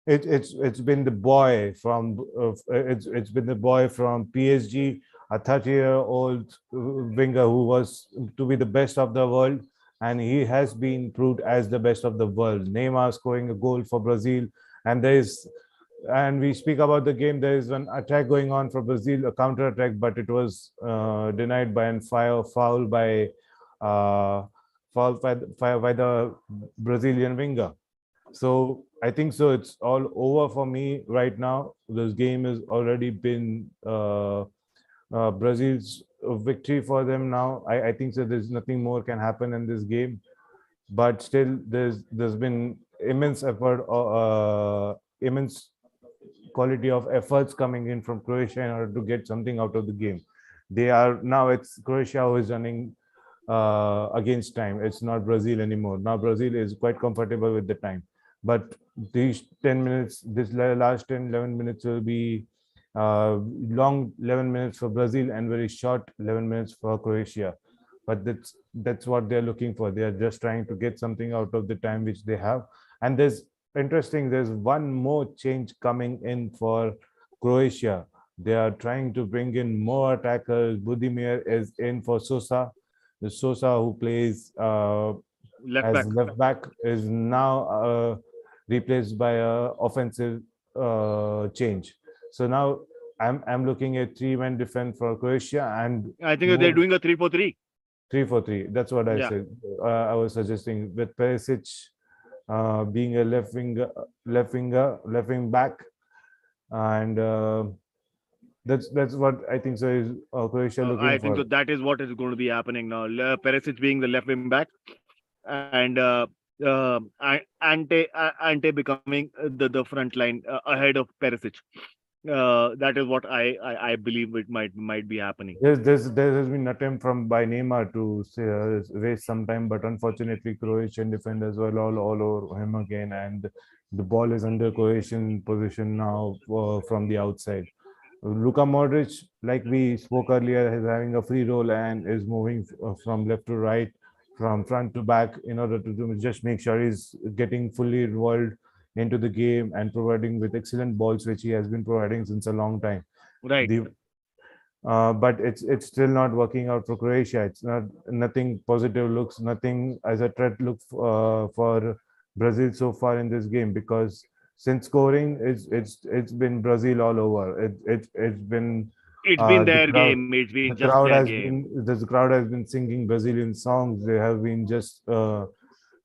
been the boy from it's been the boy from PSG, a 30-year-old winger who was to be the best of the world, and he has been proved as the best of the world. Neymar scoring a goal for Brazil, and we speak about the game. There is an attack going on for Brazil, a counter attack, but it was denied by and foul by uh, by the Brazilian winger. So I think so. It's all over for me right now. This game has already been Brazil's victory for them now. I think so. There's nothing more can happen in this game, but still, there's been immense effort, immense quality of efforts coming in from Croatia in order to get something out of the game. They are now, it's Croatia who is running against time. It's not Brazil anymore. Now Brazil is quite comfortable with the time. But these 10 minutes, this last 10, 11 minutes will be long 11 minutes for Brazil and very short 11 minutes for Croatia. But that's what they're looking for. They are just trying to get something out of the time which they have. And there's one more change coming in for Croatia. They are trying to bring in more attackers. Budimir is in for Sosa. The Sosa who plays Left as back. left back is now replaced by a offensive change. So now I'm looking at three-man defense for Croatia and I think they're doing a 3-4-3. 3-4-3. That's what I Yeah. said. I was suggesting with Perisic being a left wing back, and that's what I think so is Croatia looking I think for. so. That is what is going to be happening now. Perisic being the left wing back, and Ante becoming the front line ahead of Perisic. That is what I believe it might be happening. There has been attempt from by Neymar to waste some time, but unfortunately Croatian defenders were all over him again, and the ball is under Croatian position now from the outside. Luka Modric, like we spoke earlier, is having a free role and is moving from left to right, from front to back, in order to just make sure he's getting fully involved into the game and providing with excellent balls, which he has been providing since a long time. Right. The but it's still not working out for Croatia. It's not nothing positive looks, nothing as a threat looks for Brazil so far in this game, because since scoring it's been Brazil all over. It's been It's been the their crowd. game. It's been The just crowd their has game. been the crowd has been singing Brazilian songs. They have been just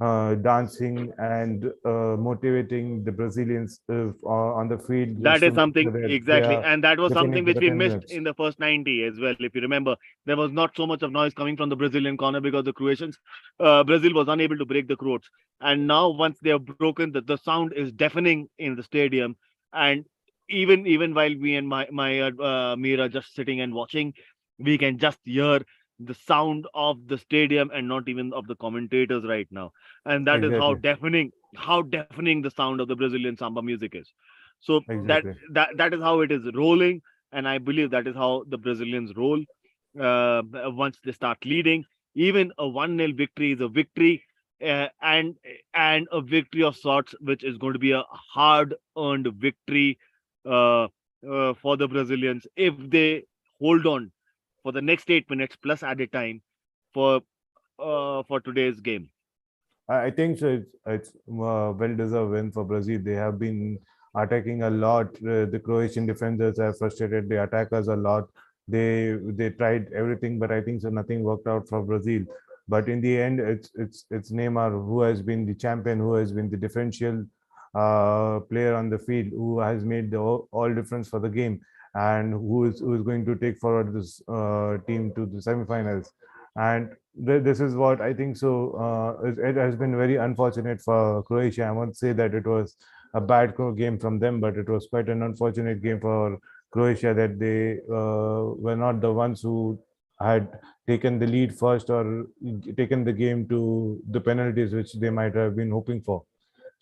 dancing and motivating the Brazilians on the field, just That to is make something sure that they exactly, are and that was defending something for which the we 10 missed minutes. in the first 90 as well. If you remember, there was not so much of noise coming from the Brazilian corner because the Croatians, Brazil was unable to break the Croats. And now, once they have broken, the sound is deafening in the stadium. And even while me and my Mira just sitting and watching, we can just hear the sound of the stadium and not even of the commentators right now. And that is Exactly. how deafening the sound of the Brazilian samba music is. So Exactly. that is how it is rolling, and I believe that is how the Brazilians roll. Once they start leading, even a 1-0 victory is a victory, and a victory of sorts, which is going to be a hard-earned victory uh, for the Brazilians if they hold on for the next 8 minutes plus added time for today's game. I think so. It's well deserved win for Brazil. They have been attacking a lot. The Croatian defenders have frustrated the attackers a lot. They tried everything, but I think so nothing worked out for Brazil. But in the end, it's Neymar who has been the champion, who has been the differential player on the field, who has made the all difference for the game, and who is going to take forward this team to the semifinals. And this is what I think. So it has been very unfortunate for Croatia. I won't say that it was a bad game from them, but it was quite an unfortunate game for Croatia that they were not the ones who had taken the lead first or taken the game to the penalties, which they might have been hoping for.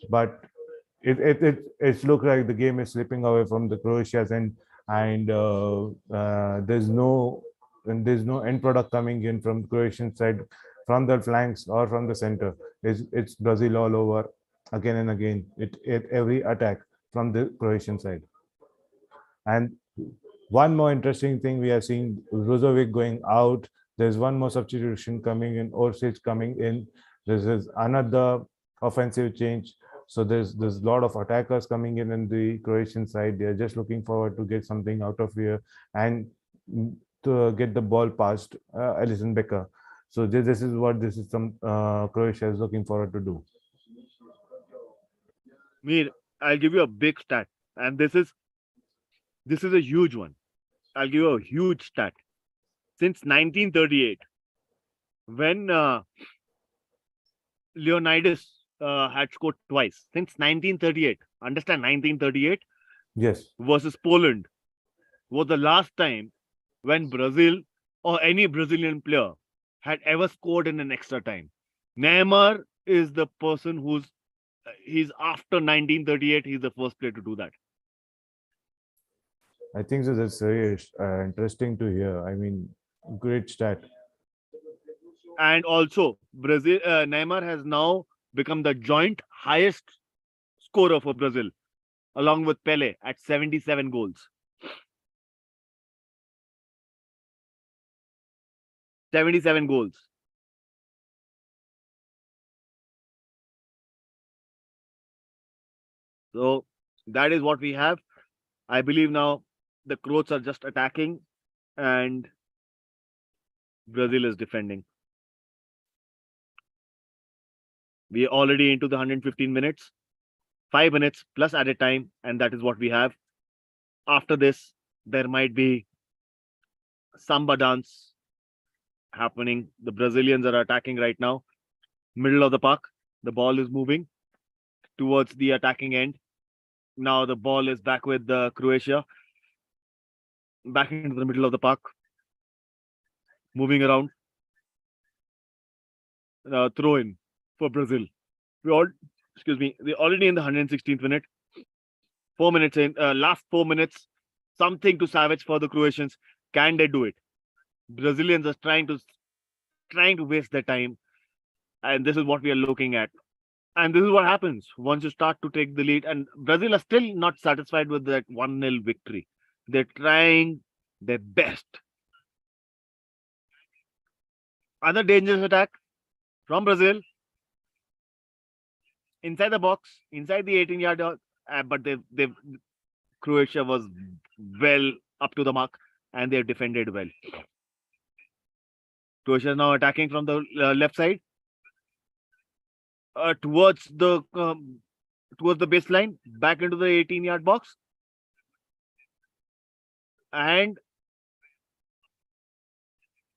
But it's looked like the game is slipping away from the Croatia's and there's no end product coming in from the Croatian side, from the flanks or from the center. It's Brazil all over again and again. It every attack from the Croatian side. And one more interesting thing we are seeing Rozovic going out. There's one more substitution coming in, Orsic coming in. This is another offensive change. So there's a lot of attackers coming in the Croatian side. They're just looking forward to get something out of here and to get the ball past Alison Becker. So this is what this is some Croatia is looking forward to do. Mir, I'll give you a big stat, and this is a huge one. I'll give you a huge stat. Since 1938, when Leonidas had scored twice, since 1938, understand 1938 Yes. versus Poland was the last time when Brazil or any Brazilian player had ever scored in an extra time. Neymar is the person he's after 1938, he's the first player to do that. I think so. That's very interesting to hear. I mean, great stat. And also, Neymar has now become the joint highest scorer for Brazil, along with Pele at 77 goals. 77 goals. So that is what we have. I believe now the Croats are just attacking and Brazil is defending. We are already into the 115 minutes, 5 minutes plus added time, and that is what we have. After this, there might be samba dance happening. The Brazilians are attacking right now. Middle of the park. The ball is moving towards the attacking end. Now the ball is back with Croatia. Back into the middle of the park. Moving around. Throw in for Brazil. We're already in the 116th minute. 4 minutes in, last 4 minutes. Something to savage for the Croatians. Can they do it? Brazilians are trying to waste their time, and this is what we are looking at. And this is what happens once you start to take the lead. And Brazil are still not satisfied with that 1-0 victory. They're trying their best. Other dangerous attack from Brazil. Inside the box, inside the 18-yard, but Croatia was well up to the mark, and they defended well. Croatia is now attacking from the left side towards the baseline, back into the 18-yard box, and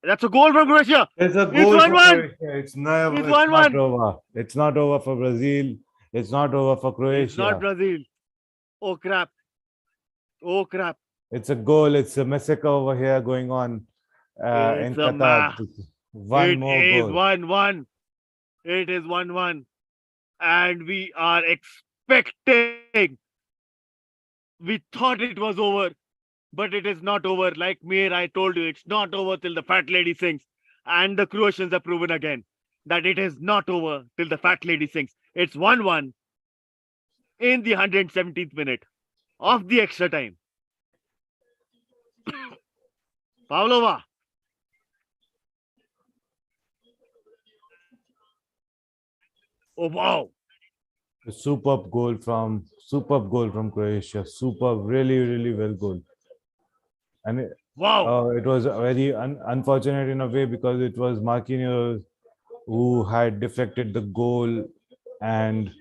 that's a goal for Croatia. It's a goal goal for for Croatia. Croatia. It's not It's 1-1. over. It's not over for Brazil. It's not over for Croatia. It's not Brazil. Oh crap. Oh crap. It's a goal. It's a massacre over here going on in It's a Qatar. One It more is goal. 1-1. It is 1-1. And we are expecting We thought it was over, but it is not over. Like Mir, I told you, it's not over till the fat lady sings. And the Croatians have proven again that it is not over till the fat lady sings. It's 1-1 in the 117th minute of the extra time. Pavlova. Oh, wow. A superb goal from Croatia. Superb, really well goal. And Wow. it was very unfortunate in a way because it was Marquinhos who had deflected the goal, and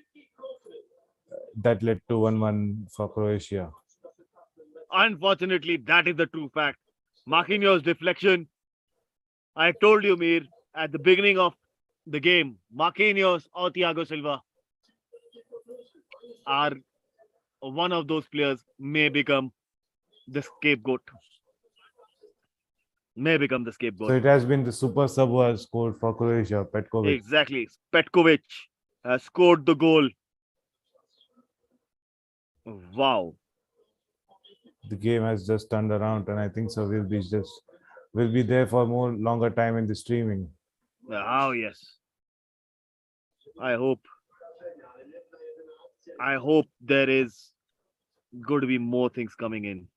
that led to 1-1 for Croatia. Unfortunately, that is the true fact. Marquinhos' deflection. I told you, Mir, at the beginning of the game, Marquinhos or Thiago Silva are one of those players may become the scapegoat. May become the So scapegoat. it has been the super sub who has scored for Croatia, Petkovic. Exactly. Petkovic has scored the goal. Wow. The game has just turned around, and I think so we'll be there for more longer time in the streaming. Oh, yes. I hope. I hope there is going to be more things coming in.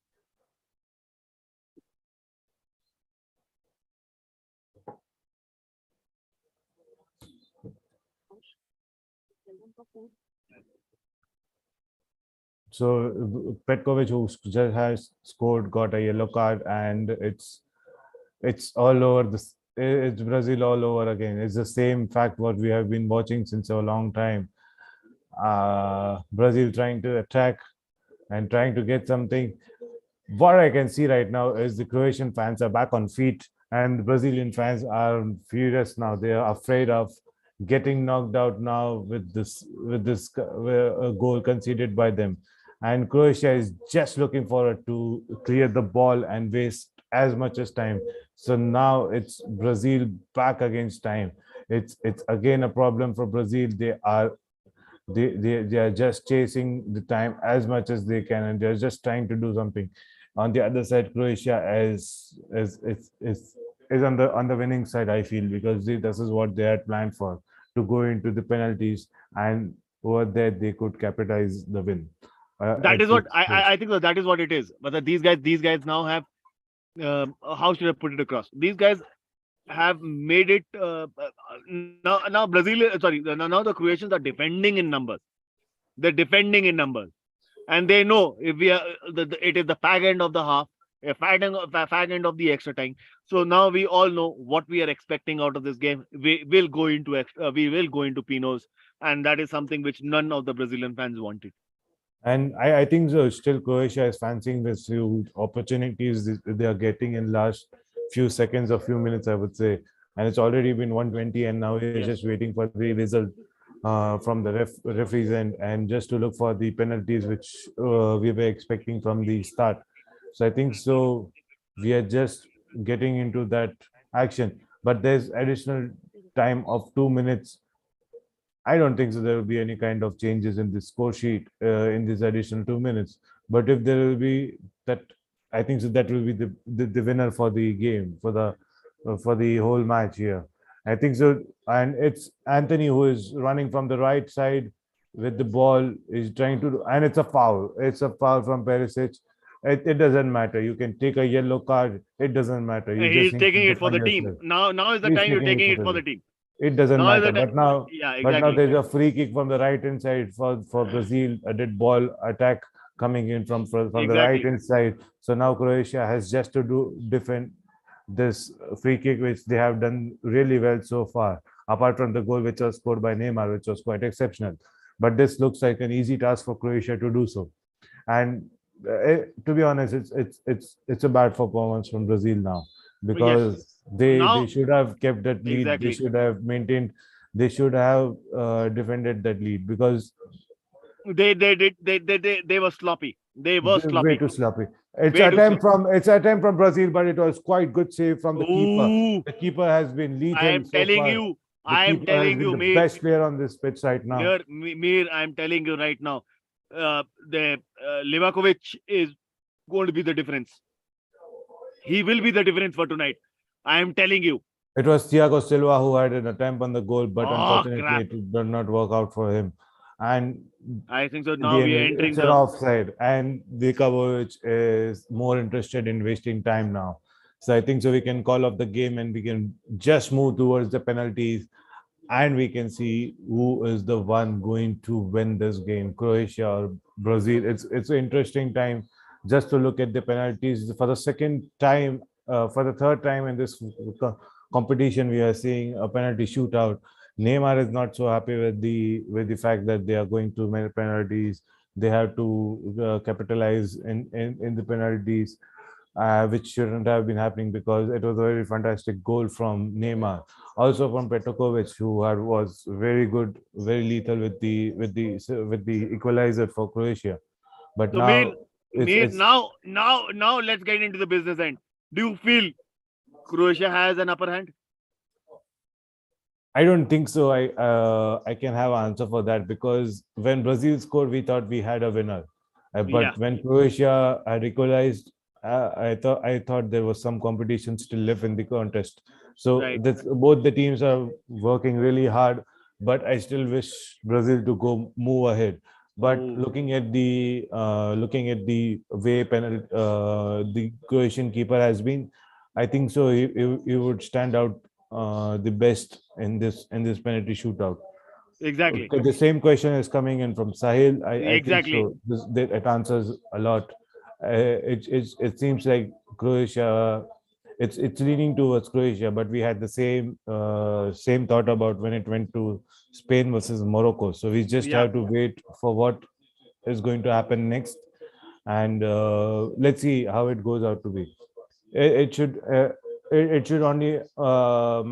So Petkovic, who just has scored, got a yellow card, and it's all over this. It's Brazil all over again. It's the same fact what we have been watching since a long time. Brazil trying to attack and trying to get something. What I can see right now is the Croatian fans are back on feet, and the Brazilian fans are furious now. They are afraid of getting knocked out now with this goal conceded by them. And Croatia is just looking forward to clear the ball and waste as much as time. So now it's Brazil back against time. It's again a problem for Brazil. They are just chasing the time as much as they can, and they're just trying to do something. On the other side, Croatia is on the winning side, I feel, because this is what they had planned for, to go into the penalties, and over there they could capitalize the win. That is what I think that is what it is. But that these guys now have how should I put it across? These guys have made it now Brazil sorry now the Croatians are defending in numbers. They're defending in numbers, and they know if we are it is the fag end of the half, a fag end of the extra time. So now we all know what we are expecting out of this game. We will go into Pinos, and that is something which none of the Brazilian fans wanted. And I think so. Still, Croatia is fancying this few opportunities they are getting in last few seconds or few minutes, I would say. And it's already been 120, and now we're just waiting for the result from the referees and just to look for the penalties which we were expecting from the start. So I think so. We are just getting into that action, but there's additional time of 2 minutes. I don't think so there will be any kind of changes in the score sheet in this additional 2 minutes. But if there will be that, I think so that will be the winner for the game, for the whole match here. I think so, and it's Anthony who is running from the right side with the ball, is trying to, and it's a foul. It's a foul from Perisic. It doesn't matter. You can take a yellow card. It doesn't matter. You just He's need to taking it for defend the team. yourself. Now is the He's time you're taking taking it it for for the the team. team. It doesn't Now is the matter. time. Yeah, But now exactly. there's a free kick from the right hand side for Brazil. A dead ball attack coming in from the right Exactly. hand side. So now Croatia has just to defend this free kick, which they have done really well so far. Apart from the goal which was scored by Neymar, which was quite exceptional. But this looks like an easy task for Croatia to do so. And to be honest, it's a bad performance from Brazil now, Yes. because Now they should have kept that lead. They exactly. should have maintained. They should have defended that lead, because They were sloppy. They were they're way sloppy. too sloppy. Way too sloppy. It's attempt from Brazil, but it was quite good save from the keeper. Ooh, The keeper has been I lethal am so telling far. you. The I am keeper has telling been you, the Mir. best player on this pitch right now. Mir, I'm telling you right now. the Livakovic is going to be the difference. He will be the difference for tonight. I am telling you. It was Thiago Silva who had an attempt on the goal, but Oh, unfortunately crap. it did not work out for him. And I think so. in Now the we are end, entering it's an the. offside, and Dikovic is more interested in wasting time now. So I think so we can call off the game and we can just move towards the penalties, and we can see who is the one going to win this game, Croatia or Brazil. It's an interesting time just to look at the penalties for the second time, for the third time in this competition. We are seeing a penalty shootout. Neymar is not so happy with the fact that they are going to many penalties. They have to capitalize in the penalties, which shouldn't have been happening because it was a very fantastic goal from Neymar, also from Petrokovic, who was very good, very lethal with the equalizer for Croatia. But So, now Mir, it's now, let's get into the business end. Do you feel Croatia has an upper hand? I don't think so. I can have an answer for that because when Brazil scored, we thought we had a winner, but Yeah. when Croatia had equalized, I thought there was some competition still left in the contest. So Right. both the teams are working really hard, but I still wish Brazil to go move ahead. But Oh, looking at the way the Croatian keeper has been, I think so. He would stand out the best in this penalty shootout. exactly. Okay, the same question is coming in from Sahil. I think Exactly. so. It answers a lot. It seems like Croatia. It's leaning towards Croatia, but we had the same thought about when it went to Spain versus Morocco. So we just Yeah. have to wait for what is going to happen next, and let's see how it goes out to be. It should only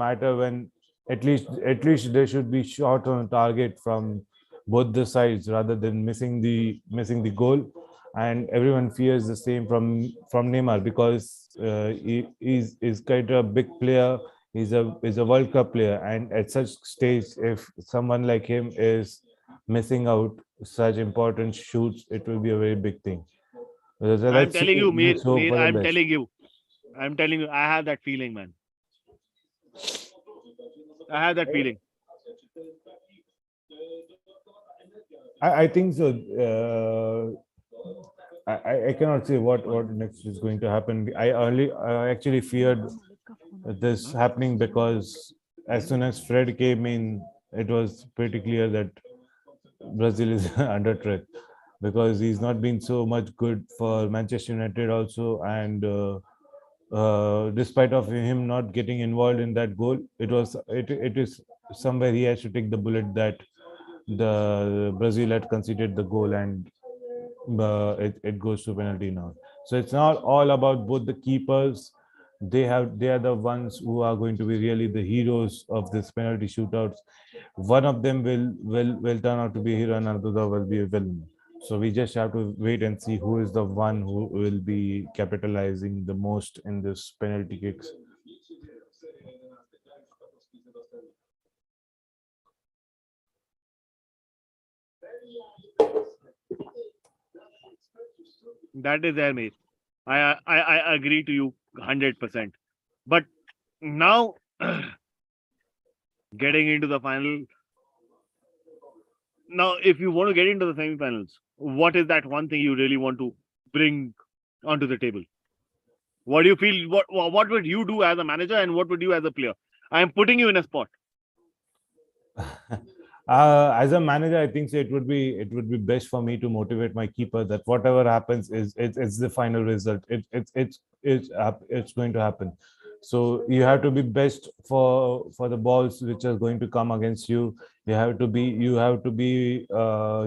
matter when at least there should be shot on target from both the sides rather than missing the goal. And everyone fears the same from Neymar because he's quite a big player. He's a World Cup player, and at such stage, if someone like him is missing out such important shoots, it will be a very big thing. So I'm let's see. telling you, Let's hope Mir, for the I'm best. telling you. I'm telling you, I have that feeling, man. I have that feeling. I think so. I cannot say what next is going to happen. I actually feared this happening because as soon as Fred came in, it was pretty clear that Brazil is under threat because he's not been so much good for Manchester United also, and despite of him not getting involved in that goal, it is somewhere he has to take the bullet that the Brazil had conceded the goal, and it goes to penalty now. So it's not all about both the keepers. They are the ones who are going to be really the heroes of this penalty shootouts. One of them will turn out to be a hero, and another will be a villain. So we just have to wait and see who is the one who will be capitalizing the most in this penalty kicks. That is there, mate. I agree to you 100%. But now, getting into the final. Now, if you want to get into the semifinals, what is that one thing you really want to bring onto the table? What do you feel? What would you do as a manager, and what would you as a player? I am putting you in a spot. As a manager, I think so it would be best for me to motivate my keeper that whatever happens it's the final result. It's going to happen. So you have to be best for the balls which are going to come against you. You have to be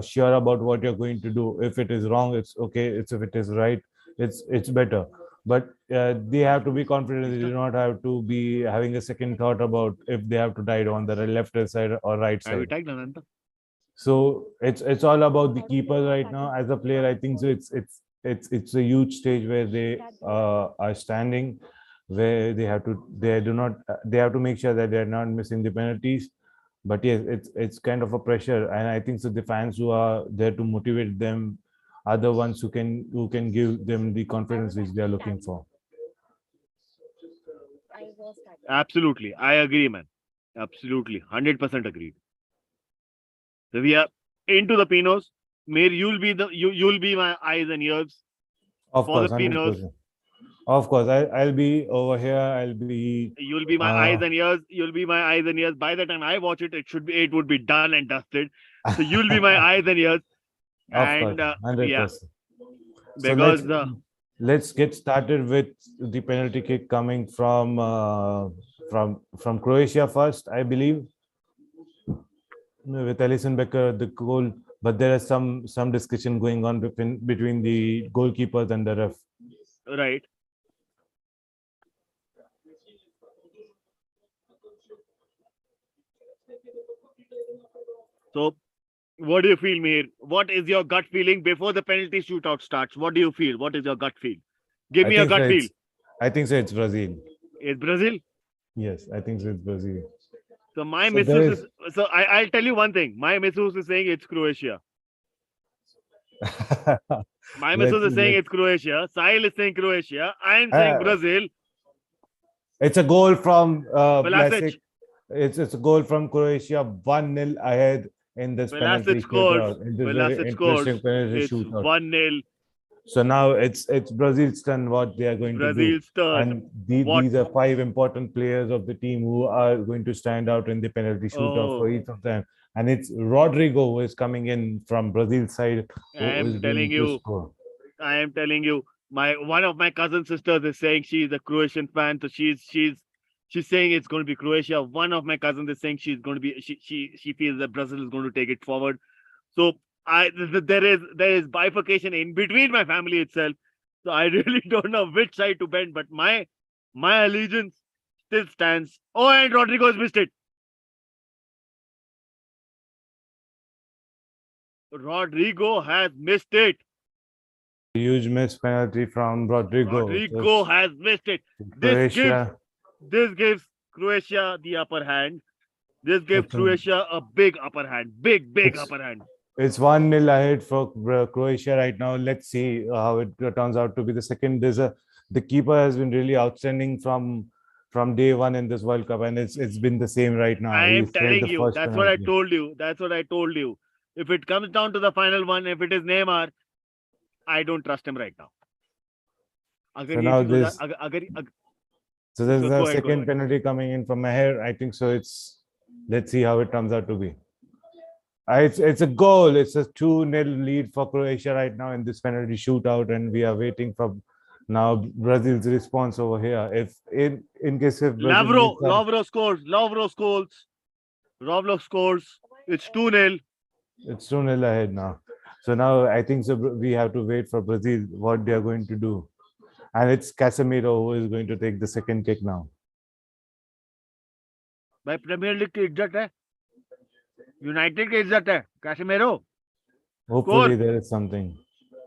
sure about what you're going to do. If it is wrong, it's okay. If it is right, it's better. But they have to be confident. They do not have to be having a second thought about if they have to die on the left side or right Have you side. tagged Ananta? So it's all about the keeper right now. As a player, I think so. It's a huge stage where they are standing, where they have to make sure that they are not missing the penalties. But yes, it's kind of a pressure, and I think so the fans who are there to motivate them are the ones who can give them the confidence which they are looking for. Absolutely. I agree, man. Absolutely. 100% agreed. So we are into the Pinos. Mir, you'll be my eyes and ears Of for the course, Pinos. 100%. Of course, I'll be over here. I'll be You'll be my eyes and ears. You'll be my eyes and ears. By the time I watch it, it would be done and dusted. So you'll be my eyes and ears. of course, And yeah, 100%. So because let's get started with the penalty kick coming from Croatia first, I believe, with Alison Becker at the goal. But there is some discussion going on between the goalkeepers and the ref. right. So what do you feel, Mir? What is your gut feeling before the penalty shootout starts? What do you feel? What is your gut feel? Give I me a think so gut feel. I think so. It's Brazil. It's Brazil. Yes, I think so. It's Brazil. So my So there missus is so I'll tell you one thing. My missus is saying it's Croatia. My missus is saying it's Croatia. Sahil is saying Croatia. I am saying Brazil. It's a goal from Vlasic. Vlasic. It's a goal from Croatia, 1-0 ahead in this penalty Vlasic scores. shootout. In this very Vlasic scores. interesting penalty It's shootout. 1-0. So now it's Brazil's turn what they are going to do. Brazil's turn. And these are 5 important players of the team who are going to stand out in the penalty shootout for each of them. And it's Rodrigo who is coming in from Brazil's side. I am telling you. One of my cousin sisters is saying she's a Croatian fan, so she's saying it's going to be Croatia. One of my cousins is saying she's going to be she feels that Brazil is going to take it forward. So there is bifurcation in between my family itself. So I really don't know which side to bend, but my allegiance still stands. Oh, and Rodrigo's missed it. Rodrigo has missed it. Huge miss penalty from Rodrigo. Rodrigo has missed it. This gives Croatia the upper hand. This gives Croatia a big upper hand. Big upper hand. It's 1-0 ahead for Croatia right now. Let's see how it turns out to be. The second, the keeper has been really outstanding from day one in this World Cup, and it's been the same right now. I am telling you, that's what I told you. That's what I told you. If it comes down to the final one, if it is Neymar, I don't trust him right now. So there's a second penalty coming in from Maher. I think so. Let's see how it turns out to be. It's a goal. It's a 2-0 lead for Croatia right now in this penalty shootout, and we are waiting for now Brazil's response over here. If in case if Lovro scores. It's 2-0. It's 2-0 ahead now. So now I think so we have to wait for Brazil what they are going to do, and it's Casemiro who is going to take the second kick now. By Premier League की इज्जत है, United की इज्जत है, Casemiro. Hopefully there is something.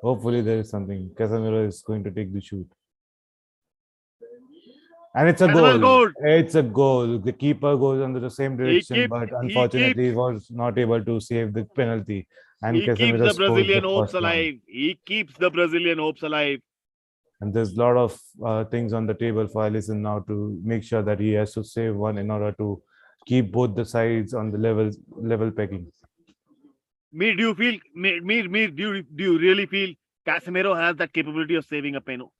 Casemiro is going to take the shoot. And it's a goal. It's a goal. The keeper goes under the same direction, but unfortunately he was not able to save the penalty. And he keeps the Brazilian hopes alive. He keeps the Brazilian hopes alive. And there's a lot of things on the table for Alisson now to make sure that he has to save one in order to keep both the sides on the level pegging. Do you really feel Casemiro has that capability of saving a penalty?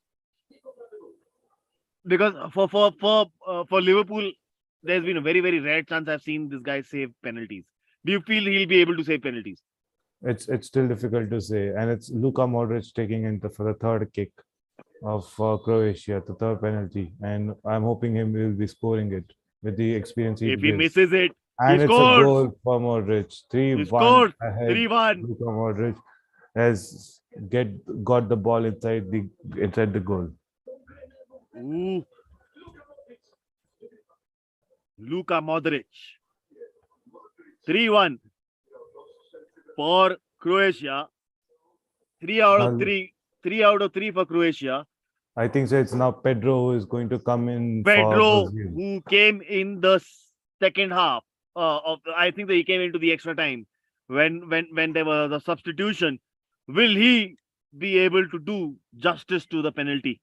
Because for Liverpool, there's been a very, very rare chance I've seen this guy save penalties. Do you feel he'll be able to save penalties? It's still difficult to say, and it's Luka Modric taking in for the third kick of Croatia, the third penalty, and I'm hoping he will be scoring it with the experience he If he misses it, and he it's scores. A goal for Modric. 3-1 ahead. 3-1. Luka Modric has got the ball inside the goal. Ooh. Luka Modric. 3-1 for Croatia. 3 out of 3 for Croatia. I think so. It's now Pedro who is going to come in. Pedro, who came in the second half. I think that he came into the extra time when there was a substitution. Will he be able to do justice to the penalty?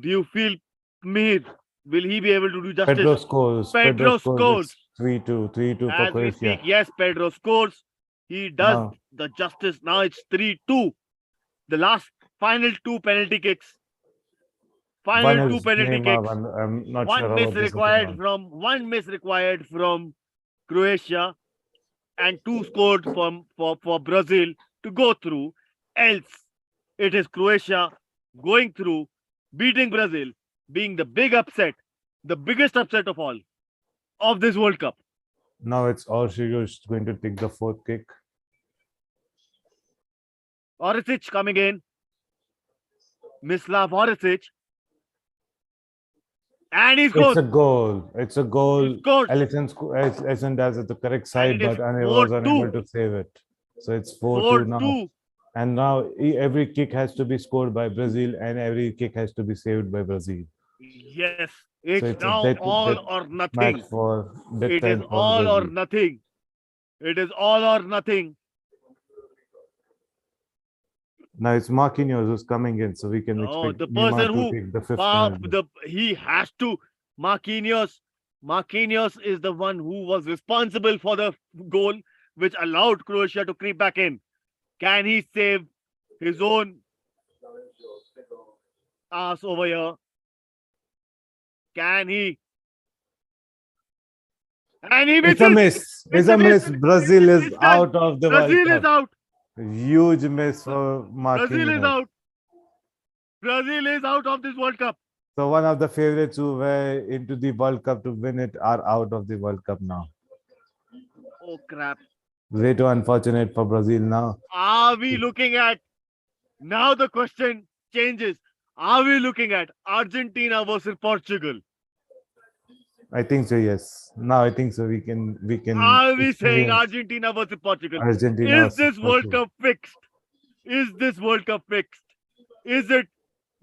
Do you feel, Mir? Will he be able to do Pedro justice? scores. Pedro scores. It's 3-2. 3-2 for As we Croatia. speak, yes, Pedro scores. He does Now, the justice. Now it's 3-2. The last final two penalty kicks. one Final two is penalty Neymar. kicks. I'm not One sure miss about the second required one. one miss required from Croatia, and two scored for Brazil to go through. Else, it is Croatia going through, beating Brazil, being the big upset, the biggest upset of all of this World Cup. Now it's Orsigo going to take the fourth kick. Orisic coming in. Mislav Orisic. And he scores. It's a goal. It's a goal. He scores. Ellison does it the correct side, it is but was 4-2. unable to save it. So it's 4-2 now. 4-2. And now every kick has to be scored by Brazil, and every kick has to be saved by Brazil. Yes. It's So it's a now dead or match nothing. for death It is time for all or Brazil. nothing. It is all or nothing. Now it's Marquinhos who's coming in, so we can Oh, expect the Neymar person to who take the fifth penalty. he has to. Marquinhos is the one who was responsible for the goal which allowed Croatia to creep back in. Can he save his own ass over here? Can he? And he It's a miss. It's a miss. Brazil is out of the World Brazil Cup. is out. Huge miss for Brazil is Marquinhos. out. Brazil is out of this World Cup. So one of the favorites who were into the World Cup to win it are out of the World Cup now. Oh crap. Way too unfortunate for Brazil now. Are we looking at, now the question changes. Are we looking at Argentina versus Portugal? I think so, yes. Now I think so. We can Are we saying experience Argentina versus Portugal? Argentina Is this World Cup fixed? Is this World Cup fixed? Is it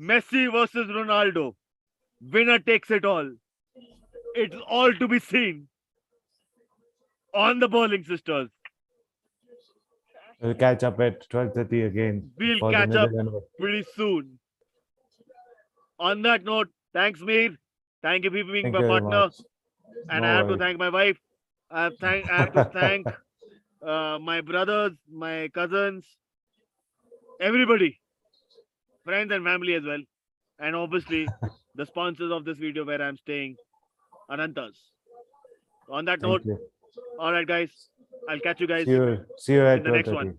Messi versus Ronaldo? Winner takes it all. It's all to be seen on the Bowling Sisters. We'll catch up at 12:30 again. We'll for the catch up Netherlands. pretty soon. On that note, thanks, Mir. Thank you for being Thank my you very partner. much. And No I have to worries. thank my wife. I have to thank my brothers, my cousins, everybody, friends and family as well. And obviously, the sponsors of this video where I'm staying, Anantas. On that note, Thank you. all right, guys. I'll catch you guys See you at in the next one.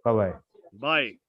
12:30. Bye-bye. Bye.